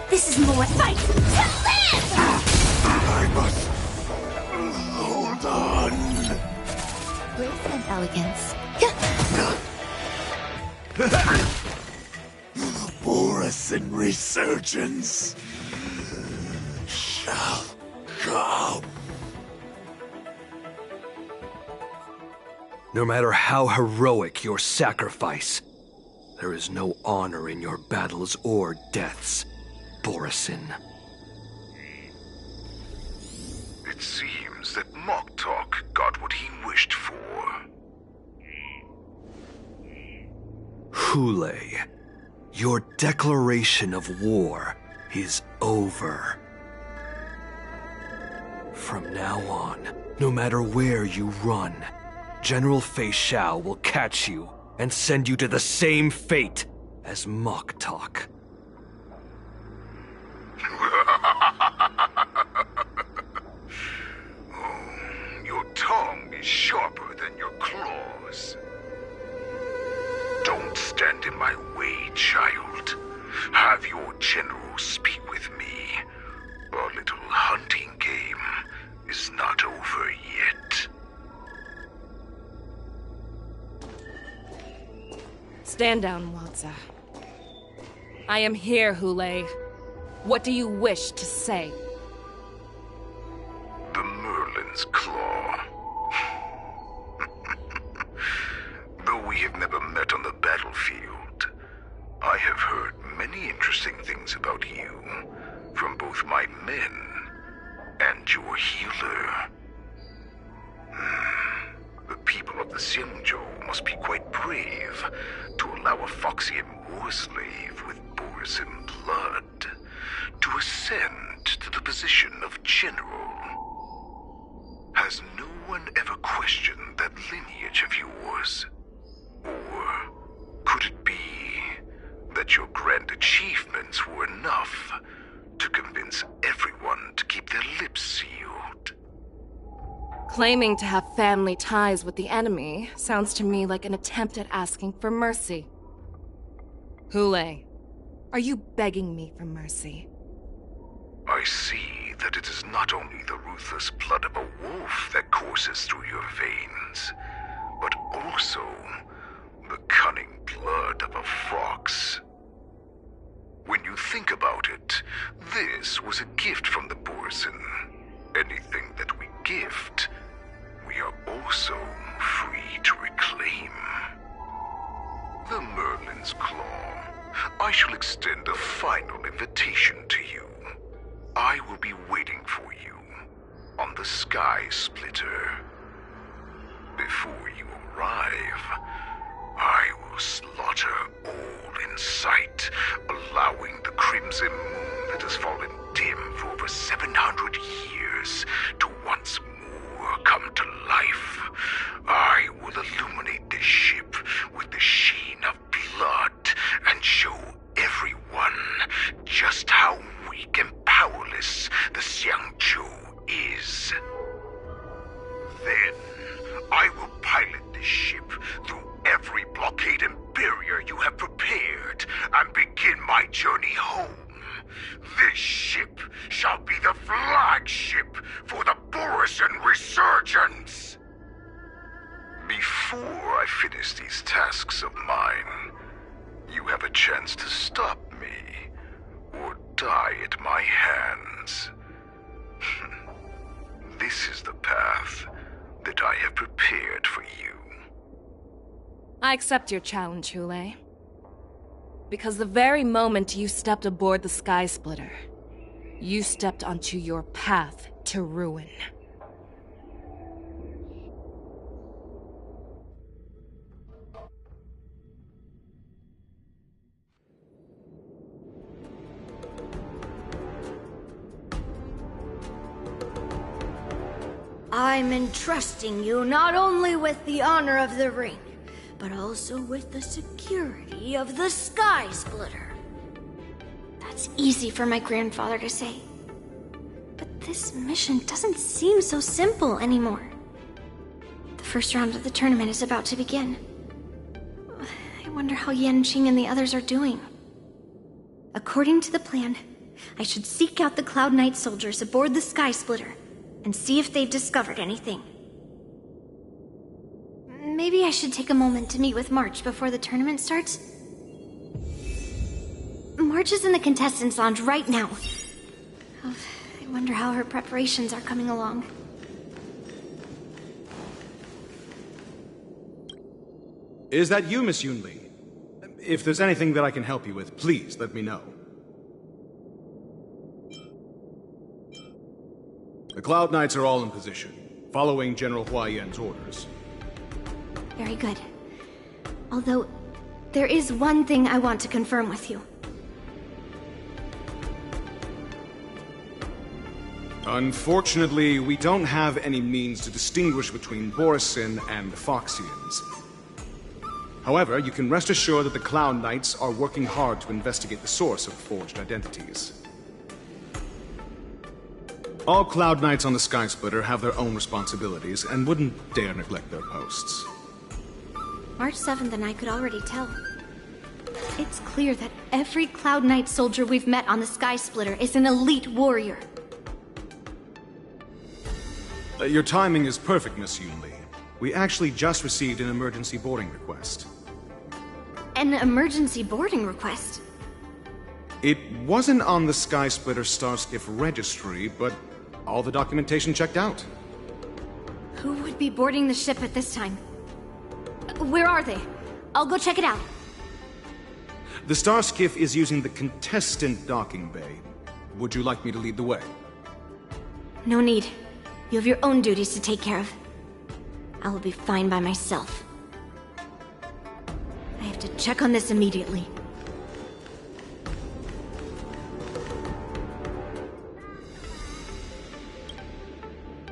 This is more fight to live!
I must hold on.
Grace and elegance.
Borison resurgence shall come.
No matter how heroic your sacrifice, there is no honor in your battles or deaths, Borisin.
It seems that Moktok got what he wished for.
Hule, your declaration of war is over. From now on, no matter where you run, General Fei Xiao will catch you and send you to the same fate as Moktok.
Your tongue is sharper than your claws. Don't stand in my way, child. Have your general speak with me. Our little hunting game is not over yet.
Stand down, Walza. I am here, Hule. What do you wish to say?
The Merlin's Claw. Though we have never met on the battlefield, I have heard many interesting things about you from both my men and your healer. The people of the Xianzhou must be quite brave to allow a Foxian war slave with Borisin blood to ascend to the position of general. Has no one ever questioned that lineage of yours? Or could it be that your grand achievements were enough to convince everyone to keep their lips sealed?
Claiming to have family ties with the enemy sounds to me like an attempt at asking for mercy. Hule, are you begging me for mercy?
I see that it is not only the ruthless blood of a wolf that courses through your veins, but also the cunning blood of a fox. When you think about it, this was a gift from the Borisin. Anything that we gift, we are also free to reclaim. The Merlin's Claw. I shall extend a final invitation to you. I will be waiting for you on the Sky Splitter. Before you arrive, I will slaughter all in sight, allowing the crimson moon that has fallen dim for over 700 years to once more come to life. I will illuminate this ship with the sheen of blood and show everyone just how weak and powerless the Xianzhou is. Then, I will pilot this ship through every blockade and barrier you have prepared and begin my journey home. This ship shall be the flagship for the Borisin Resurgence. Before I finish these tasks of mine, you have a chance to stop me or die at my hands. This is the path that I have prepared for you.
I accept your challenge, Hule. Because the very moment you stepped aboard the Sky Splitter, you stepped onto your path to ruin.
I'm entrusting you not only with the honor of the ring, but also with the security of the Sky Splitter.
That's easy for my grandfather to say. But this mission doesn't seem so simple anymore. The first round of the tournament is about to begin. I wonder how Yanqing and the others are doing. According to the plan, I should seek out the Cloud Knight soldiers aboard the Sky Splitter and see if they've discovered anything. Maybe I should take a moment to meet with March before the tournament starts. March is in the contestants' lounge right now. Oh, I wonder how her preparations are coming along.
Is that you, Miss Yunli? If there's anything that I can help you with, please let me know. The Cloud Knights are all in position, following General Hua Yan's orders.
Very good. Although, there is one thing I want to confirm with you.
Unfortunately, we don't have any means to distinguish between Borisin and the Foxians. However, you can rest assured that the Cloud Knights are working hard to investigate the source of forged identities. All Cloud Knights on the Sky Splitter have their own responsibilities and wouldn't dare neglect their posts.
March 7th and I could already tell. It's clear that every Cloud Knight soldier we've met on the Sky Splitter is an elite warrior.
Your timing is perfect, Miss Yunli. We actually just received an emergency boarding request.
An emergency boarding request?
It wasn't on the Sky Splitter Starskiff registry, but all the documentation checked out.
Who would be boarding the ship at this time? Where are they? I'll go check it out.
The Starskiff is using the contestant docking bay. Would you like me to lead the way?
No need. You have your own duties to take care of. I will be fine by myself. I have to check on this immediately.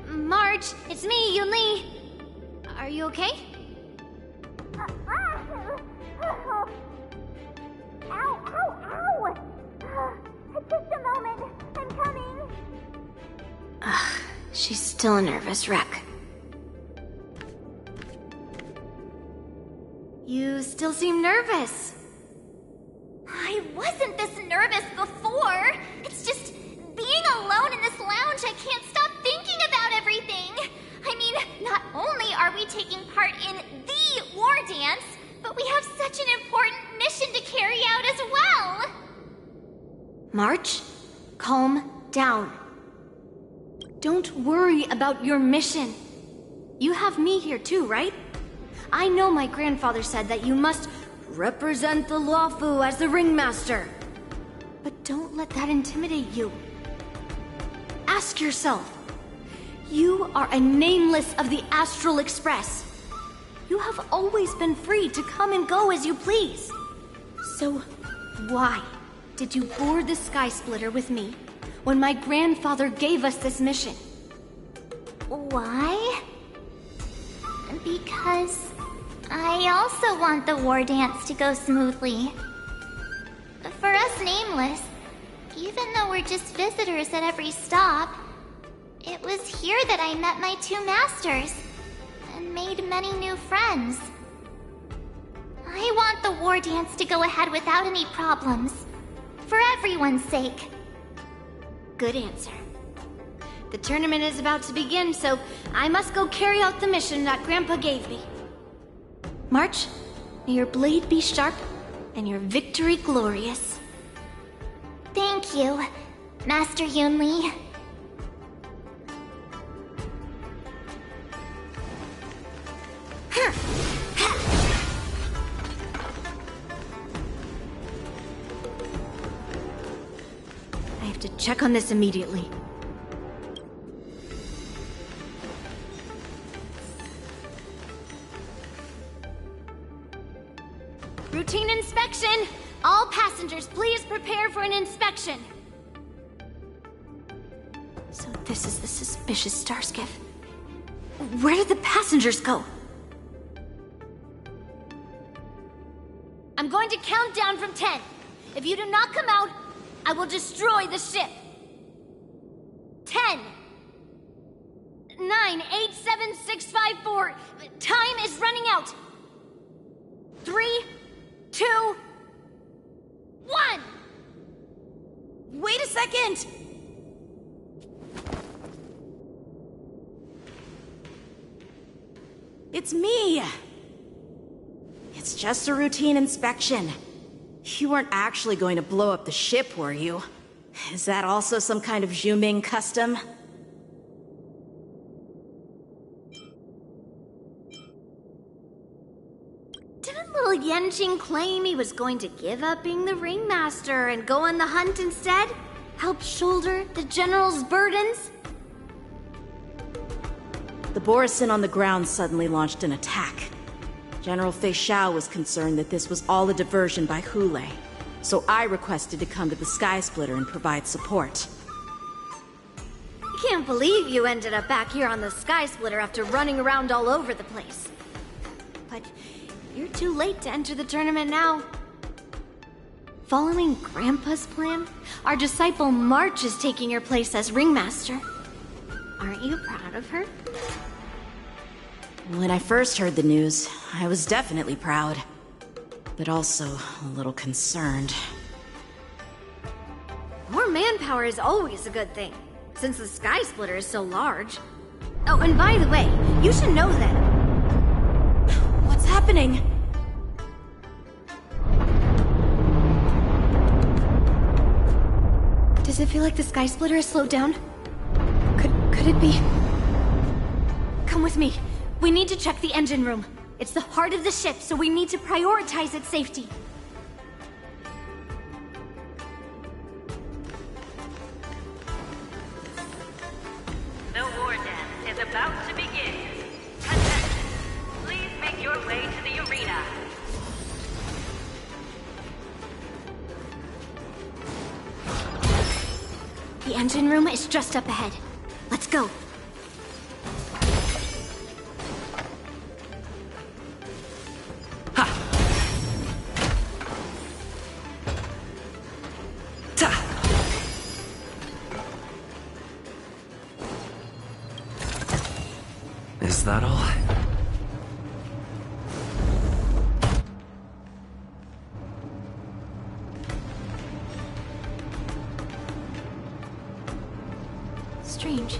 Marge, it's me, Yunli. Are you okay?
Ow! Just a moment. I'm coming.
Ugh, she's still a nervous wreck. You still seem nervous.
I wasn't this nervous before. It's just being alone in this lounge, I can't stop thinking about everything. I mean, not only are we taking part in the war dance, but we have such an important mission to carry out as well.
March, calm down. Don't worry about your mission. You have me here too, right? I know my grandfather said that you must represent the Luofu as the ringmaster. But don't let that intimidate you. Ask yourself, you are a nameless of the Astral Express. You have always been free to come and go as you please. So, why did you board the Sky Splitter with me when my grandfather gave us this mission?
Why? Because I also want the war dance to go smoothly. For us Nameless, even though we're just visitors at every stop, it was here that I met my two masters and made many new friends. I want the war dance to go ahead without any problems, for everyone's sake.
Good answer. The tournament is about to begin, so I must go carry out the mission that Grandpa gave me. March, may your blade be sharp and your victory glorious.
Thank you, Master Yunli.
I have to check on this immediately. Routine inspection! All passengers, please prepare for an inspection. So this is the suspicious Starskiff. Where did the passengers go? I'm going to count down from 10. If you do not come out, I will destroy the ship. 10, 9, 8, 7, 6, 5, 4. Time is running out. 3, 2, 1. Wait a second.
It's me! It's just a routine inspection. You weren't actually going to blow up the ship, were you? Is that also some kind of Zhuming custom?
Didn't Yanqing claim he was going to give up being the ringmaster and go on the hunt instead? Help shoulder the general's burdens?
The Borisin on the ground suddenly launched an attack. General Fei Xiao was concerned that this was all a diversion by Hule, so I requested to come to the Sky Splitter and provide support.
I can't believe you ended up back here on the Sky Splitter after running around all over the place. But you're too late to enter the tournament now. Following Grandpa's plan, our disciple March is taking your place as ringmaster. Aren't you proud of her?
When I first heard the news, I was definitely proud, but also a little concerned.
More manpower is always a good thing, since the Sky Splitter is so large. Oh, and by the way, you should know that...
What's happening?
Does it feel like the Sky Splitter has slowed down? Could it be? Come with me. We need to check the engine room. It's the heart of the ship, so we need to prioritize its safety.
The war dance is about to begin. Contestants, please make your way to the arena.
The engine room is just up ahead. Let's go.
Is that all?
Strange.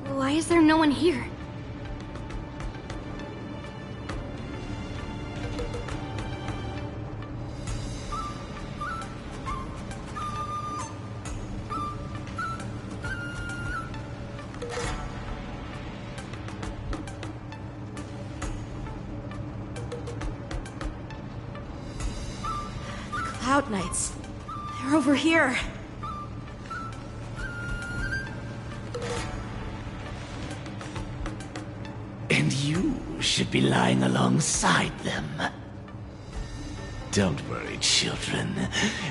Why is there no one here?
Cloud Knights. They're over here.
And you should be lying alongside them. Don't worry, children.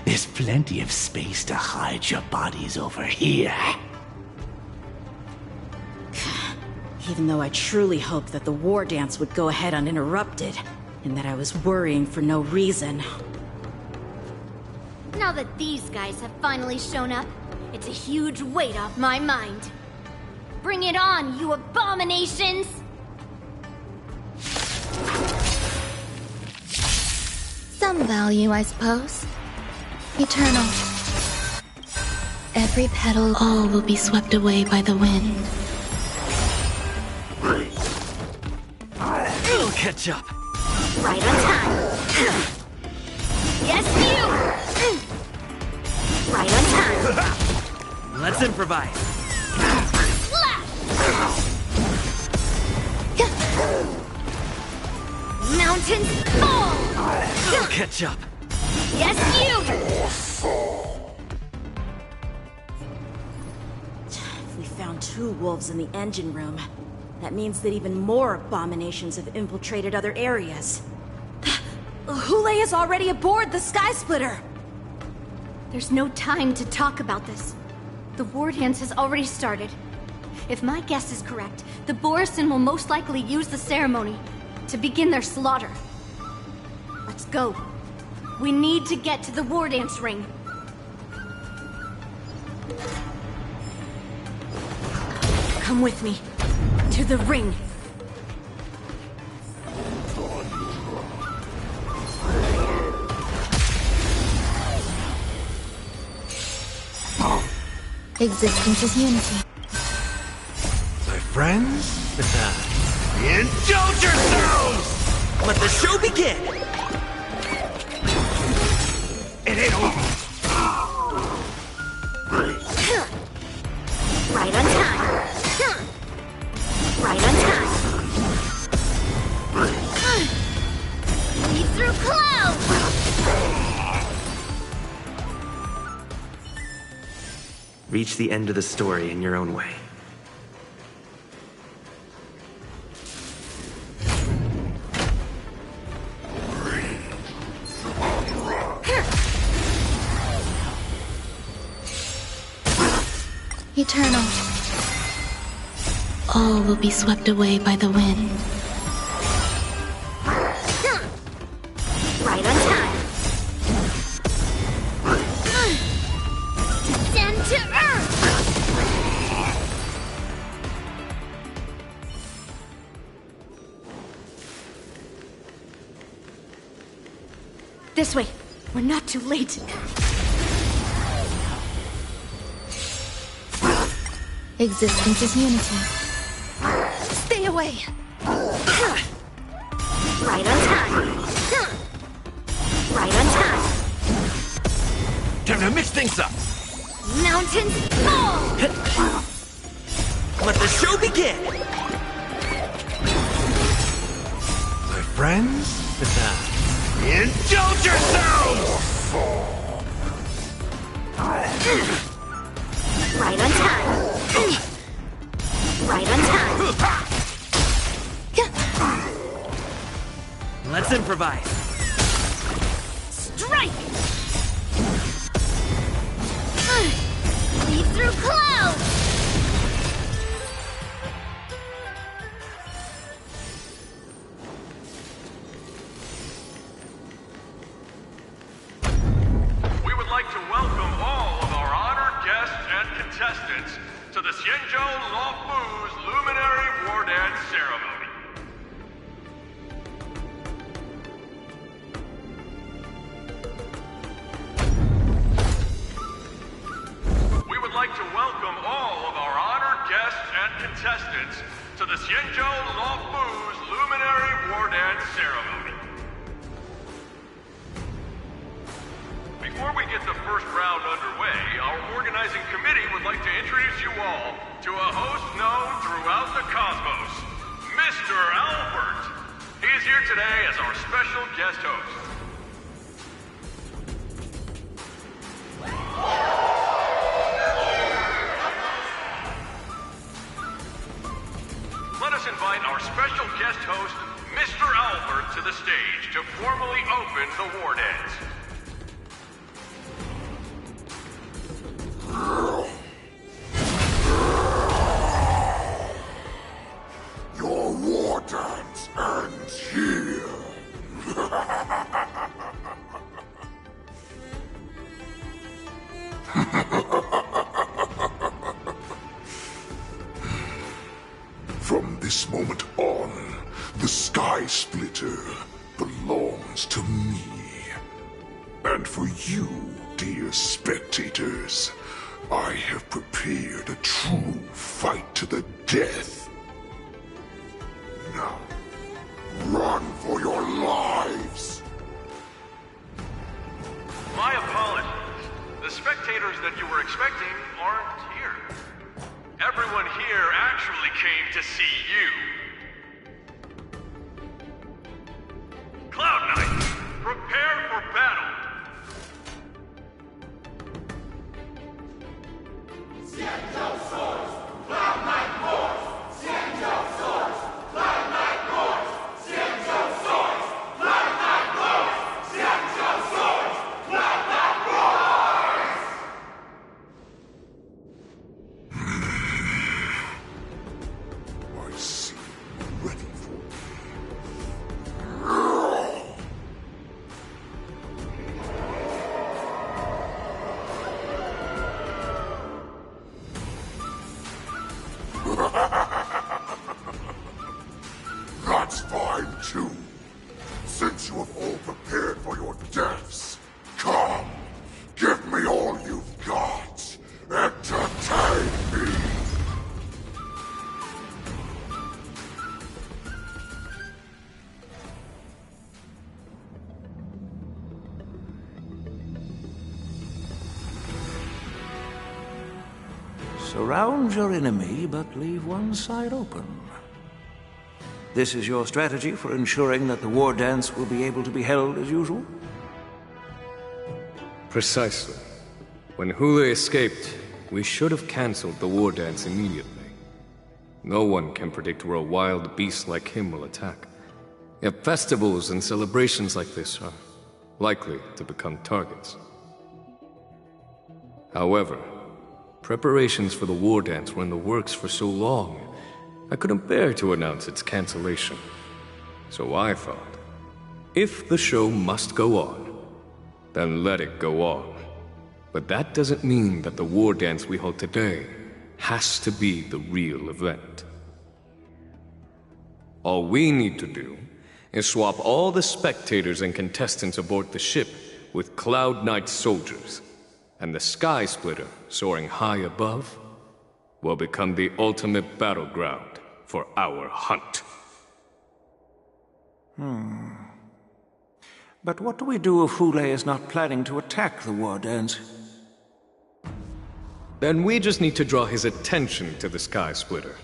There's plenty of space to hide your bodies over here.
Even though I truly hoped that the war dance would go ahead uninterrupted, and that I was worrying for no reason.
Now that these guys have finally shown up, it's a huge weight off my mind. Bring it on, you abominations!
Some value, I suppose. Eternal. Every petal, all will be swept away by the wind.
It'll catch up.
Right on time. Yes, you! Right on time.
Let's improvise.
Mountains fall!
It'll catch up.
Yes, you!
If we found 2 wolves in the engine room, that means that even more abominations have infiltrated other areas. Hule is already aboard the Sky Splitter!
There's no time to talk about this. The war dance has already started. If my guess is correct, the Borisin will most likely use the ceremony to begin their slaughter. Let's go. We need to get to the war dance ring.
Come with me. To the ring.
Existence is unity.
My friends? Indulge yourselves!
Let the show begin!
It ain't over.
Right on time. Right on time.
Reach the end of the story in your own way.
Eternal. All will be swept away by the wind.
Right on time. Descend to Earth!
This way. We're not too late.
Existence is unity.
Stay away.
Right on time. Right on time.
Time to mix things up!
Mountains fall!
Let the show begin! My friends, indulge yourselves!
Right on time. Right on time.
Let's improvise.
Strike! Lead through clouds!
We would like to welcome all of our honored guests and contestants to the Xianzhou Luofu's Luminary War Dance Ceremony. We would like to welcome all of our honored guests and contestants to the Xianzhou Luofu's Luminary War Dance Ceremony. Before we get the first round underway, our organizing committee would like to introduce you all to a host known throughout the cosmos, Mr. Albert. He is here today as our special guest host. Let us invite our special guest host, Mr. Albert, to the stage to formally open the war dance.
Your war dance ends here. From this moment on, the Sky Splitter belongs to me. And for you, dear spectators, I have prepared a true fight to the death. Now, run for your lives!
My apologies. The spectators that you were expecting aren't here. Everyone here actually came to see you. Cloud Knight, prepare for battle!
Xianzhou swords, Cloud Knight roars! Xianzhou swords, Cloud Knight roars! Xianzhou swords, Cloud Knight roars! Xianzhou swords, Cloud Knight roars! I see you ready for me. That's fine too. Since you have all prepared for your deaths, come, give me all you've got. Entertain me.
Surround your enemy, but leave one side open. This is your strategy for ensuring that the war dance will be able to be held as usual?
Precisely. When Hule escaped,
we should have cancelled the war dance immediately. No one can predict where a wild beast like him will attack. Yet festivals and celebrations like this are likely to become targets. However, preparations for the war dance were in the works for so long, I couldn't bear to announce its cancellation. So I thought, if the show must go on, then let it go on. But that doesn't mean that the war dance we hold today has to be the real event. All we need to do is swap all the spectators and contestants aboard the ship with Cloud Knight soldiers, and the Sky Splitter, soaring high above, will become the ultimate battleground for our hunt.
But what do we do if Hule is not planning to attack the war dance?
Then we just need to draw his attention to the Sky Splitter.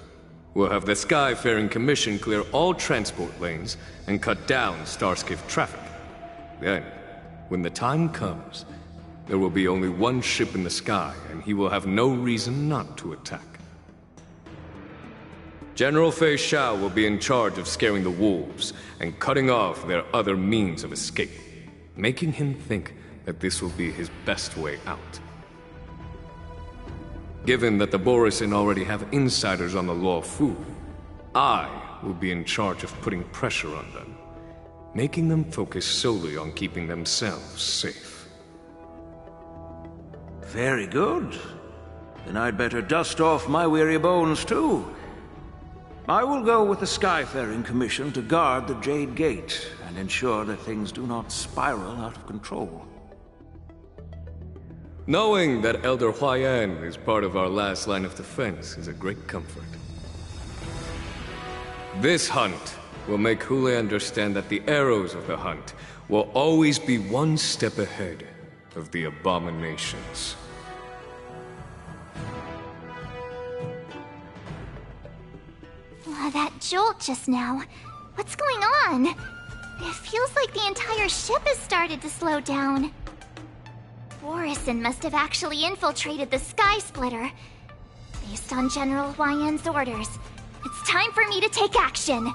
We'll have the Skyfaring Commission clear all transport lanes and cut down Starskiff traffic. Then, when the time comes, there will be only one ship in the sky, and he will have no reason not to attack. General Fei Xiao will be in charge of scaring the wolves and cutting off their other means of escape, making him think that this will be his best way out. Given that the Borisin already have insiders on the Law Fu, I will be in charge of putting pressure on them, making them focus solely on keeping themselves safe.
Very good. Then I'd better dust off my weary bones too. I will go with the Skyfaring Commission to guard the Jade Gate and ensure that things do not spiral out of control.
Knowing that Elder Huayan is part of our last line of defense is a great comfort. This hunt will make Hule understand that the arrows of the hunt will always be one step ahead of the abominations.
That jolt just now. What's going on? It feels like the entire ship has started to slow down. Borisin must have actually infiltrated the Sky Splitter. Based on General Huayan's orders, it's time for me to take action.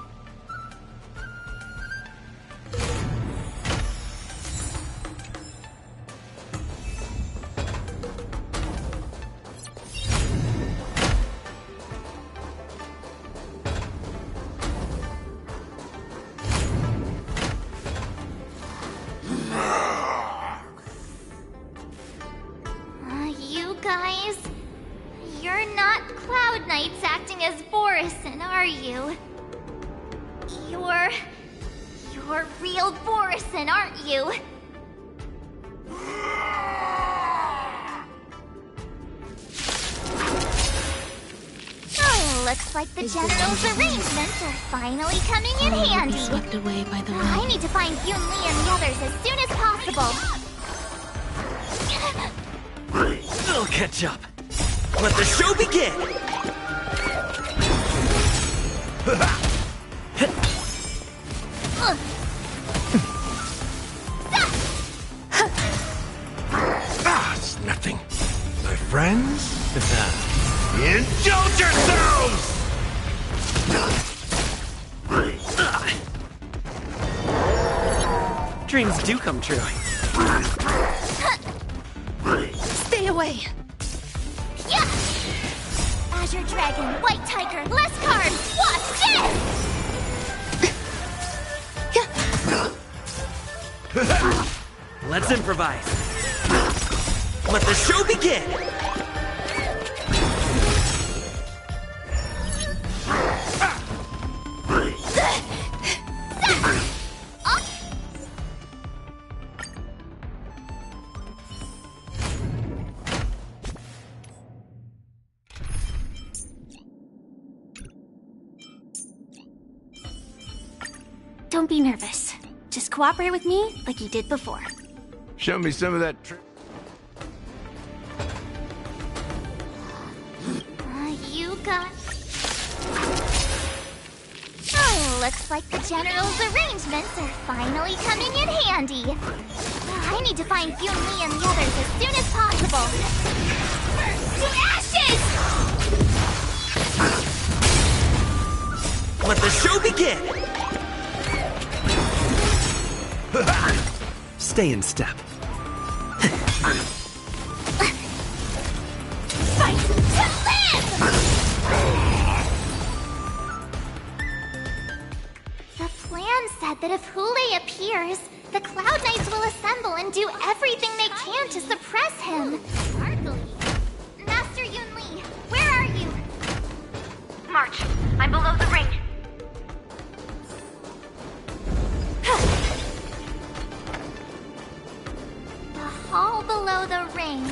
You're real Borisin, aren't you? Oh, looks like the General's arrangements are finally coming in handy.
Swept away by the wind.
I need to find Yun Li and the others as soon as possible.
I'll catch up. Let the show begin!
It's nothing. My friends? Indulge yourselves!
Dreams do come true.
Stay away!
Yeah! Azure Dragon, White Tiger, less cards! Watch this!
Let's improvise. Let the show begin!
Don't be nervous. Just cooperate with me like you did before.
Show me some of that
You got... Oh, looks like the General's arrangements are finally coming in handy. I need to find Yun Li and the others as soon as possible.
the show begin!
Stay in step.
Fight to live! The plan said that if Hule appears, the Cloud Knights will assemble and do everything they can to suppress him. Master Yunli, where are you?
March, I'm below the ring.
The hall below the ring.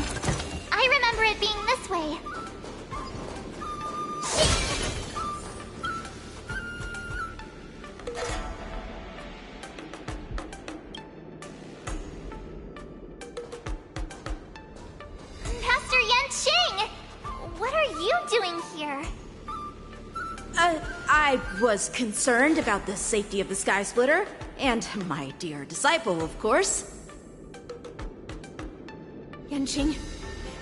I remember it being this way. Master Yanqing! What are you doing here?
I was concerned about the safety of the Sky Splitter, and my dear disciple, of course.
Yanqing,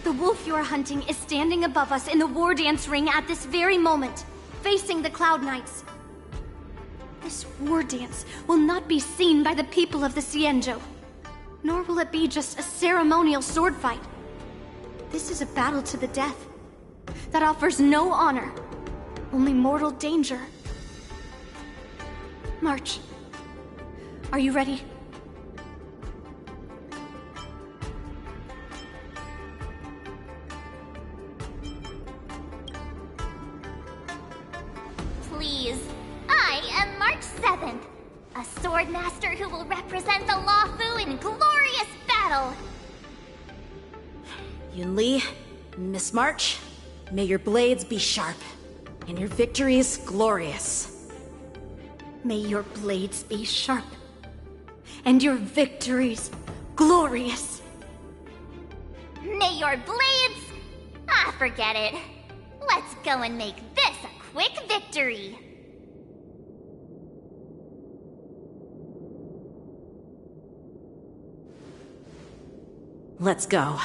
the wolf you are hunting is standing above us in the war dance ring at this very moment, facing the Cloud Knights. This war dance will not be seen by the people of the Xianzhou, nor will it be just a ceremonial sword fight. This is a battle to the death that offers no honor, only mortal danger. March, are you ready?
Please. I am March 7th, a sword master who will represent the Luofu in glorious battle.
Yunli, Miss March, may your blades be sharp, and your victories glorious.
May your blades be sharp, and your victories glorious.
May your blades... Ah, forget it. Let's go and make this a quick victory.
Let's go.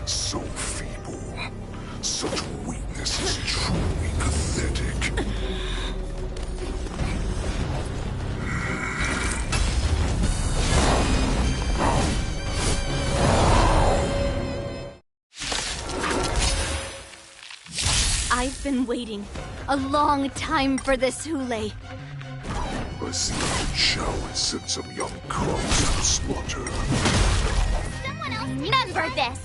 So feeble. Such weakness is truly pathetic.
I've been waiting a long time for this, Hule.
I see that Chow has sent some young cubs to slaughter.
Someone else remember this.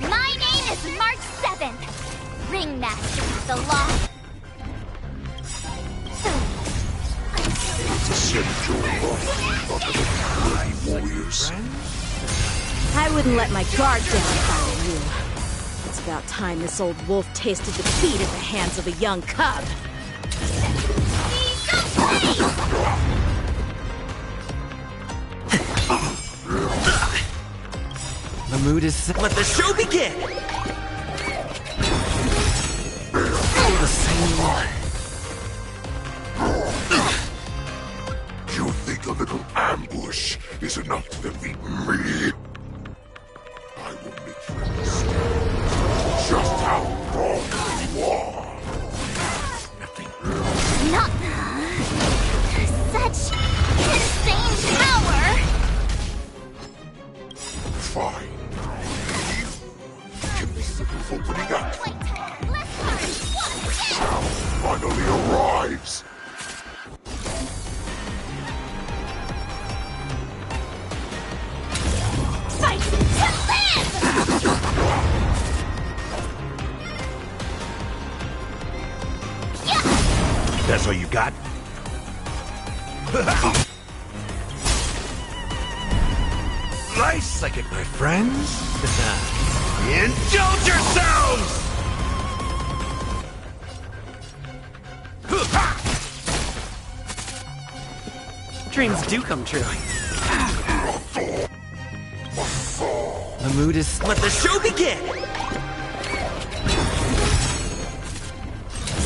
My name is March 7th. Ringmaster of the Law.
Send your love out of the bloody warriors.
I wouldn't let my guard down if I were you. It's about time this old wolf tasted defeat at the hands of a young cub.
The mood is set.
Let the show begin!
The same one.
You think a little ambush is enough to defeat me? I will make you understand just how wrong you are.
Not such insane power.
Fine. Give me the proof opening up. Chow finally arrives.
Fight to live!
That's all you got? Nice, like it, my friends. Indulge yourselves!
Dreams do come true. The mood is...
Let the show begin!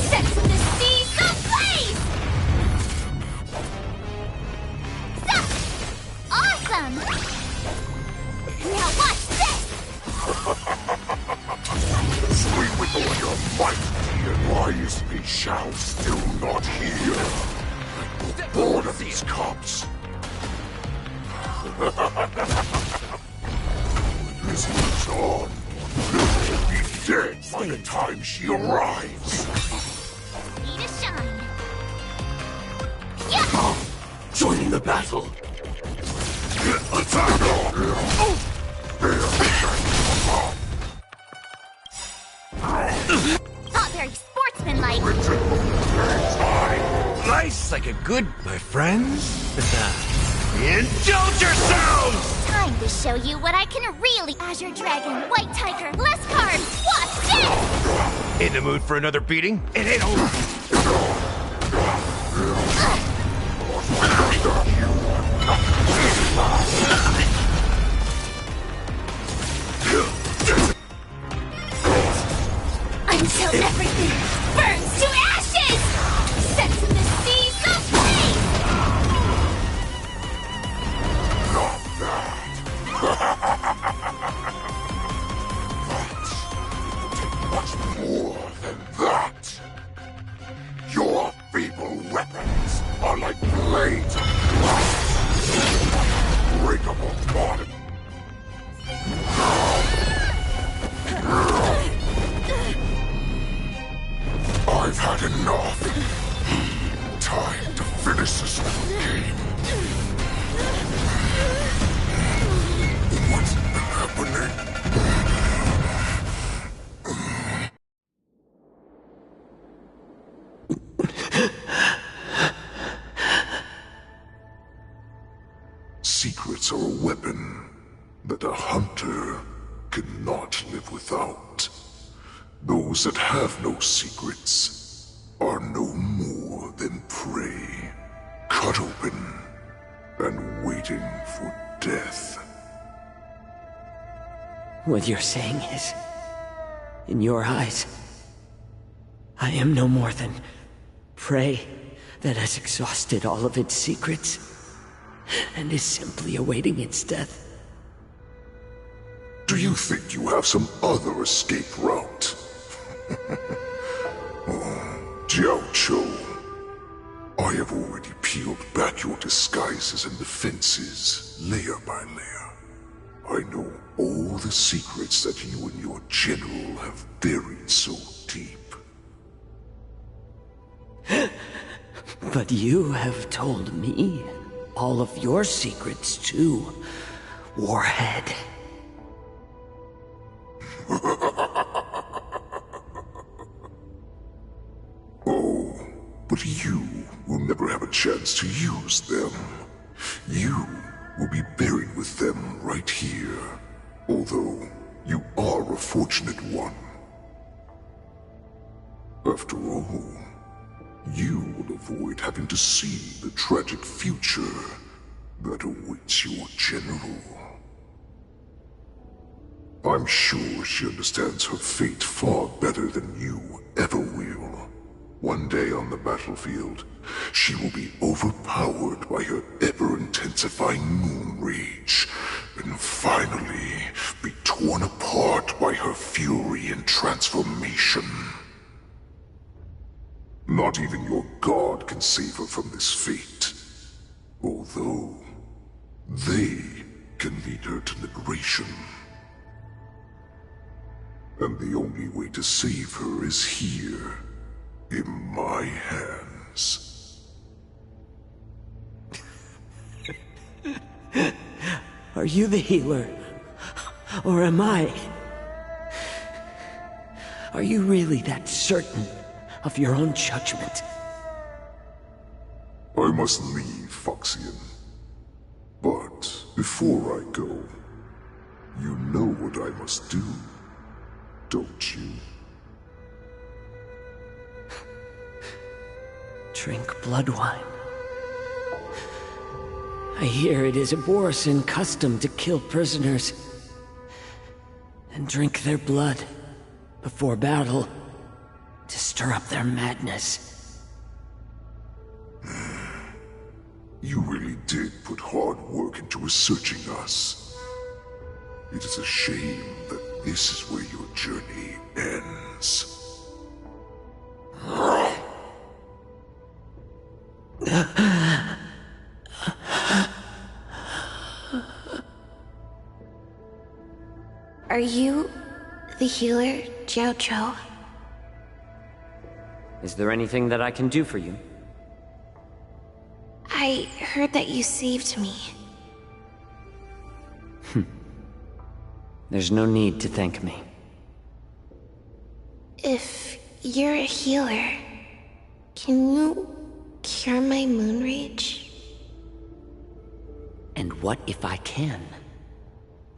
Set the seas ablaze! Awesome!
Still not here. Bored of these cops. This moves on. She'll be dead by the time she arrives.
Need a shine.
Joining the battle. Attack!
Not very sportsmanlike.
Nice like a good, my friends. Indulge yourselves!
Time to show you what I can really. Azure Dragon, White Tiger, less cards. Watch this!
In the mood for another beating? It ain't over.
Until everything burns to ashes! Set in the seas of pain!
Not that. Much more than that. Your feeble weapons are like blades of glass. Breakable bottom. I've had enough. Time to finish this game. What's happening? Secrets are a weapon that a hunter cannot live without. Those that have no secrets are no more than prey, cut open and waiting for death.
What you're saying is, in your eyes, I am no more than prey that has exhausted all of its secrets and is simply awaiting its death.
Do you think you have some other escape route? Jiao Cho, I have already peeled back your disguises and defenses, layer by layer. I know all the secrets that you and your general have buried so deep.
But you have told me all of your secrets too, Warhead.
Oh, but you will never have a chance to use them. You will be buried with them right here, although you are a fortunate one. After all, you will avoid having to see the tragic future that awaits your general. I'm sure she understands her fate far better than you ever will. One day on the battlefield, she will be overpowered by her ever-intensifying moon rage, and finally be torn apart by her fury and transformation. Not even your god can save her from this fate, although they can lead her to liberation. And the only way to save her is here, in my hands.
Are you the healer? Or am I? Are you really that certain of your own judgment?
I must leave, Foxian. But before I go, you know what I must do, don't you?
Drink blood wine. I hear it is a Borisin custom to kill prisoners and drink their blood before battle to stir up their madness.
You really did put hard work into researching us. It is a shame that this is where your journey ends.
Are you the healer, Jiao Cho?
Is there anything that I can do for you?
I heard that you saved me.
There's no need to thank me.
If you're a healer, can you cure my moon rage?
And what if I can?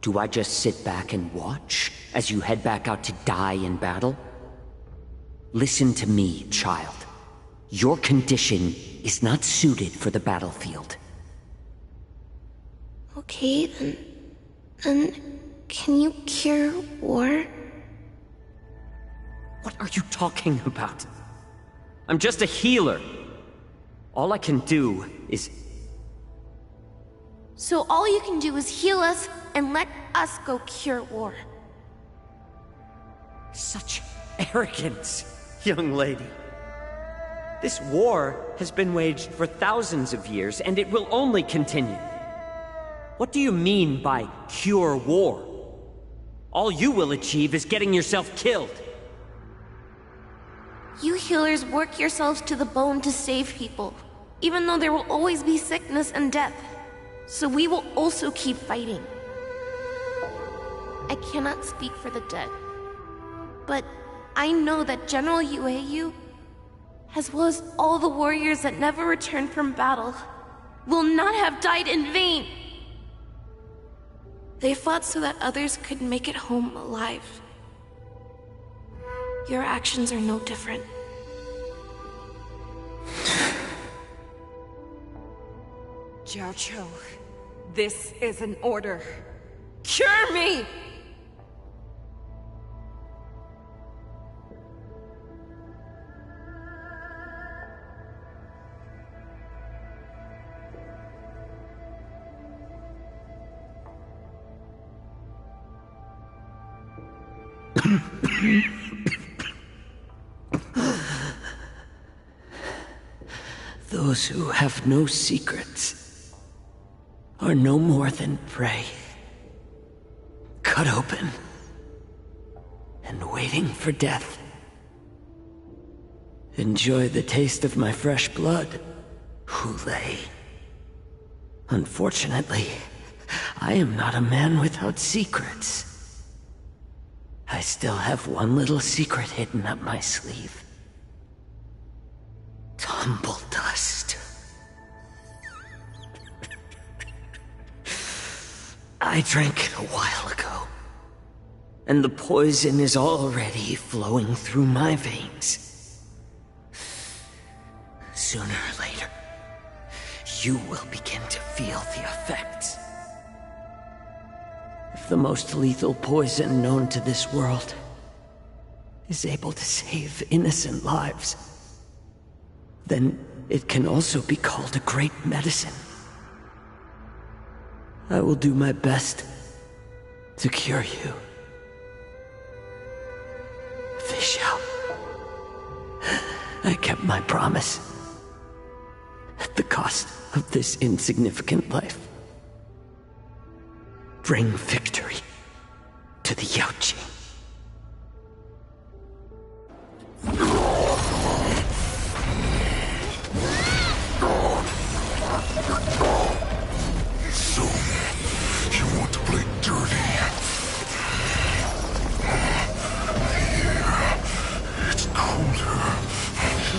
Do I just sit back and watch as you head back out to die in battle? Listen to me, child. Your condition is not suited for the battlefield.
Okay, then can you cure war?
What are you talking about? I'm just a healer. All I can do is...
So all you can do is heal us and let us go cure war.
Such arrogance, young lady. This war has been waged for thousands of years, and it will only continue. What do you mean by cure war? All you will achieve is getting yourself killed.
You healers work yourselves to the bone to save people, even though there will always be sickness and death. So we will also keep fighting. I cannot speak for the dead, but I know that General Yueyu, as well as all the warriors that never returned from battle, will not have died in vain. They fought so that others could make it home alive. Your actions are no different.
Jiao Cho, this is an order. Cure me!
Those who have no secrets are no more than prey. Cut open and waiting for death. Enjoy the taste of my fresh blood, Hulei. Unfortunately, I am not a man without secrets. I still have one little secret hidden up my sleeve. Tumble dust. I drank it a while ago, and the poison is already flowing through my veins. Sooner or later, you will begin to feel the effects. If the most lethal poison known to this world is able to save innocent lives, then it can also be called a great medicine. I will do my best to cure you. Fish out. I kept my promise. At the cost of this insignificant life. Bring victory to the Yaoqing.
So, you want to play dirty? Here, it's colder.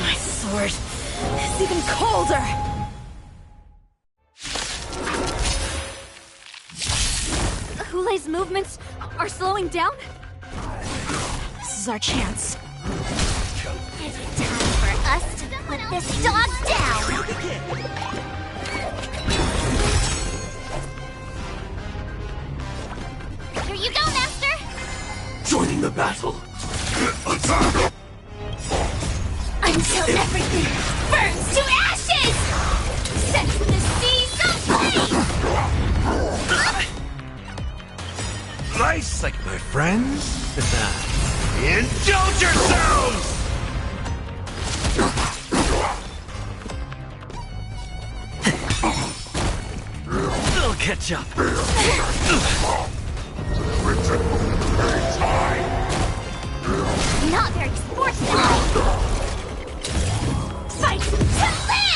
My sword is even colder!
Hulei's movements are slowing down?
This is our chance.
Is it time for us to put this dog down? Here you go, Master!
Joining the battle.
Until everything burns to ashes! Set the seas aflame!
Nice, like my friends. Indulge yourselves! catch up.
Not very sportsmanlike. Fight to live!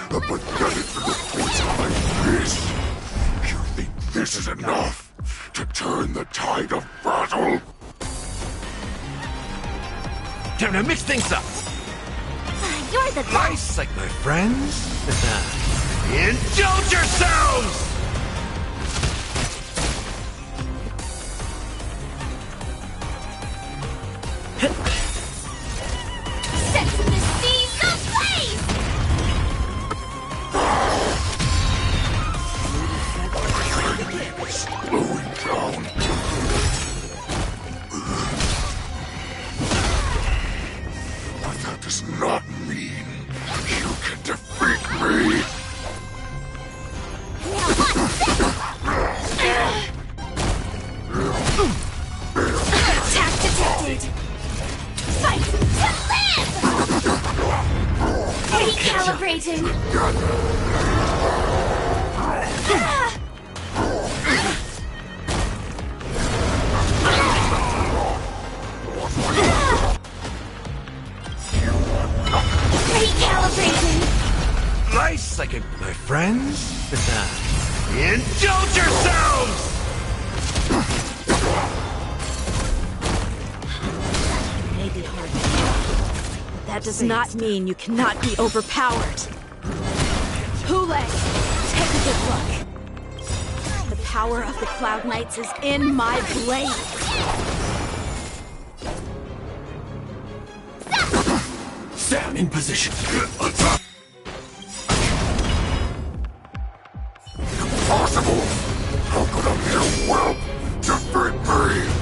A pathetic little like this. You think this is enough to turn the tide of battle?
Time to mix things up.
You're the best.
Nice, like my friends. Indulge yourselves!
Set the seas ablaze!
Slowing down. But that does not mean you can defeat me.
Attack detected! Fight to live! Recalibrating! Recalibrating!
Nice, like my friends. Indulge yourselves!
You may be hard to kill, but that does not mean you cannot be overpowered. Hule, take a good look. The power of the Cloud Knights is in my blade.
Stand in position.
Attack! Impossible! How could a mere whelp defeat me?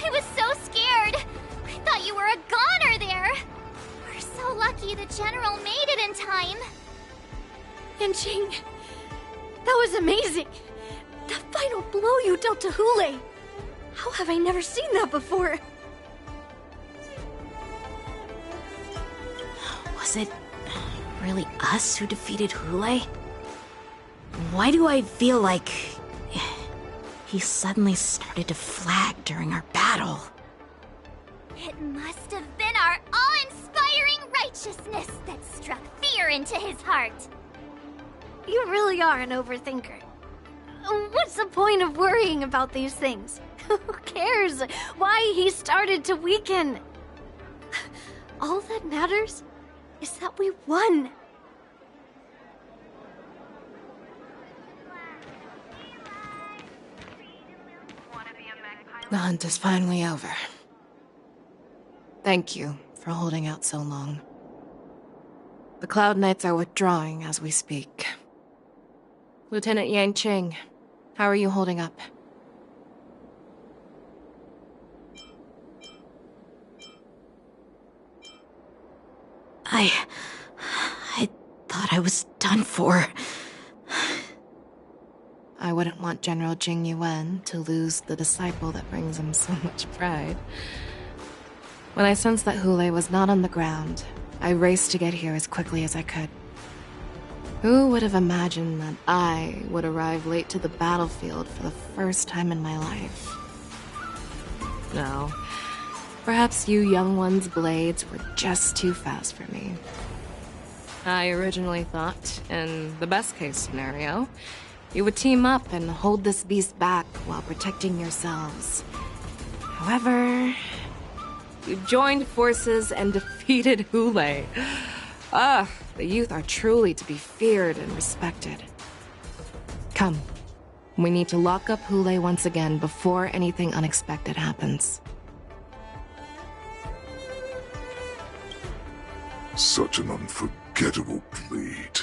I was so scared. I thought you were a goner there. We're so lucky the General made it in time.
Yanqing, that was amazing. The final blow you dealt to Hule. How have I never seen that before?
Was it really us who defeated Hule? Why do I feel like he suddenly started to flag during our battle?
It must have been our awe-inspiring righteousness that struck fear into his heart.
You really are an overthinker. What's the point of worrying about these things? Who cares why he started to weaken? All that matters is that we won.
The hunt is finally over. Thank you for holding out so long. The Cloud Knights are withdrawing as we speak. Lieutenant Yanqing, how are you holding up?
I thought I was done for.
I wouldn't want General Jing Yuan to lose the disciple that brings him so much pride. When I sensed that Hule was not on the ground, I raced to get here as quickly as I could. Who would have imagined that I would arrive late to the battlefield for the first time in my life? No. Perhaps you young ones' blades were just too fast for me. I originally thought, in the best-case scenario, you would team up and hold this beast back while protecting yourselves. However, you joined forces and defeated Hule. The youth are truly to be feared and respected. Come, we need to lock up Hule once again before anything unexpected happens.
Such an unforgettable blade.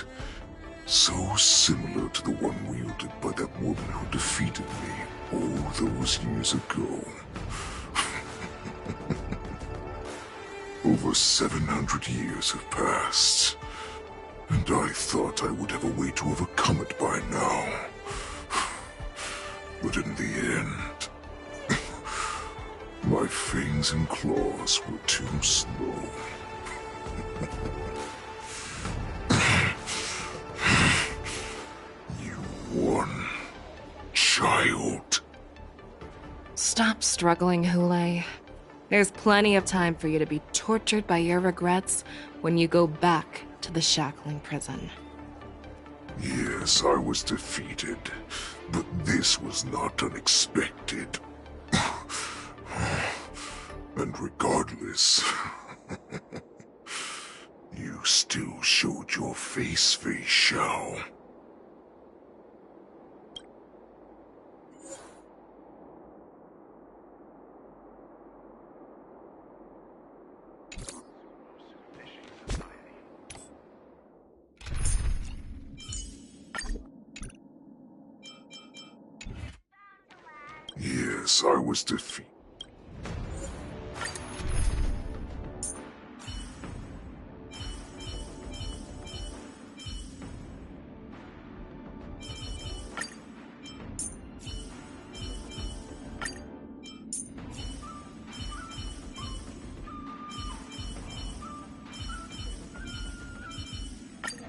So similar to the one wielded by that woman who defeated me all those years ago. Over 700 years have passed, and I thought I would have a way to overcome it by now. But in the end, my fangs and claws were too slow. You won, child.
Stop struggling, Hule. There's plenty of time for you to be tortured by your regrets when you go back to the shackling prison.
Yes, I was defeated, but this was not unexpected. And regardless, you still showed your face, Fei Xiao. Yes, I was defeated.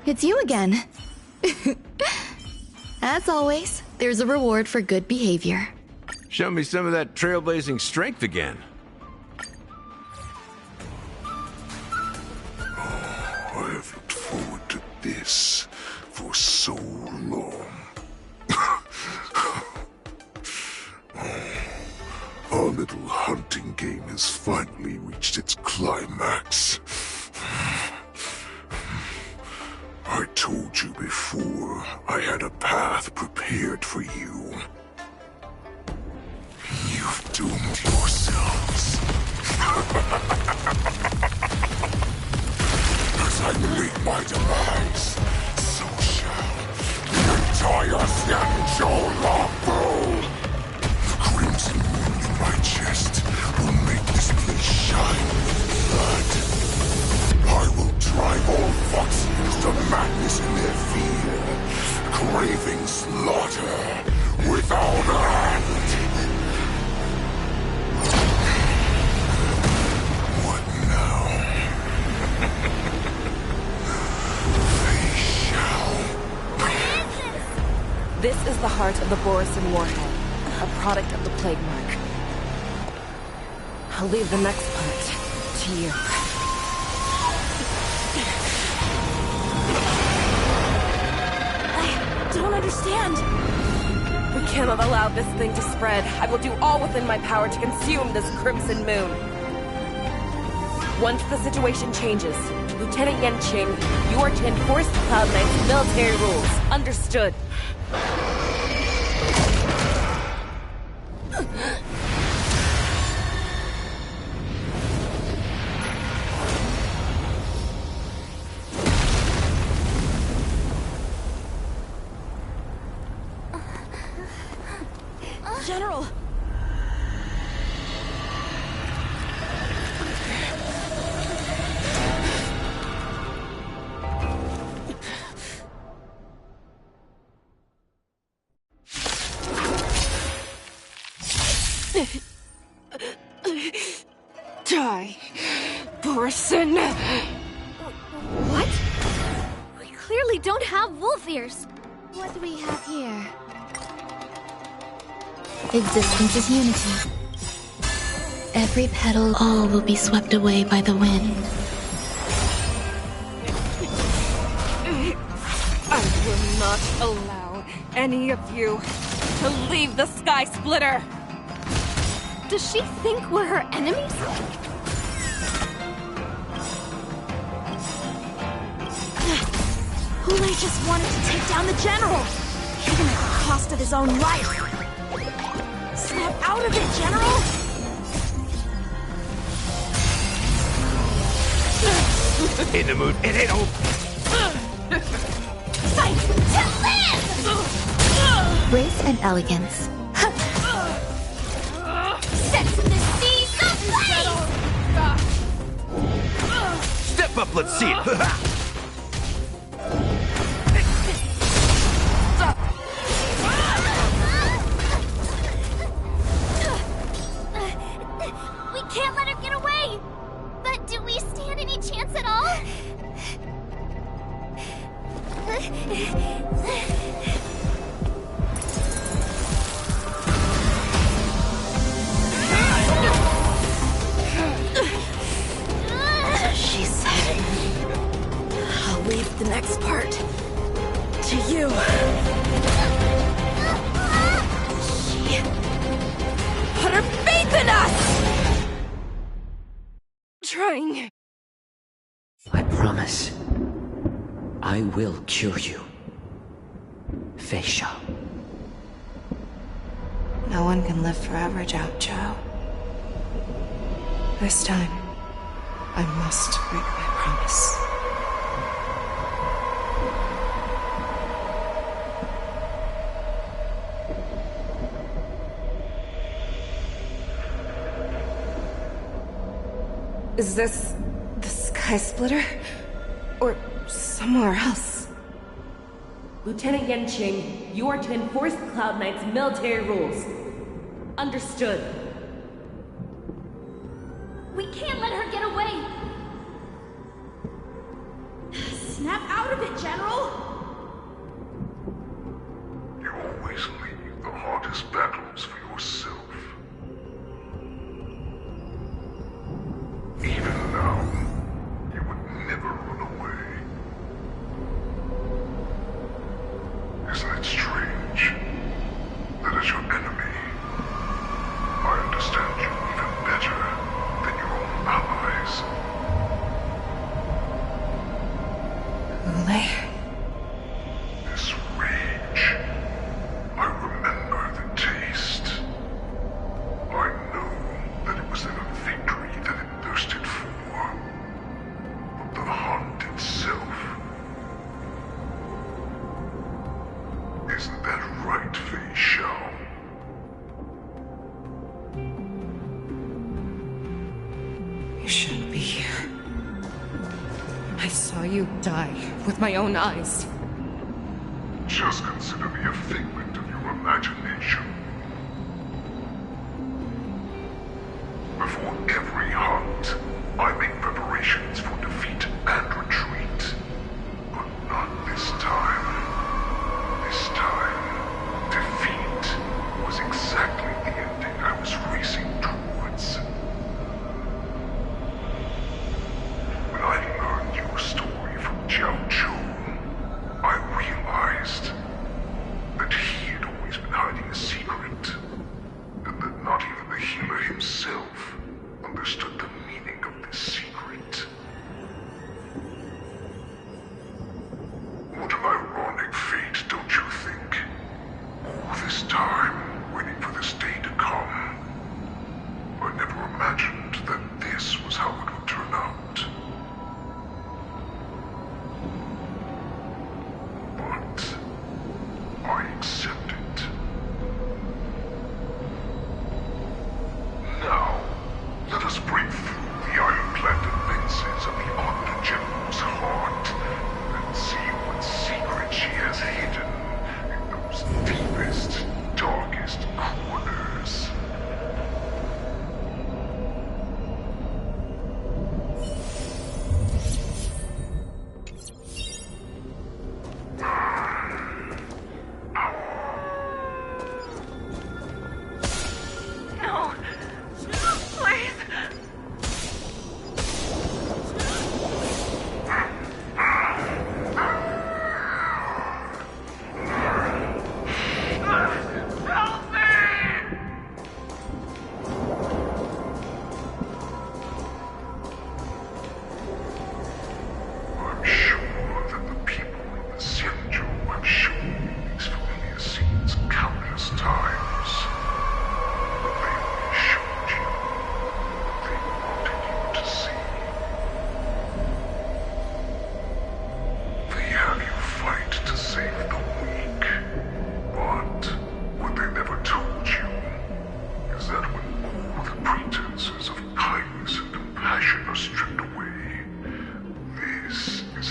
It's you again. As always, there's a reward for good behavior.
Show me some of that trailblazing strength again.
I have looked forward to this for so long. Our little hunting game has finally reached its climax. I told you before, I had a path prepared for you. You've doomed yourselves. As I meet my demise, so shall the entire Xianzhou Lafu. The crimson wound in my chest will make this place shine with blood. I will drive all Foxians to madness in their fear, craving slaughter without end. What now? They shall.
This is the heart of the Borisin Warhead, a product of the Plague Mark. I'll leave the next part to you. I don't understand. We cannot allow this thing to spread. I will do all within my power to consume this Crimson Moon. Once the situation changes, Lieutenant Yanqing, you are to enforce the Cloud Knight's military rules. Understood.
General!
Die, Borisin!
What? We clearly
really don't have wolf ears.
What do we have here? Existence is unity. Every petal, all will be swept away by the wind.
I will not allow any of you to leave the Sky Splitter!
Does she think we're her enemies?
Hule just wanted to take down the general, even at the cost of his own life. Snap out of it, General!
In the mood, it ain't over.
Fight to live!
Grace and elegance.
Set the seas ablaze!
Step up, let's see it.
We can't let her get away! But do we stand any chance at all?
She said, I'll leave the next part to you. She put her faith in us!
Trying.
I promise. I will cure you. Fei Shao.
No one can live forever, Zhao Zhao. This time, I must break my promise.
Is this the Sky Splitter? Or somewhere else?
Lieutenant Yanqing, you are to enforce the Cloud Knight's military rules. Understood.
We can't let her get away! Snap out of it, General!
You always leave the hardest battles for yourself. Even now, you would never run away. Isn't it strange that as your enemy, I understand you even better than your own allies?
Hule?
This rage, I remember the taste. I know that it was the victory that it thirsted for. But the hunt itself. Isn't that right, Fei Shao?
You shouldn't be here. I saw you die with my own eyes.
Just consider me a figment of your imagination. Before every hunt, I make preparations for defeat and retreat. But not this time. This time, defeat was exactly the ending I was racing towards. When I learned your story from Zhao Zhou, I realized that he had always been hiding a secret, and that not even the healer himself understood the meaning of this secret.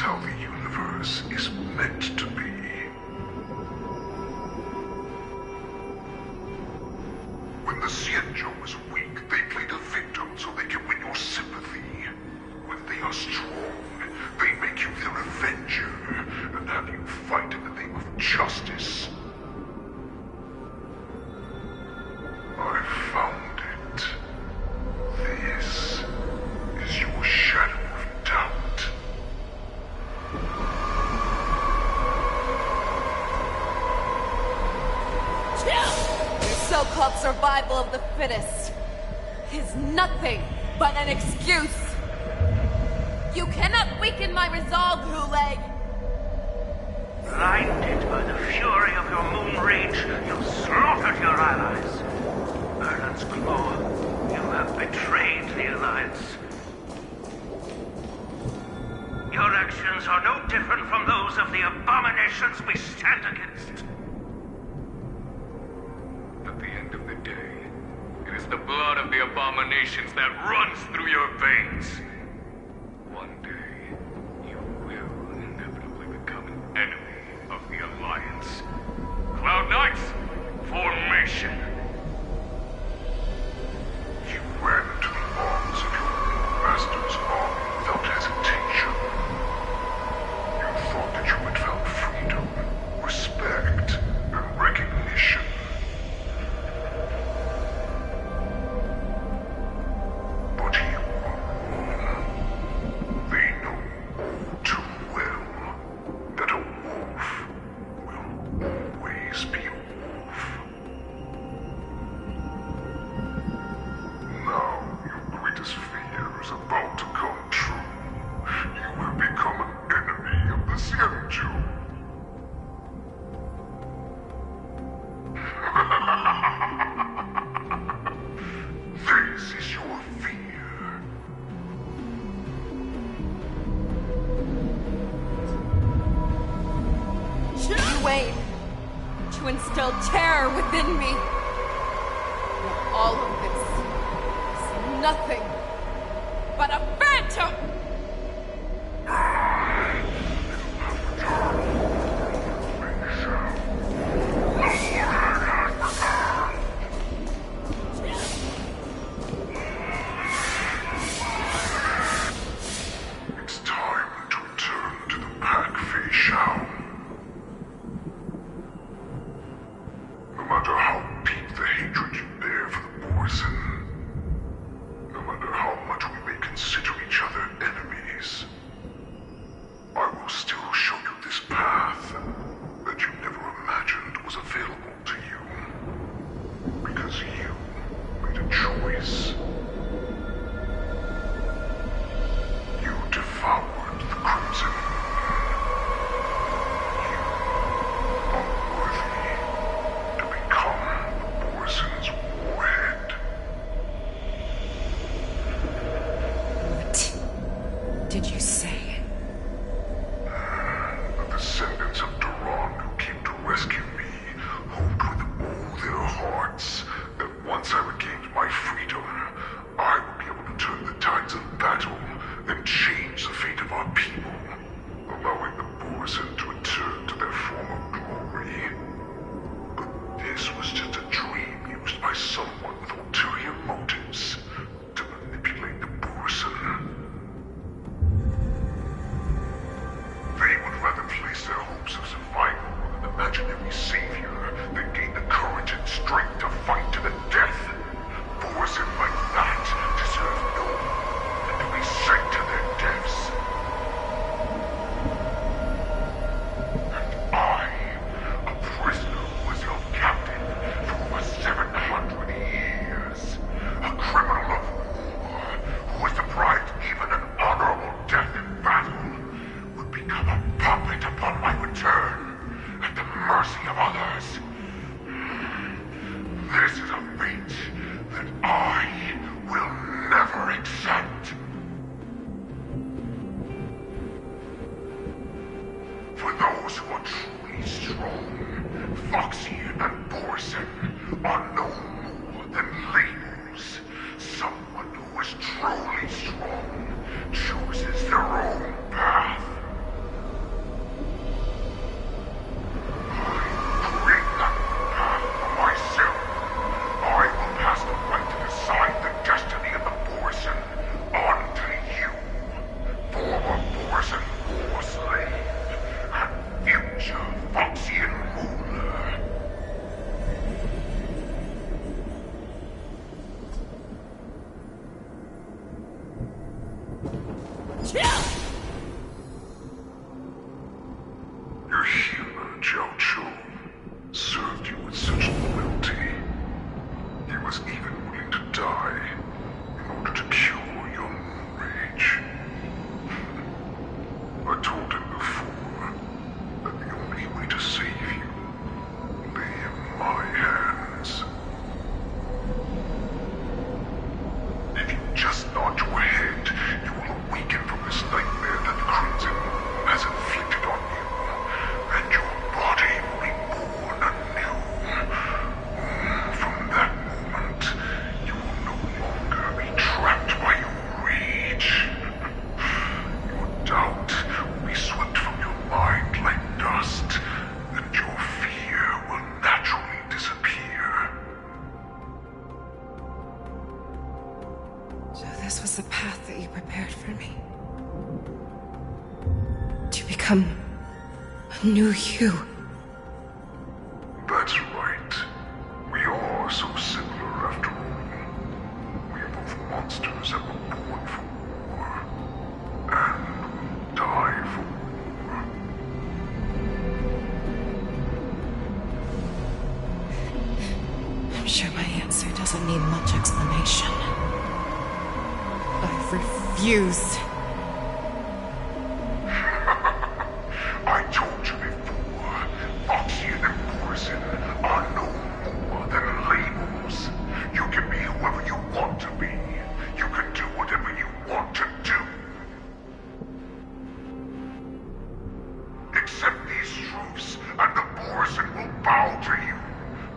how the universe is meant to be. When the Xianzhou is weak, they play the victim so they can win your sympathy. When they are strong, they make you their avenger and have you fight in the name of justice. I found it. This is your shadow of doubt.
Your so-called survival of the fittest is nothing but an excuse. You cannot weaken my resolve, Huleg.
Blinded by the fury of your moon rage, you slaughtered your allies. Erland's Claw, you have betrayed the Alliance. Your actions are no different from those of the abominations we stand against.
At the end of the day, it is the blood of the abominations that runs through your veins. One day, you will inevitably become an enemy of the Alliance. Cloud Knights, formation!
You ran into the arms of your new master's army without hesitation. You thought that you had found freedom, respect, and recognition. But you were wrong. They know all too well that a wolf will always be a wolf. Now your greatest fear is about to come true. You will become an enemy of the Xianzhou. This is your fear.
You aim to instill terror within me. Yet all of this is nothing but a phantom!
It's time to return to the pack, Fei Shao. No matter how deep the hatred you bear for the poison, no matter how much we may consider each other enemies, I will still show you this path that you never imagined was available to you. Because you made a choice. You devoured the Crimson Moon. You are worthy to become the poison's warhead.
What did you say?
The descendants of Duran who came to rescue me hoped with all their hearts that once I regained my freedom, I would be able to turn the tides of battle and change the fate of our people, allowing the Borzan to return to their former glory. But this was just a dream used by someone with ulterior motives to manipulate the Borzan. They would rather place their hopes of survival on an imaginary savior than gain the courage and strength to fight to the death. Borzan like that deserve no more than to be sent to their deaths. And I, a prisoner who was your captain for over 700 years, a criminal of war who was deprived even an honorable death in battle, would become a puppet upon my return, at the mercy of others. This is a fate that I will never accept. For those who are truly strong, Foxy and Borzan are no more than labels. Someone who is truly strong chooses their own path.
become a new you.
That's right. We are so similar after all. We are both monsters that were born for war. And will die for war.
I'm sure my answer doesn't need much explanation. I refuse.
I told you before, Foxian and Poison are no more than labels. You can be whoever you want to be. You can do whatever you want to do. Accept these truths, and the Poison will bow to you.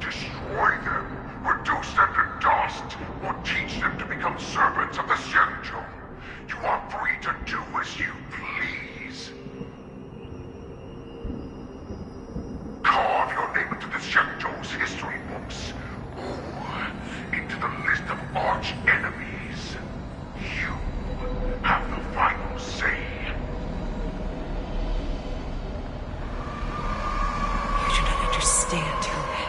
Destroy them, reduce them to dust, or teach them to become servants of the Xianzhou. You are free to do as you please. Carve your name into the Xianzhou's history books, or into the list of arch enemies. You have the final say.
You do not understand, Honkai.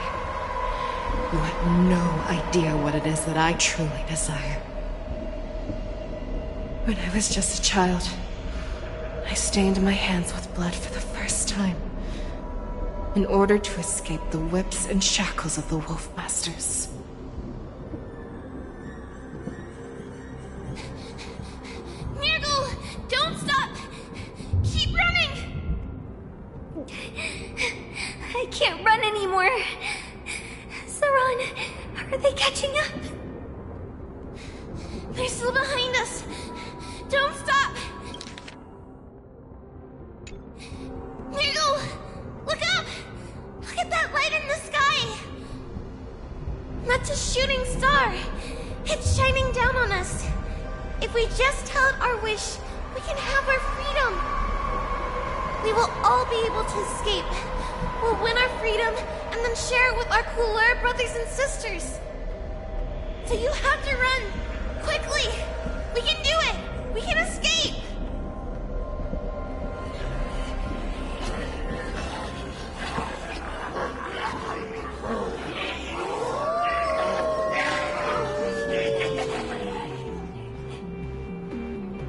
You have no idea what it is that I truly desire. When I was just a child, I stained my hands with blood for the first time, in order to escape the whips and shackles of the Wolf Masters.
Nurgle, don't stop! Keep running!
I can't run anymore. Saran, are they catching up?
They're still behind us. Don't stop! Nurgle, look up! Look at that light in the sky! That's a shooting star. It's shining down on us. If we just tell it our wish, we can have our freedom. We will all be able to escape. We'll win our freedom and then share it with our cooler brothers and sisters. So you have to run. Quickly! We can do it! We can escape!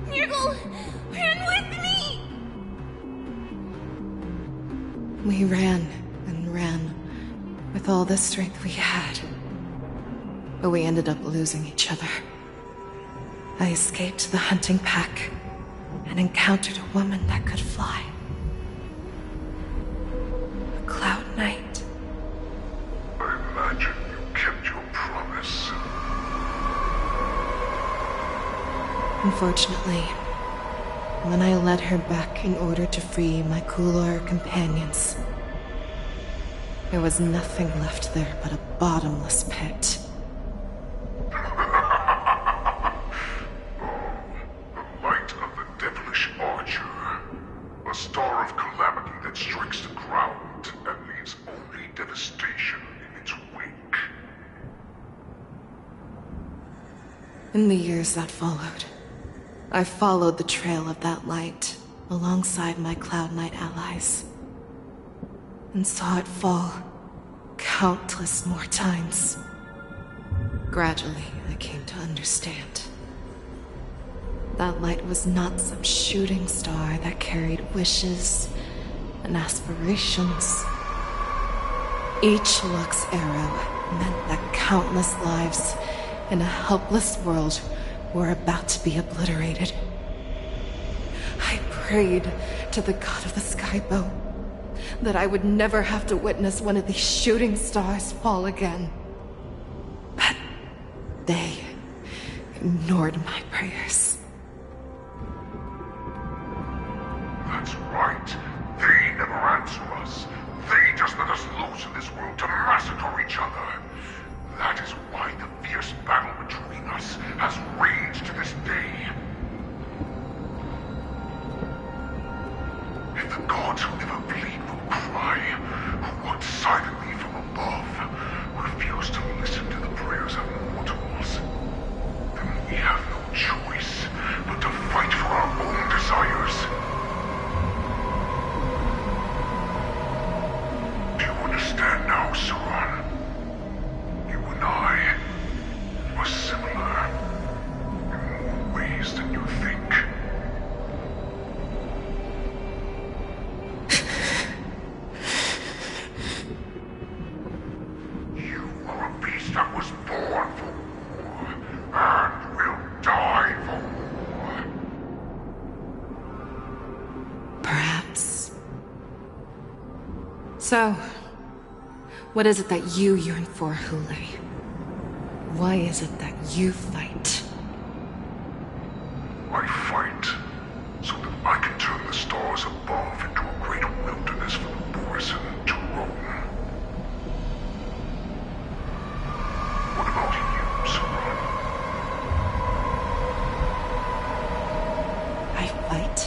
Nurgle, run with me!
We ran and ran with all the strength we had. But we ended up losing each other. I escaped the hunting pack and encountered a woman that could fly. A Cloud Knight.
I imagine you kept your promise.
Unfortunately, when I led her back in order to free my cooler companions, there was nothing left there but a bottomless pit.
A star of calamity that strikes the ground and leaves only devastation in its wake.
In the years that followed, I followed the trail of that light alongside my Cloud Knight allies, and saw it fall countless more times. Gradually, I came to understand. That light was not some shooting star that carried wishes and aspirations. Each Lux arrow meant that countless lives in a helpless world were about to be obliterated. I prayed to the god of the skybow that I would never have to witness one of these shooting stars fall again. But they ignored my prayers.
That's right. They never answer us. They just let us loose in this world to massacre each other. That is why the fierce battle between us has raged to this day. If the gods who never bleed will cry, who watch silently from above, refuse to listen to the prayers of mortals, then we have no choice but to fight for our own desires.
heavens. So, what is it that you yearn for, Hule? Why is it that you fight?
I fight so that I can turn the stars above into a great wilderness for the poison to roam. What about you, Saran?
I fight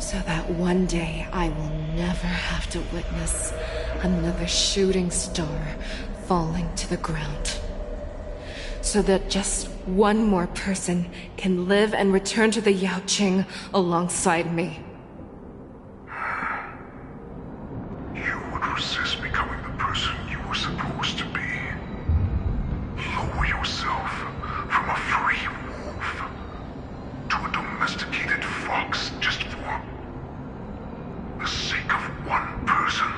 so that one day I will never have to witness another shooting star falling to the ground. So that just one more person can live and return to the Yaoqing alongside me.
You would resist becoming the person you were supposed to be. Lower yourself from a free wolf to a domesticated fox just for the sake of one person.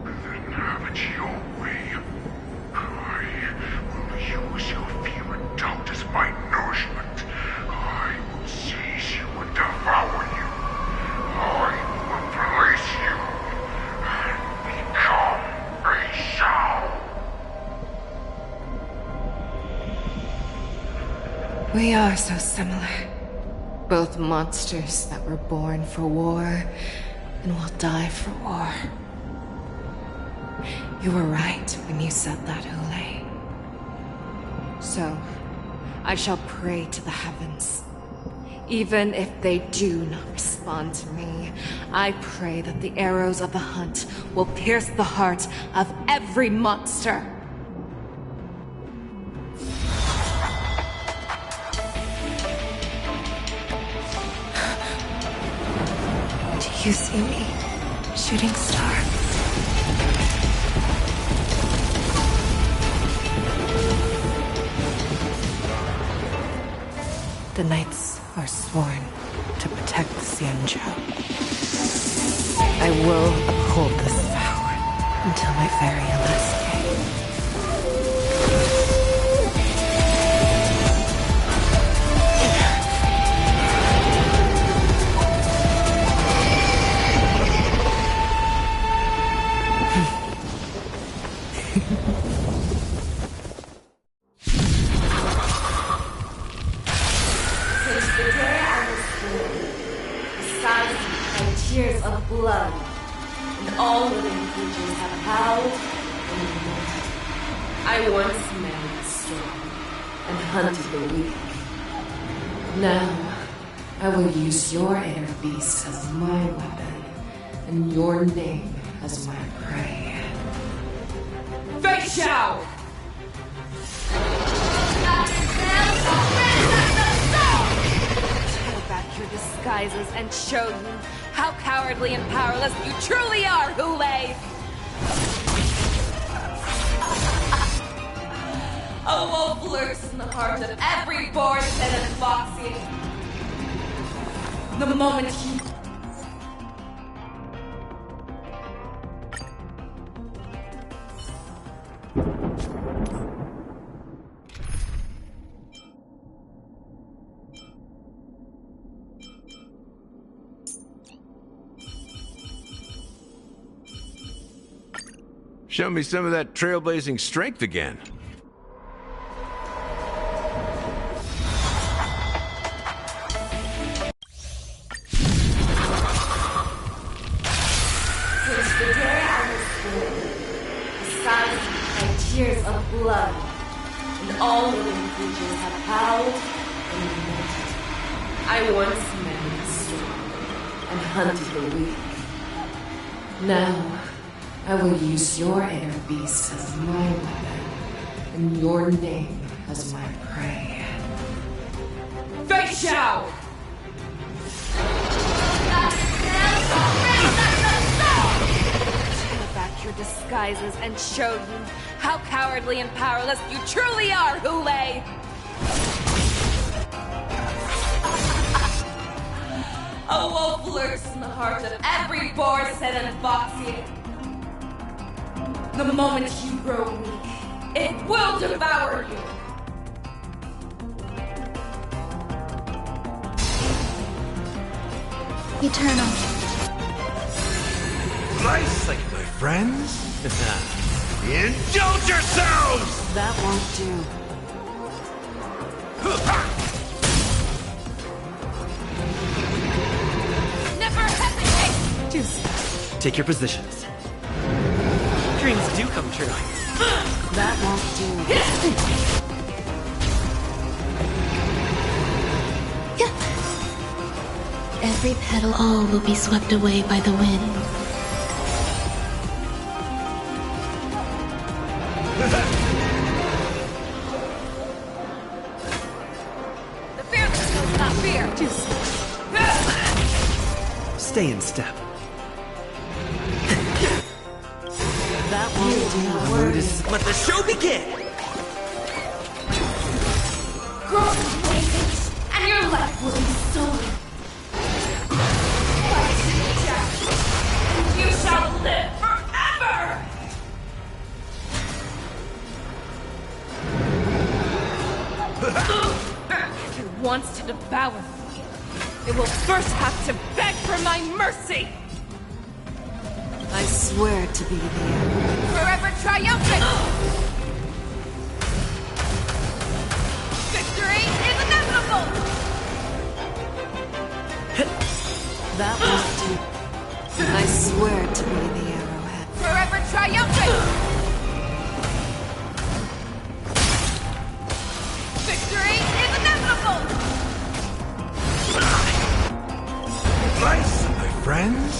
Then have it your way. I will use your fear and doubt as my nourishment. I will seize you and devour you. I will embrace you and become a Shao.
We are so similar. Both monsters that were born for war and will die for war. You were right when you said that, Hule. So, I shall pray to the heavens. Even if they do not respond to me, I pray that the arrows of the hunt will pierce the heart of every monster. Do you see me, shooting star? The knights are sworn to protect the Xianzhou. I will uphold this vow until my very last day. Since the day I was born, the skies have cried tears of blood, and all living creatures have howled and mourned. I once managed the storm and hunted the weak. Now, I will use your inner beast as my weapon, and your name as my prey. Fei Xiao! Tear back your disguises and show you how cowardly and powerless you truly are, Hule! A wolf lurks in the heart of every born sin and foxy. The moment you...
Show me some of that trailblazing strength again.
Since the day I was born, the skies have cried tears of blood, and all living creatures have howled and lamented. I once managed the storm and hunted the weak. Now, I will use your inner beast as my weapon, and your name as my prey. Fei Xiao! Tear back your disguises and show you how cowardly and powerless you truly are, Hule! A wolf lurks in the heart of every boar, sin, and foxy. The moment you grow weak, it will devour you!
Eternal.
Nice, like my friends. Indulge yourselves!
That won't do.
Never hesitate!
Juicy. Take your positions. Dreams do come true.
That won't do.
Every petal, all will be swept away by the wind.
The fearless knows not fear!
Stay in step.
That won't do.
Mood is... Let the show begin!
Cross the blazes, and your life will be stolen. Fight to the death, and you shall live forever! If it wants to devour me, it will first have to beg for my mercy!
I swear to be the end.
Forever triumphant! Victory is inevitable!
That won't do. I swear to be the arrowhead.
Forever triumphant! Victory is inevitable!
Nice, my friends.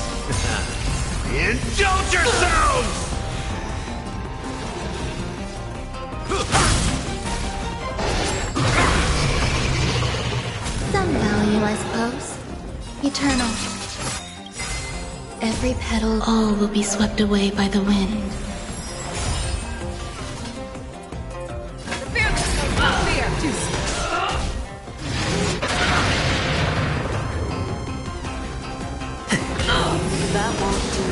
Indulge yourselves!
Some value, I suppose. Eternal. Every petal, all will be swept away by the wind.
The fearless knows not fear!
That won't do.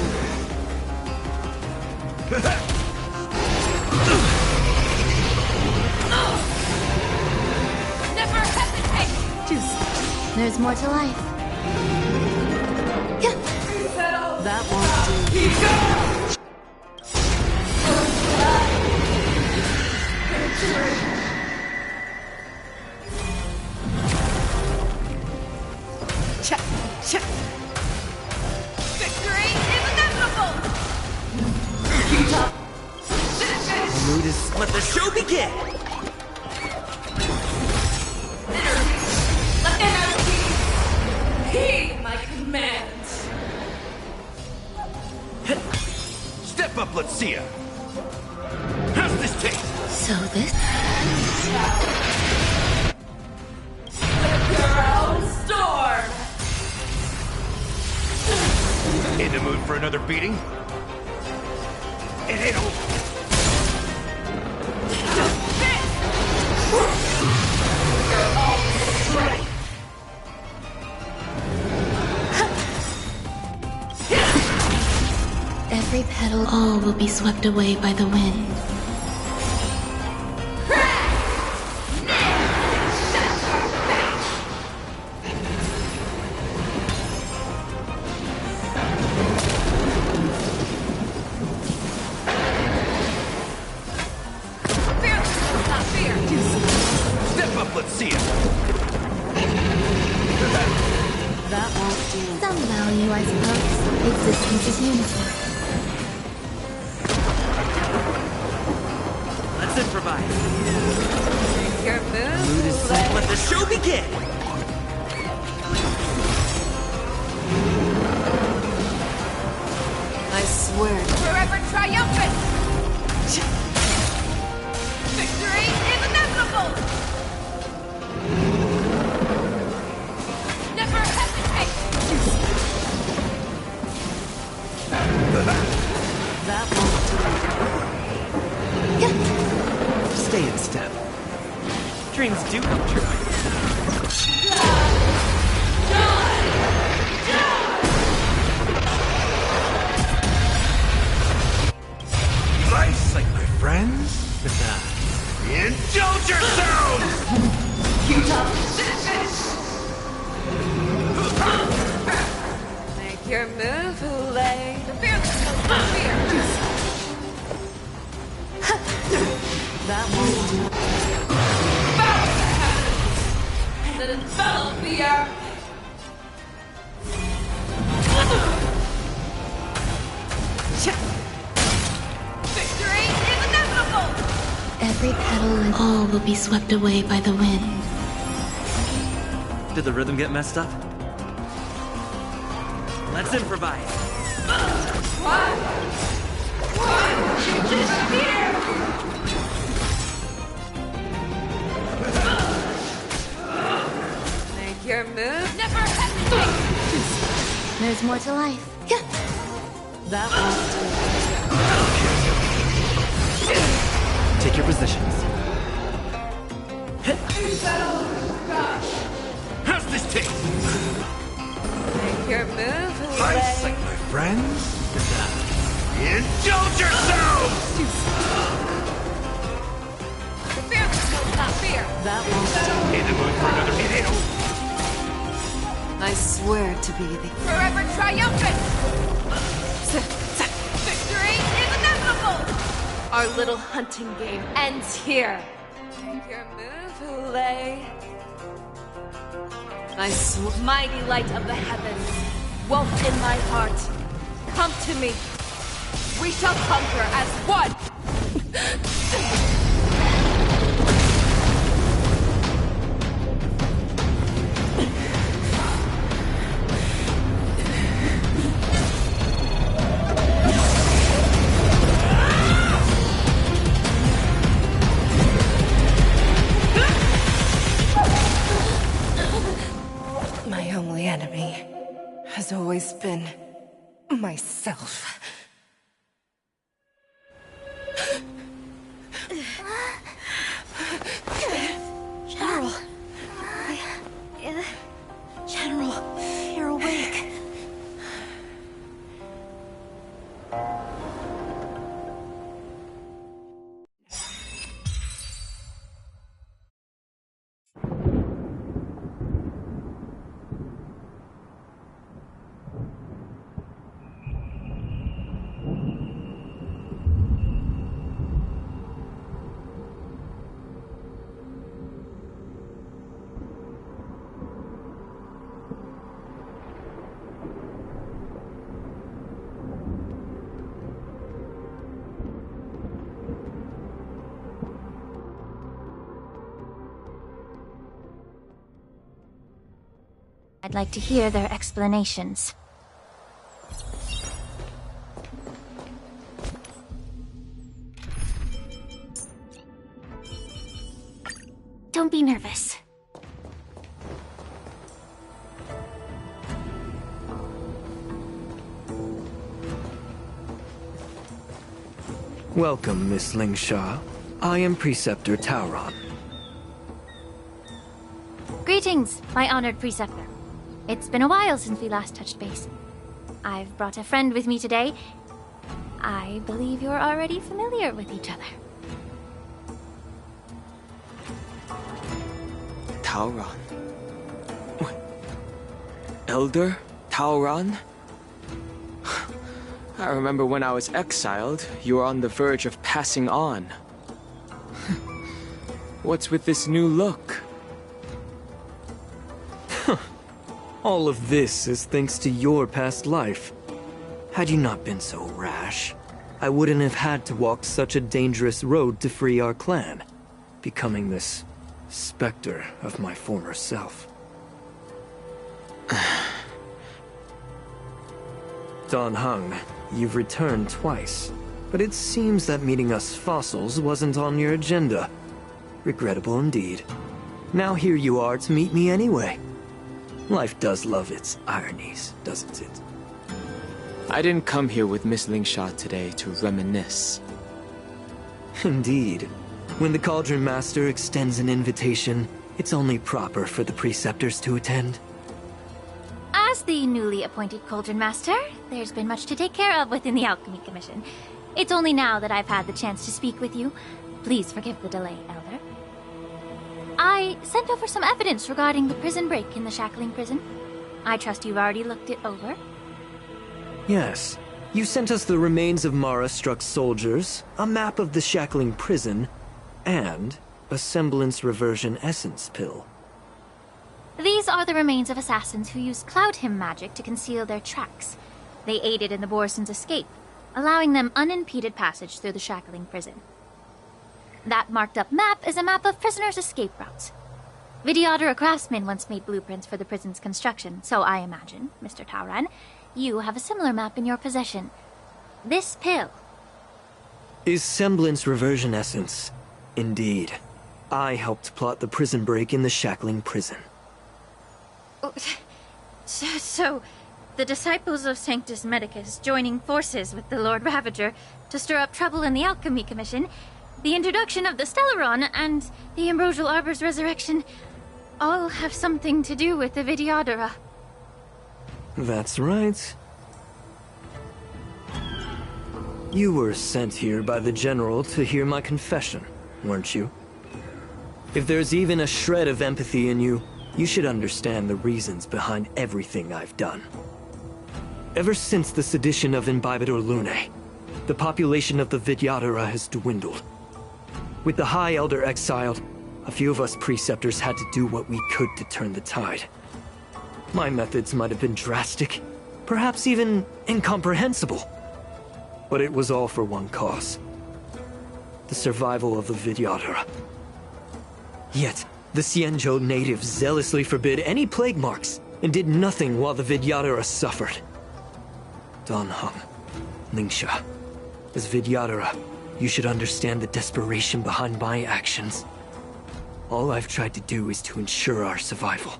Never hesitate!
There's more to life.
That won't do.
Check, check.
Victory is inevitable!
Mood is... Let the show begin!
Let anarchy heed my commands!
Step up, let's see ya. How's this taste?
So this?
Your own storm!
In the mood for another beating? It ain't over.
You're all strength!
Every petal, all will be swept away by the wind.
Step up, let's see ya.
That won't do.
Some value, I suppose. Existence is unity.
Let's improvise.
Your move?
Mood is set. Let the show begin!
I swear.
Forever triumphant! Victory is inevitable! Never hesitate!
That won't do.
Stay in step. Dreams do come true.
Nice, like my friends. Indulge yourselves!
envelop the air!
Victory is inevitable!
Every petal and all will be swept away by the wind.
Did the rhythm get messed up? Let's improvise.
Make your move.
Never hesitate!
There's more to life.
That won't
Take your positions.
How's this taste?
make your move.
Life's like my friends. Indulge yourselves!
Fear the smoke, not fear!
That won't
In the mood for another hit.
I swear to be the...
Forever triumphant! Victory is inevitable!
Our little hunting game ends here.
Make your move, Hule.
I swear, mighty light of the heavens, woke in my heart, come to me. We shall conquer as one. My only enemy has always been myself. General. General, you're awake.
I'd like to hear their explanations. Don't be nervous.
Welcome, Miss Lingsha. I am Preceptor Tauron.
Greetings, my honored preceptor. It's been a while since we last touched base. I've brought a friend with me today. I believe you're already familiar with each other.
Tauron? Elder Tauron? I remember when I was exiled, you were on the verge of passing on. What's with this new look? All of this is thanks to your past life. Had you not been so rash, I wouldn't have had to walk such a dangerous road to free our clan, becoming this specter of my former self. Dan Heng, you've returned twice, but it seems that meeting us fossils wasn't on your agenda. Regrettable indeed. Now here you are to meet me anyway. Life does love its ironies, doesn't it?
I didn't come here with Miss Lingsha today to reminisce.
Indeed. When the Cauldron Master extends an invitation, it's only proper for the Preceptors to attend.
As the newly appointed Cauldron Master, there's been much to take care of within the Alchemy Commission. It's only now that I've had the chance to speak with you. Please forgive the delay, Elder. I sent over some evidence regarding the prison break in the Shackling Prison. I trust you've already looked it over.
Yes. You sent us the remains of Mara-struck soldiers, a map of the Shackling Prison, and a semblance reversion essence pill.
These are the remains of assassins who used Cloud Hymn magic to conceal their tracks. They aided in the Borison's escape, allowing them unimpeded passage through the shackling prison. That marked-up map is a map of prisoners' escape routes. Vidyadhara craftsmen once made blueprints for the prison's construction, so I imagine, Mr. Tauran, you have a similar map in your possession. This pill.
Is semblance reversion essence? Indeed. I helped plot the prison break in the shackling prison.
So, the disciples of Sanctus Medicus joining forces with the Lord Ravager to stir up trouble in the Alchemy Commission, the introduction of the Stellaron, and the Ambrosial Arbor's resurrection all have something to do with the Vidyadhara.
That's right. You were sent here by the General to hear my confession, weren't you? If there's even a shred of empathy in you, you should understand the reasons behind everything I've done. Ever since the sedition of Imbibitor Lunae, the population of the Vidyadhara has dwindled. With the High Elder exiled, a few of us preceptors had to do what we could to turn the tide. My methods might have been drastic, perhaps even incomprehensible. But it was all for one cause. The survival of the Vidyadhara. Yet, the Xianzhou natives zealously forbid any plague marks, and did nothing while the Vidyadhara suffered. Dan Heng, Lingsha, as Vidyadhara, you should understand the desperation behind my actions. All I've tried to do is to ensure our survival.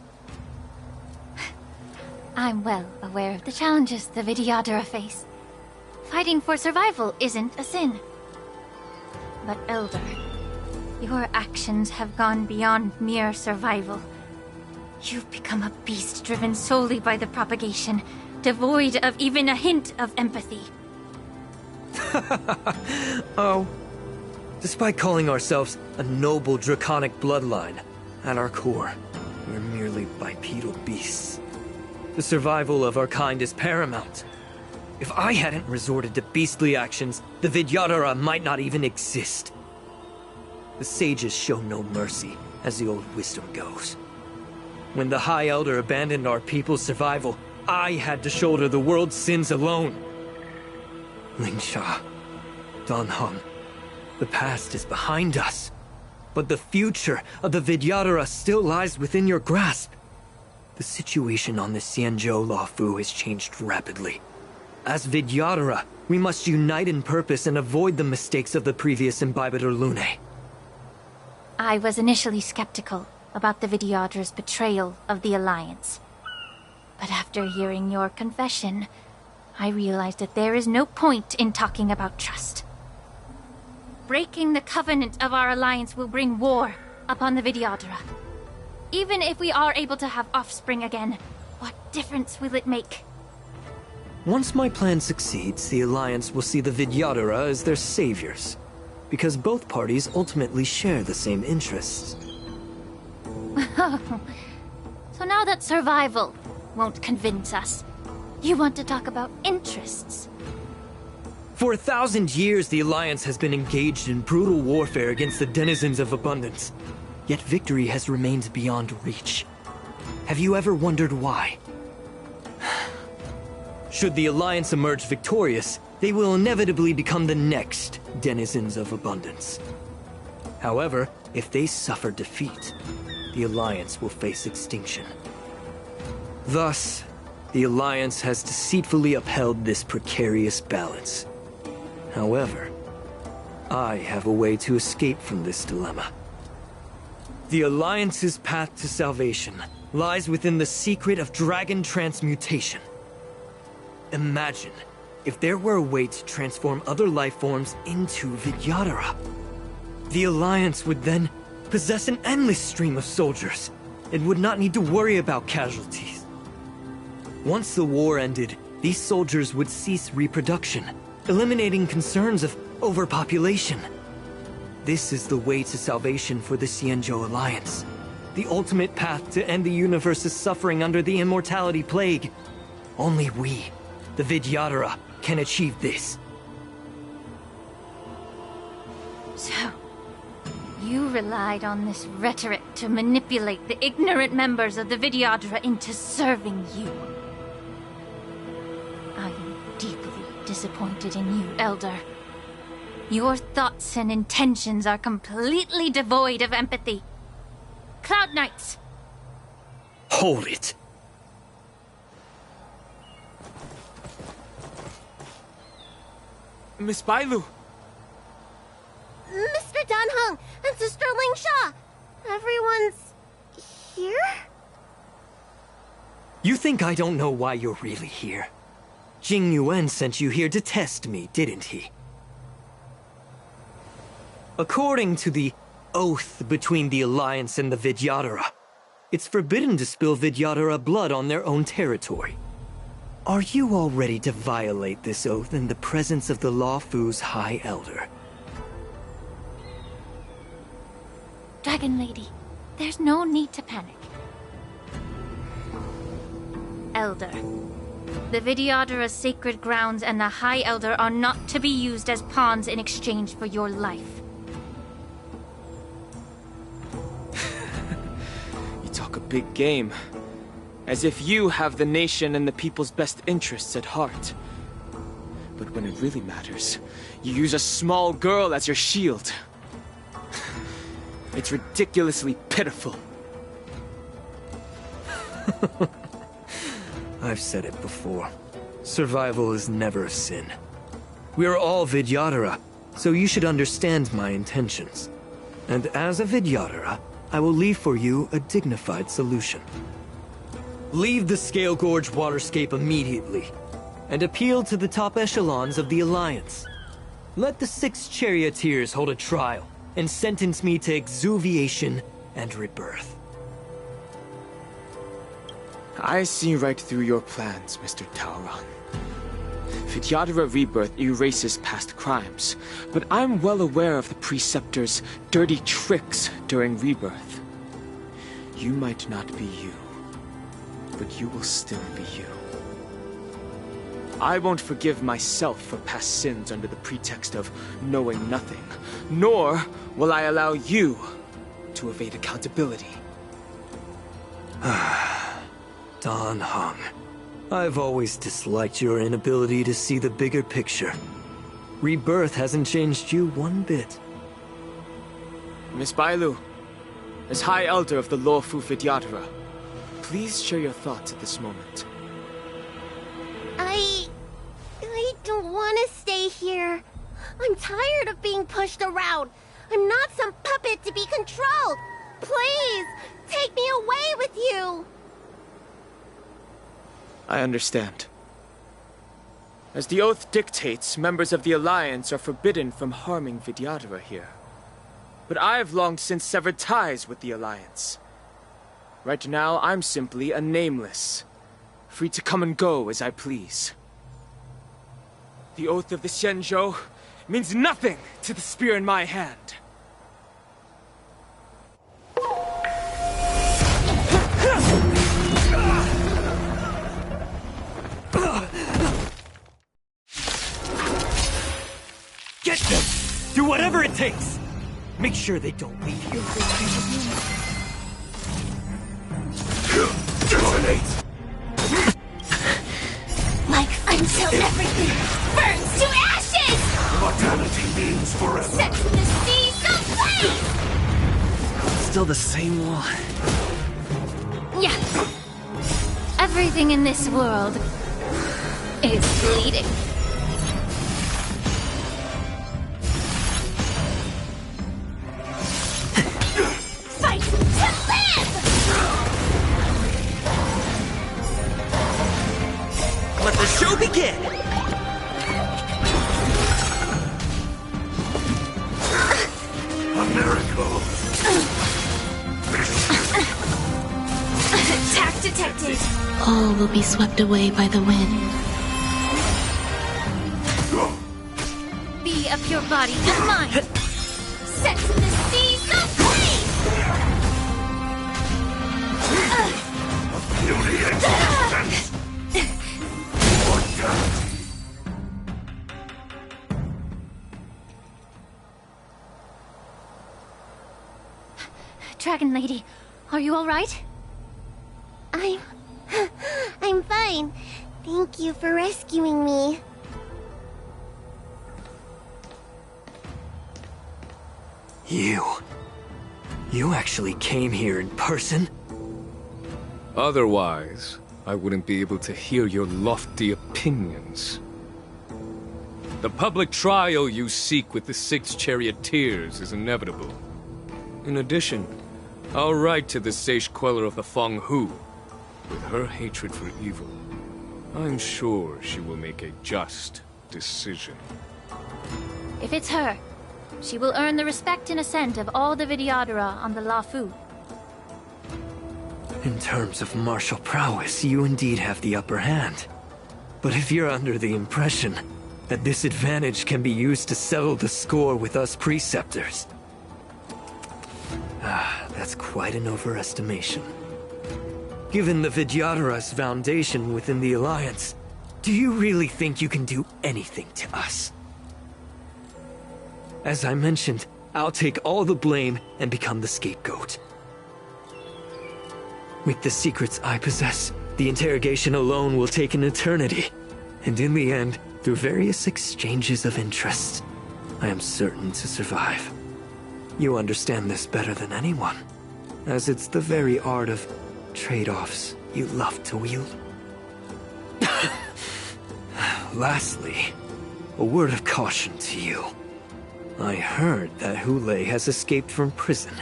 I'm well aware of the challenges the Vidyadhara face. Fighting for survival isn't a sin. But Elder, your actions have gone beyond mere survival. You've become a beast driven solely by the propagation, devoid of even a hint of empathy.
Oh. Despite calling ourselves a noble draconic bloodline, at our core, we're merely bipedal beasts. The survival of our kind is paramount. If I hadn't resorted to beastly actions, the Vidyadhara might not even exist. The sages show no mercy, as the old wisdom goes. When the High Elder abandoned our people's survival, I had to shoulder the world's sins alone. Lingsha, Dan Heng, the past is behind us, but the future of the Vidyadhara still lies within your grasp. The situation on the Xianzhou Luofu has changed rapidly. As Vidyadhara, we must unite in purpose and avoid the mistakes of the previous Imbibitor Lunae.
I was initially skeptical about the Vidyadhara's betrayal of the Alliance. But after hearing your confession, I realized that there is no point in talking about trust. Breaking the covenant of our alliance will bring war upon the Vidyadhara. Even if we are able to have offspring again, what difference will it make?
Once my plan succeeds, the Alliance will see the Vidyadhara as their saviors, because both parties ultimately share the same interests.
So now that survival won't convince us, you want to talk about interests?
For 1,000 years, the Alliance has been engaged in brutal warfare against the denizens of abundance. Yet victory has remained beyond reach. Have you ever wondered why? Should the Alliance emerge victorious, they will inevitably become the next denizens of abundance. However, if they suffer defeat, the Alliance will face extinction. Thus, the Alliance has deceitfully upheld this precarious balance. However, I have a way to escape from this dilemma. The Alliance's path to salvation lies within the secret of dragon transmutation. Imagine if there were a way to transform other life forms into Vidyadhara. The Alliance would then possess an endless stream of soldiers and would not need to worry about casualties. Once the war ended, these soldiers would cease reproduction, eliminating concerns of overpopulation. This is the way to salvation for the Xianzhou Alliance. The ultimate path to end the universe's suffering under the immortality plague. Only we, the Vidyadhara, can achieve this.
So, You relied on this rhetoric to manipulate the ignorant members of the Vidyadhara into serving you. I am deeply disappointed in you, Elder. Your thoughts and intentions are completely devoid of empathy. Cloud Knights!
Hold it!
Miss Bailu!
Mr. Danheng and Sister Lingsha! Everyone's here?
You think I don't know why you're really here? Jing Yuan sent you here to test me, didn't he? According to the oath between the Alliance and the Vidyadhara, it's forbidden to spill Vidyadhara blood on their own territory. Are you all ready to violate this oath in the presence of the Luofu's High Elder?
Dragon Lady, there's no need to panic. Elder, the Vidyadhara's sacred grounds and the High Elder are not to be used as pawns in exchange for your life.
You talk a big game. As if you have the nation and the people's best interests at heart. But when it really matters, you use a small girl as your shield. It's ridiculously pitiful.
I've said it before. Survival is never a sin. We are all Vidyadhara, so you should understand my intentions. And as a Vidyadhara, I will leave for you a dignified solution. Leave the Scale Gorge waterscape immediately, and appeal to the top echelons of the Alliance. Let the 6 charioteers hold a trial, and sentence me to exuviation and rebirth.
I see right through your plans, Mr. Taoran. Vidyadhara rebirth erases past crimes, but I'm well aware of the Preceptor's dirty tricks during rebirth. You might not be you, but you will still be you. I won't forgive myself for past sins under the pretext of knowing nothing, nor will I allow you to evade accountability.
Dan Heng, I've always disliked your inability to see the bigger picture. Rebirth hasn't changed you one bit.
Miss Bailu, as High Elder of the Luofu Vidyadhara, please share your thoughts at this moment.
I don't want to stay here. I'm tired of being pushed around. I'm not some puppet to be controlled. Please, take me away with you.
I understand. As the oath dictates, members of the Alliance are forbidden from harming Vidyadhara here. But I've long since severed ties with the Alliance. Right now, I'm simply a nameless, free to come and go as I please. The oath of the Xianzhou means nothing to the spear in my hand.
Get them! Do whatever it takes! Make sure they don't leave here.
Detonate!
Like until everything burns to ashes!
Mortality means forever.
Set the seas ablaze!
Still the same one.
Yeah. Everything in this world is bleeding.
Fight to live!
Let the show begin!
A miracle!
Attack detected!
All will be swept away by the wind.
Be a pure body and mind.
Set the seas ablaze!
Beauty and suspense! Mortality!
Dragon Lady. Are you alright?
I'm fine. Thank you for rescuing me.
You actually came here in person?
Otherwise, I wouldn't be able to hear your lofty opinions. The public trial you seek with the 6 charioteers is inevitable. In addition, I'll write to the sage queller of the Feng Hu. With her hatred for evil, I'm sure she will make a just decision.
If it's her, she will earn the respect and assent of all the Vidyadhara on the Lafu.
In terms of martial prowess, you indeed have the upper hand. But if you're under the impression that this advantage can be used to settle the score with us preceptors, that's quite an overestimation. Given the Vidyadhara's foundation within the Alliance, do you really think you can do anything to us? As I mentioned, I'll take all the blame and become the scapegoat. With the secrets I possess, the interrogation alone will take an eternity. And in the end, through various exchanges of interest, I am certain to survive. You understand this better than anyone, as it's the very art of trade-offs you love to wield. Lastly, a word of caution to you. I heard that Hule has escaped from prison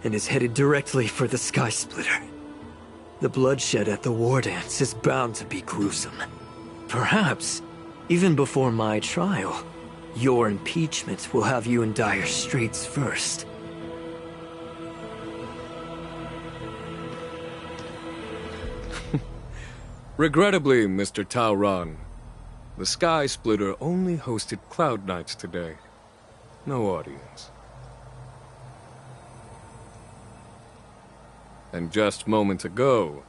and is headed directly for the Sky Splitter. The bloodshed at the war dance is bound to be gruesome. Perhaps, even before my trial, your impeachment will have you in dire straits first.
Regrettably, Mr. Taoran, the Sky Splitter only hosted Cloud Knights today. No audience. And just moments ago,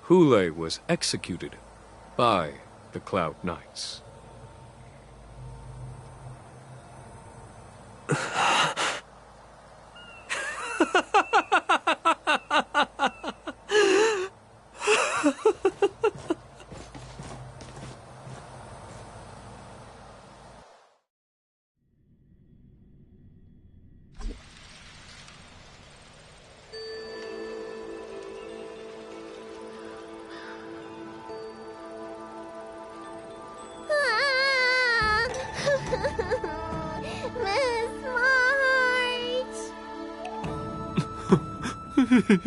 Hule was executed by the Cloud Knights.
Miss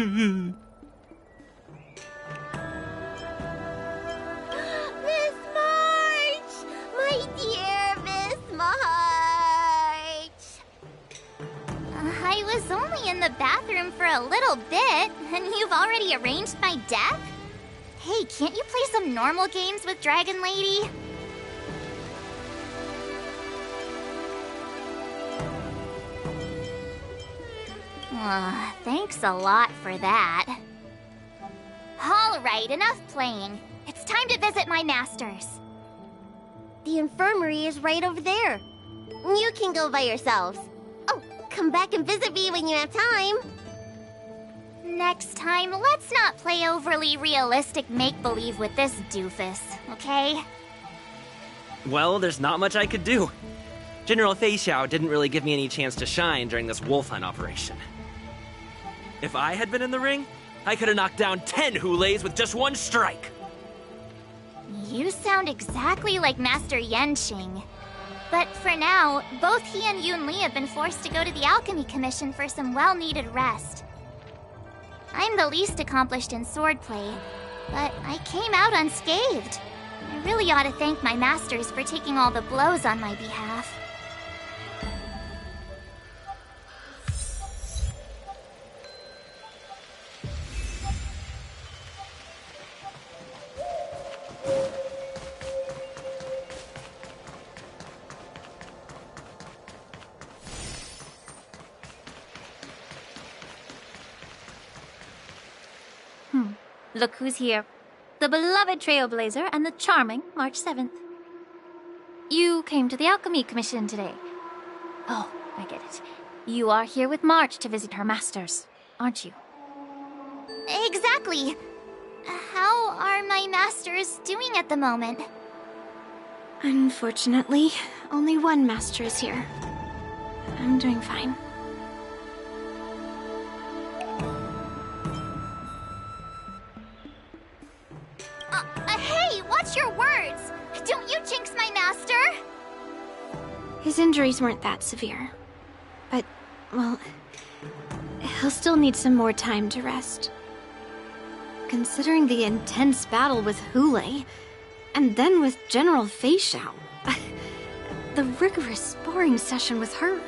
March! My dear Miss March! I was only in the bathroom for a little bit, and you've already arranged my death? Hey, can't you play some normal games with Dragon Lady? Thanks a lot for that. Alright, enough playing. It's time to visit my masters. The infirmary is right over there. You can go by yourselves. Oh, come back and visit me when you have time. Next time, let's not play overly realistic make-believe with this doofus, okay?
Well, there's not much I could do. General Fei Xiao didn't really give me any chance to shine during this wolf hunt operation. If I had been in the ring, I could have knocked down 10 Hules with just one strike.
You sound exactly like Master Yenqing. But for now, both he and Yun Li have been forced to go to the Alchemy Commission for some well-needed rest. I'm the least accomplished in swordplay, but I came out unscathed. I really ought to thank my masters for taking all the blows on my behalf.
Look who's here. The beloved Trailblazer and the charming March 7th. You came to the Alchemy Commission today. Oh, I get it. You are here with March to visit her masters. aren't you?
Exactly. How are my masters doing at the moment?
Unfortunately, only one master is here. I'm doing fine.
Hey, watch your words! Don't you jinx my master!
His injuries weren't that severe. But, well, he'll still need some more time to rest. Considering the intense battle with Hule, and then with General Fei Xiao, the rigorous sparring session with her.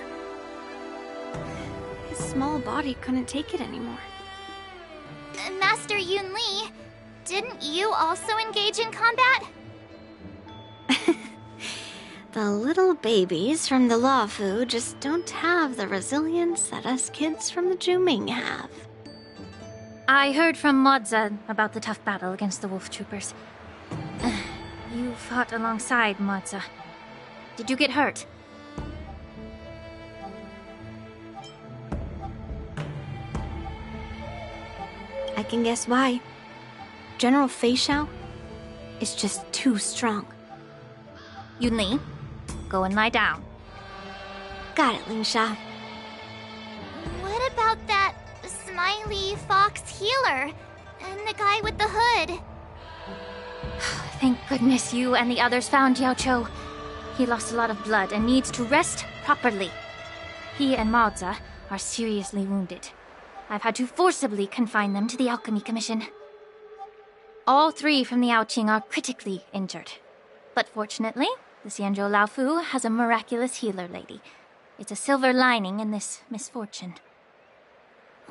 His small body couldn't take it anymore.
Master Yun Li, didn't you also engage in combat?
The little babies from the Luofu just don't have the resilience that us kids from the Zhuming have. I heard from Modza about the tough battle against the wolf troopers. You fought alongside Modza. Did you get hurt? I can guess why. General Fei Xiao is just too strong. Yun Li, go and lie down. Got it, Ling Sha.
What about that smiley fox healer? And the guy with the hood?
Thank goodness you and the others found Yao Cho. He lost a lot of blood and needs to rest properly. He and Maoza are seriously wounded. I've had to forcibly confine them to the Alchemy Commission. All three from the Yaoqing are critically injured. But fortunately, the Xianzhou Laofu has a miraculous healer lady. It's a silver lining in this misfortune.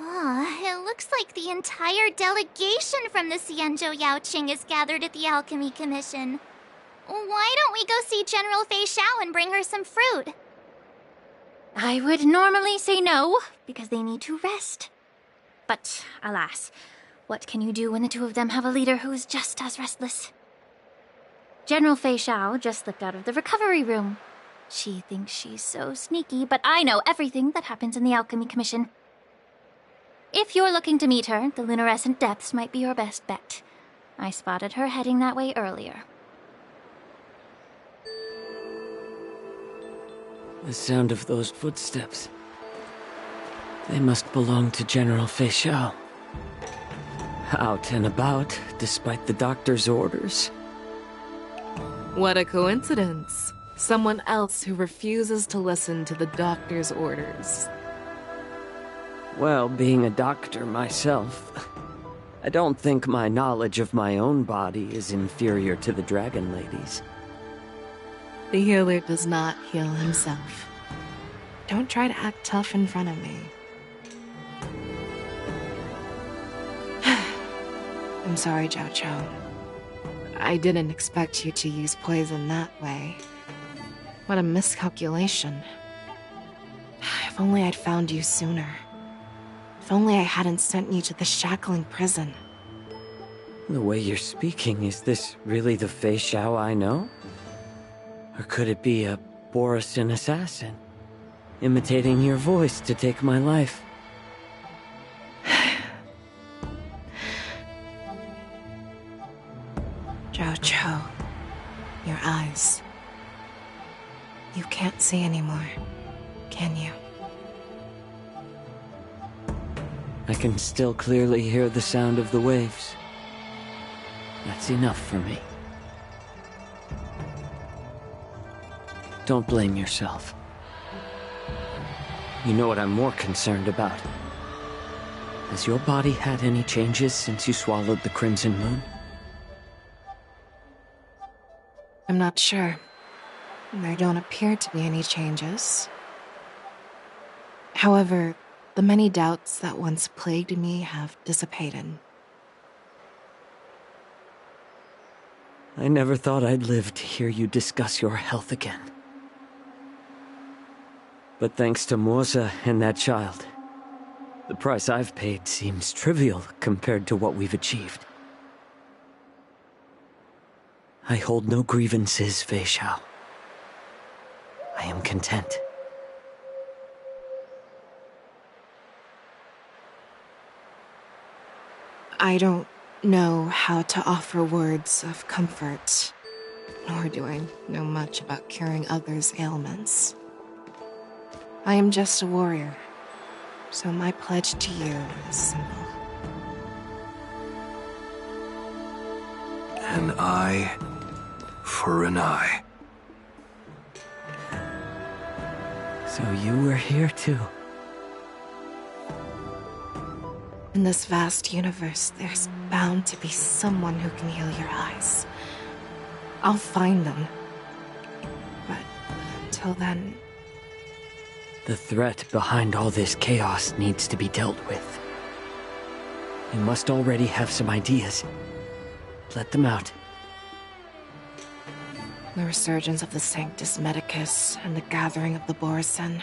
It looks like the entire delegation from the Xianzhou Yaoqing is gathered at the Alchemy Commission. Why don't we go see General Fei Xiao and bring her some fruit?
I would normally say no, because they need to rest. But, alas, what can you do when the two of them have a leader who is just as restless? General Fei Xiao just slipped out of the recovery room. She thinks she's so sneaky, but I know everything that happens in the Alchemy Commission. If you're looking to meet her, the luminescent depths might be your best bet. I spotted her heading that way earlier.
The sound of those footsteps. They must belong to General Fei Xiao. Out and about, despite the doctor's orders.
What a coincidence. Someone else who refuses to listen to the doctor's orders.
Well, being a doctor myself, I don't think my knowledge of my own body is inferior to the Dragon Lady's.
The healer does not heal himself. Don't try to act tough in front of me. I'm sorry, Zhao Cho. I didn't expect you to use poison that way. What a miscalculation. If only I'd found you sooner. If only I hadn't sent you to the shackling prison.
The way you're speaking, is this really the Fei Xiao I know? Or could it be a Borisin assassin, imitating your voice to take my life?
Zhao Cho, your eyes. You can't see anymore, can you?
I can still clearly hear the sound of the waves. That's enough for me. Don't blame yourself. You know what I'm more concerned about? Has your body had any changes since you swallowed the Crimson Moon?
I'm not sure. There don't appear to be any changes. However, the many doubts that once plagued me have dissipated.
I never thought I'd live to hear you discuss your health again. But thanks to Moza and that child, the price I've paid seems trivial compared to what we've achieved. I hold no grievances, Fei Xiao. I am content.
I don't know how to offer words of comfort, nor do I know much about curing others' ailments. I am just a warrior, so my pledge to you is simple.
An eye for an eye.
So you were here too.
In this vast universe, there's bound to be someone who can heal your eyes. I'll find them. But until then...
The threat behind all this chaos needs to be dealt with. You must already have some ideas. Let them out.
The resurgence of the Sanctus Medicus and the gathering of the Borison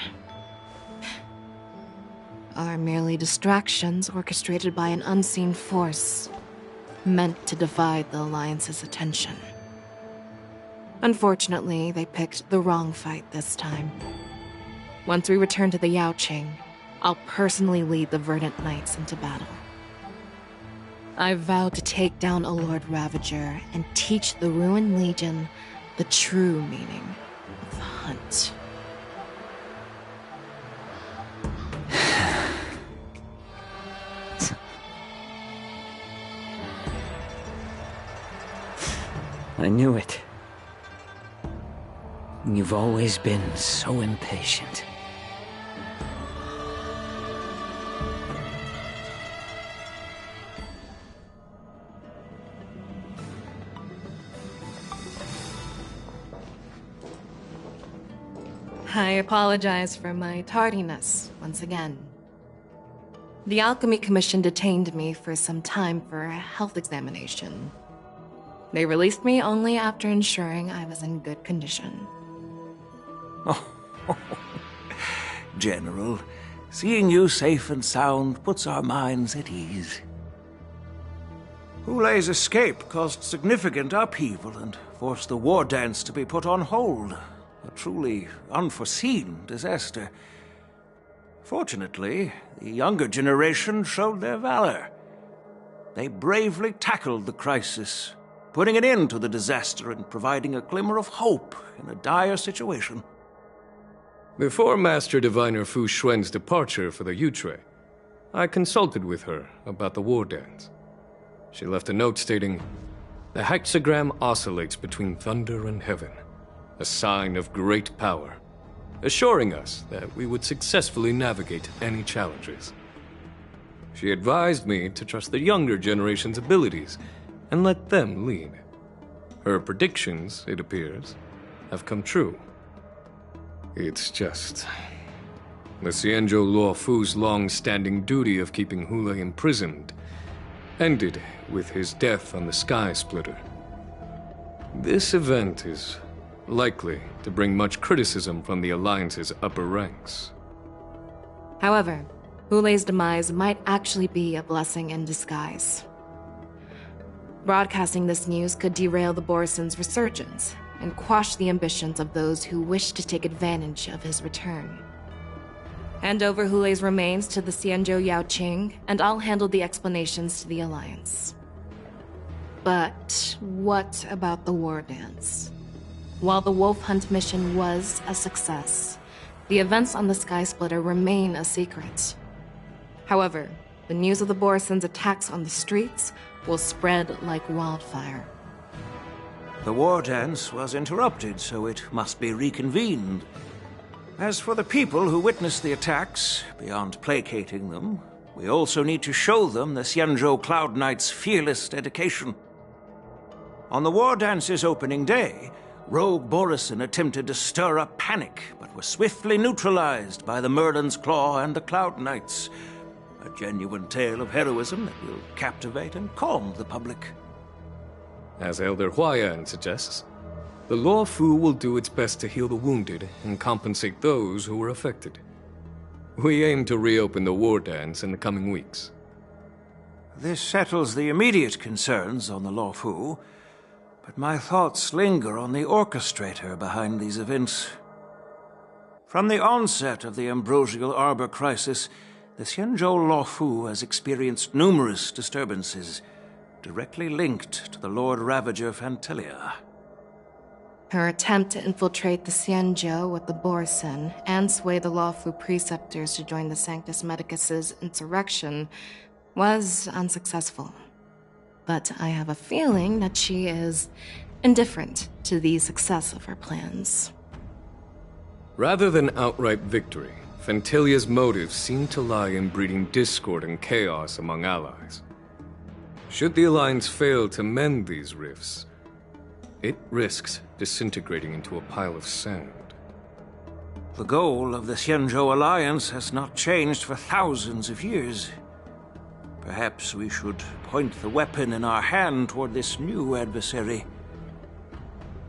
are merely distractions orchestrated by an unseen force, meant to divide the Alliance's attention. Unfortunately, they picked the wrong fight this time. Once we return to the Yaoqing, I'll personally lead the Verdant Knights into battle. I vow to take down a Lord Ravager and teach the Ruined Legion the true meaning of the hunt.
I knew it. You've always been so impatient.
I apologize for my tardiness once again. The Alchemy Commission detained me for some time for a health examination. They released me only after ensuring I was in good condition.
General, seeing you safe and sound puts our minds at ease. Hulei's escape caused significant upheaval and forced the war dance to be put on hold. A truly unforeseen disaster. Fortunately, the younger generation showed their valor. They bravely tackled the crisis, putting an end to the disaster and providing a glimmer of hope in a dire situation.
Before Master Diviner Fu Xuan's departure for the Yutre, I consulted with her about the war dance. She left a note stating, "The hexagram oscillates between thunder and heaven, a sign of great power, assuring us that we would successfully navigate any challenges." She advised me to trust the younger generation's abilities and let them lead. Her predictions, it appears, have come true. It's just... the Xianzhou Luofu's long-standing duty of keeping Hulei imprisoned ended with his death on the Sky Splitter. This event is likely to bring much criticism from the Alliance's upper ranks.
However, Hulei's demise might actually be a blessing in disguise. Broadcasting this news could derail the Borison's resurgence and quash the ambitions of those who wish to take advantage of his return. Hand over Hulei's remains to the Xianzhou Yaoqing, and I'll handle the explanations to the Alliance. But what about the war dance? While the Wolf Hunt mission was a success, the events on the Sky Splitter remain a secret. However, the news of the Borison's attacks on the streets will spread like wildfire.
The war dance was interrupted, so it must be reconvened. As for the people who witnessed the attacks, beyond placating them, we also need to show them the Xianzhou Cloud Knight's fearless dedication. On the war dance's opening day, Rogue Borison attempted to stir up panic, but was swiftly neutralized by the Merlin's Claw and the Cloud Knights. A genuine tale of heroism that will captivate and calm the public.
As Elder Huayan suggests, the Luofu will do its best to heal the wounded and compensate those who were affected. We aim to reopen the war dance in the coming weeks.
This settles the immediate concerns on the Luofu, but my thoughts linger on the orchestrator behind these events. From the onset of the Ambrosial Arbor crisis, the Xianzhou Luofu has experienced numerous disturbances directly linked to the Lord Ravager Fantelia.
Her attempt to infiltrate the Xianzhou with the Borsen and sway the Luofu preceptors to join the Sanctus Medicus's insurrection was unsuccessful. But I have a feeling that she is indifferent to the success of her plans.
Rather than outright victory, Fantilia's motives seem to lie in breeding discord and chaos among allies. Should the Alliance fail to mend these rifts, it risks disintegrating into a pile of sand.
The goal of the Xianzhou Alliance has not changed for thousands of years. Perhaps we should point the weapon in our hand toward this new adversary.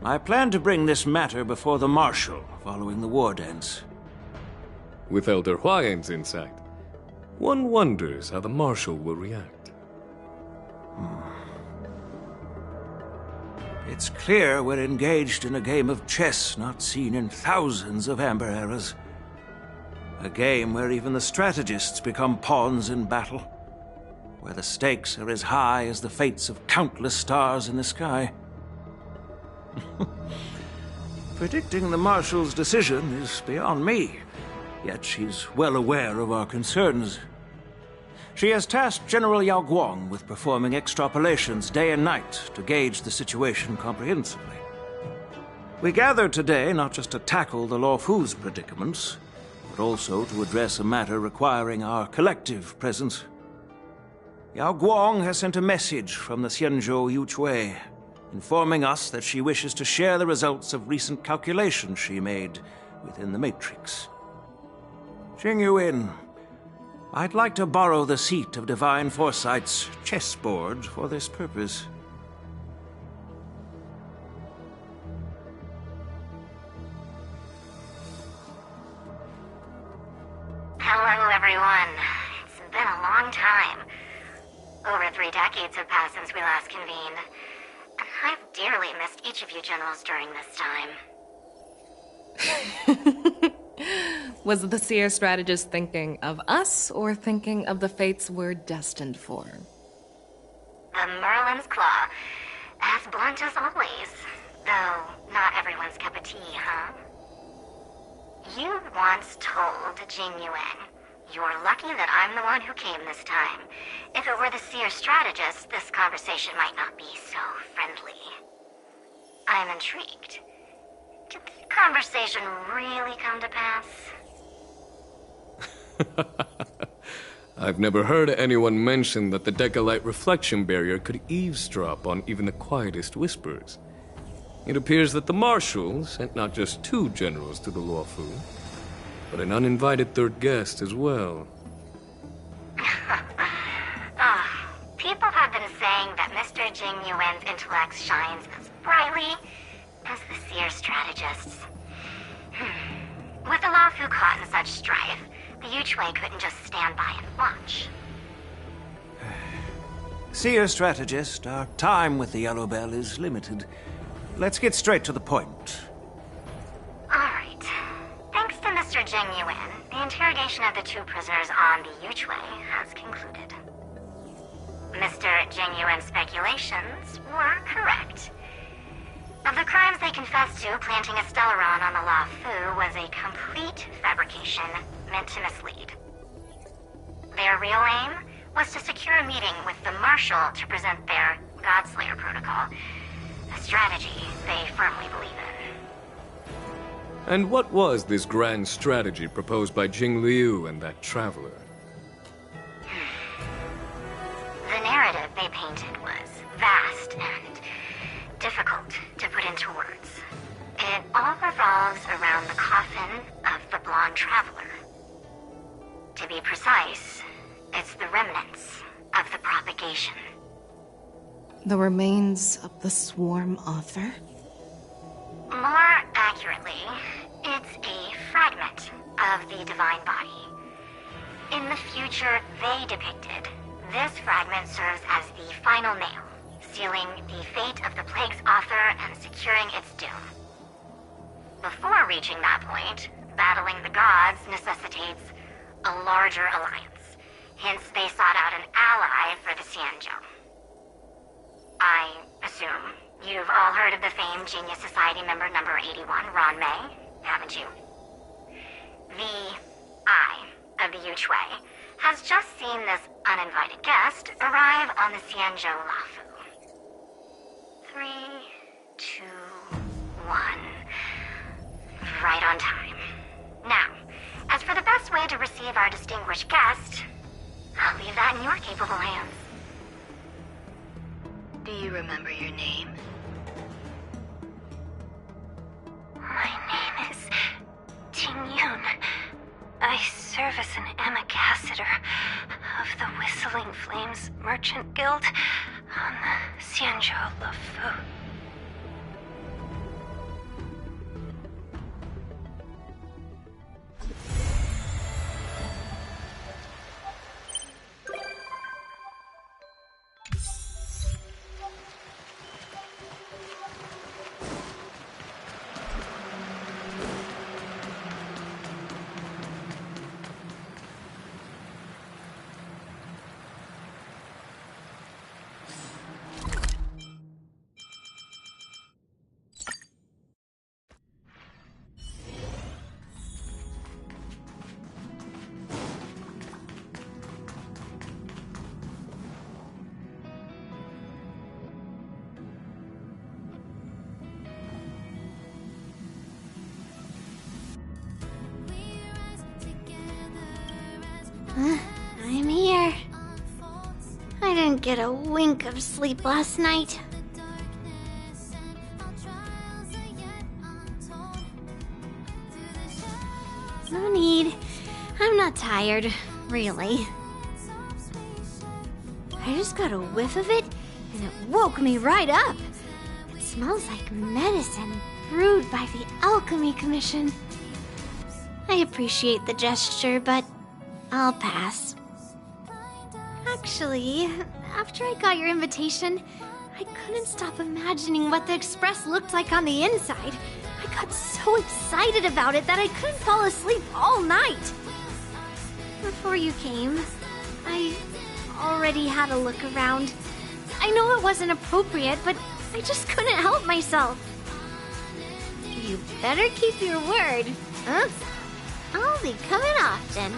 I plan to bring this matter before the Marshal following the war dance.
With Elder Huayan's insight, one wonders how the Marshal will react.
It's clear we're engaged in a game of chess not seen in thousands of Amber eras. A game where even the strategists become pawns in battle, where the stakes are as high as the fates of countless stars in the sky. Predicting the Marshal's decision is beyond me, yet she's well aware of our concerns. She has tasked General Yao Guang with performing extrapolations day and night to gauge the situation comprehensively. We gathered today not just to tackle the Luofu's predicaments, but also to address a matter requiring our collective presence. Yao Guang has sent a message from the Xianzhou Yuchui, informing us that she wishes to share the results of recent calculations she made within the Matrix. Jing Yuan, I'd like to borrow the seat of Divine Foresight's chessboard for this purpose.
Hello, everyone. It's been a long time. Over 3 decades have passed since we last convened. And I've dearly missed each of you generals during this time.
Was the Seer strategist thinking of us, or thinking of the fates we're destined for?
The Merlin's Claw. As blunt as always. Though, not everyone's cup of tea, huh? You once told Jing Yuan, "You're lucky that I'm the one who came this time. If it were the Seer strategist, this conversation might not be so friendly." I'm intrigued. Did the conversation really come to pass?
I've never heard anyone mention that the Decalite reflection barrier could eavesdrop on even the quietest whispers. It appears that the Marshal sent not just 2 generals to the Luofu, but an uninvited 3rd guest as well.
People have been saying that Mr. Jing Yuan's intellect shines as brightly as the Seer strategists. With the Luofu caught in such strife, the Yuchui couldn't just stand by and watch.
Seer strategist, our time with the Yellow Bell is limited. Let's get straight to the point.
Alright. Thanks to Mr. Jing Yuan, the interrogation of the 2 prisoners on the Yuchui has concluded. Mr. Jing Yuan's speculations were correct. Of the crimes they confessed to, planting a Stellaron on the Luofu was a complete fabrication meant to mislead. Their real aim was to secure a meeting with the Marshal to present their Godslayer protocol, a strategy they firmly believe in.
And what was this grand strategy proposed by Jing Liu and that traveler?
The narrative they painted was vast and difficult to put into words. It all revolves around the coffin of the blonde traveler. To be precise, it's the remnants of the propagation.
The remains of the Swarm author?
More accurately, it's a fragment of the divine body. In the future they depicted, this fragment serves as the final nail, sealing the fate of the plague's author and securing its doom. Before reaching that point, battling the gods necessitates a larger alliance. Hence, they sought out an ally for the Xianzhou. I assume you've all heard of the famed Genius Society member number 81, Ron May, haven't you? The Eye of the Yuchwei has just seen this uninvited guest arrive on the Xianzhou Lafu. 3, 2, 1. Right on time. Now, as for the best way to receive our distinguished guest, I'll leave that in your capable hands.
Do you remember your name?
My name is Tingyun. I serve as an ambassador of the Whistling Flames Merchant Guild on the Xianzhou Lafu. I'm here. I didn't get a wink of sleep last night. No need. I'm not tired, really. I just got a whiff of it, and it woke me right up. It smells like medicine brewed by the Alchemy Commission. I appreciate the gesture, but I'll pass. Actually, after I got your invitation, I couldn't stop imagining what the Express looked like on the inside. I got so excited about it that I couldn't fall asleep all night. Before you came, I already had a look around. I know it wasn't appropriate, but I just couldn't help myself. You better keep your word, huh? I'll be coming often.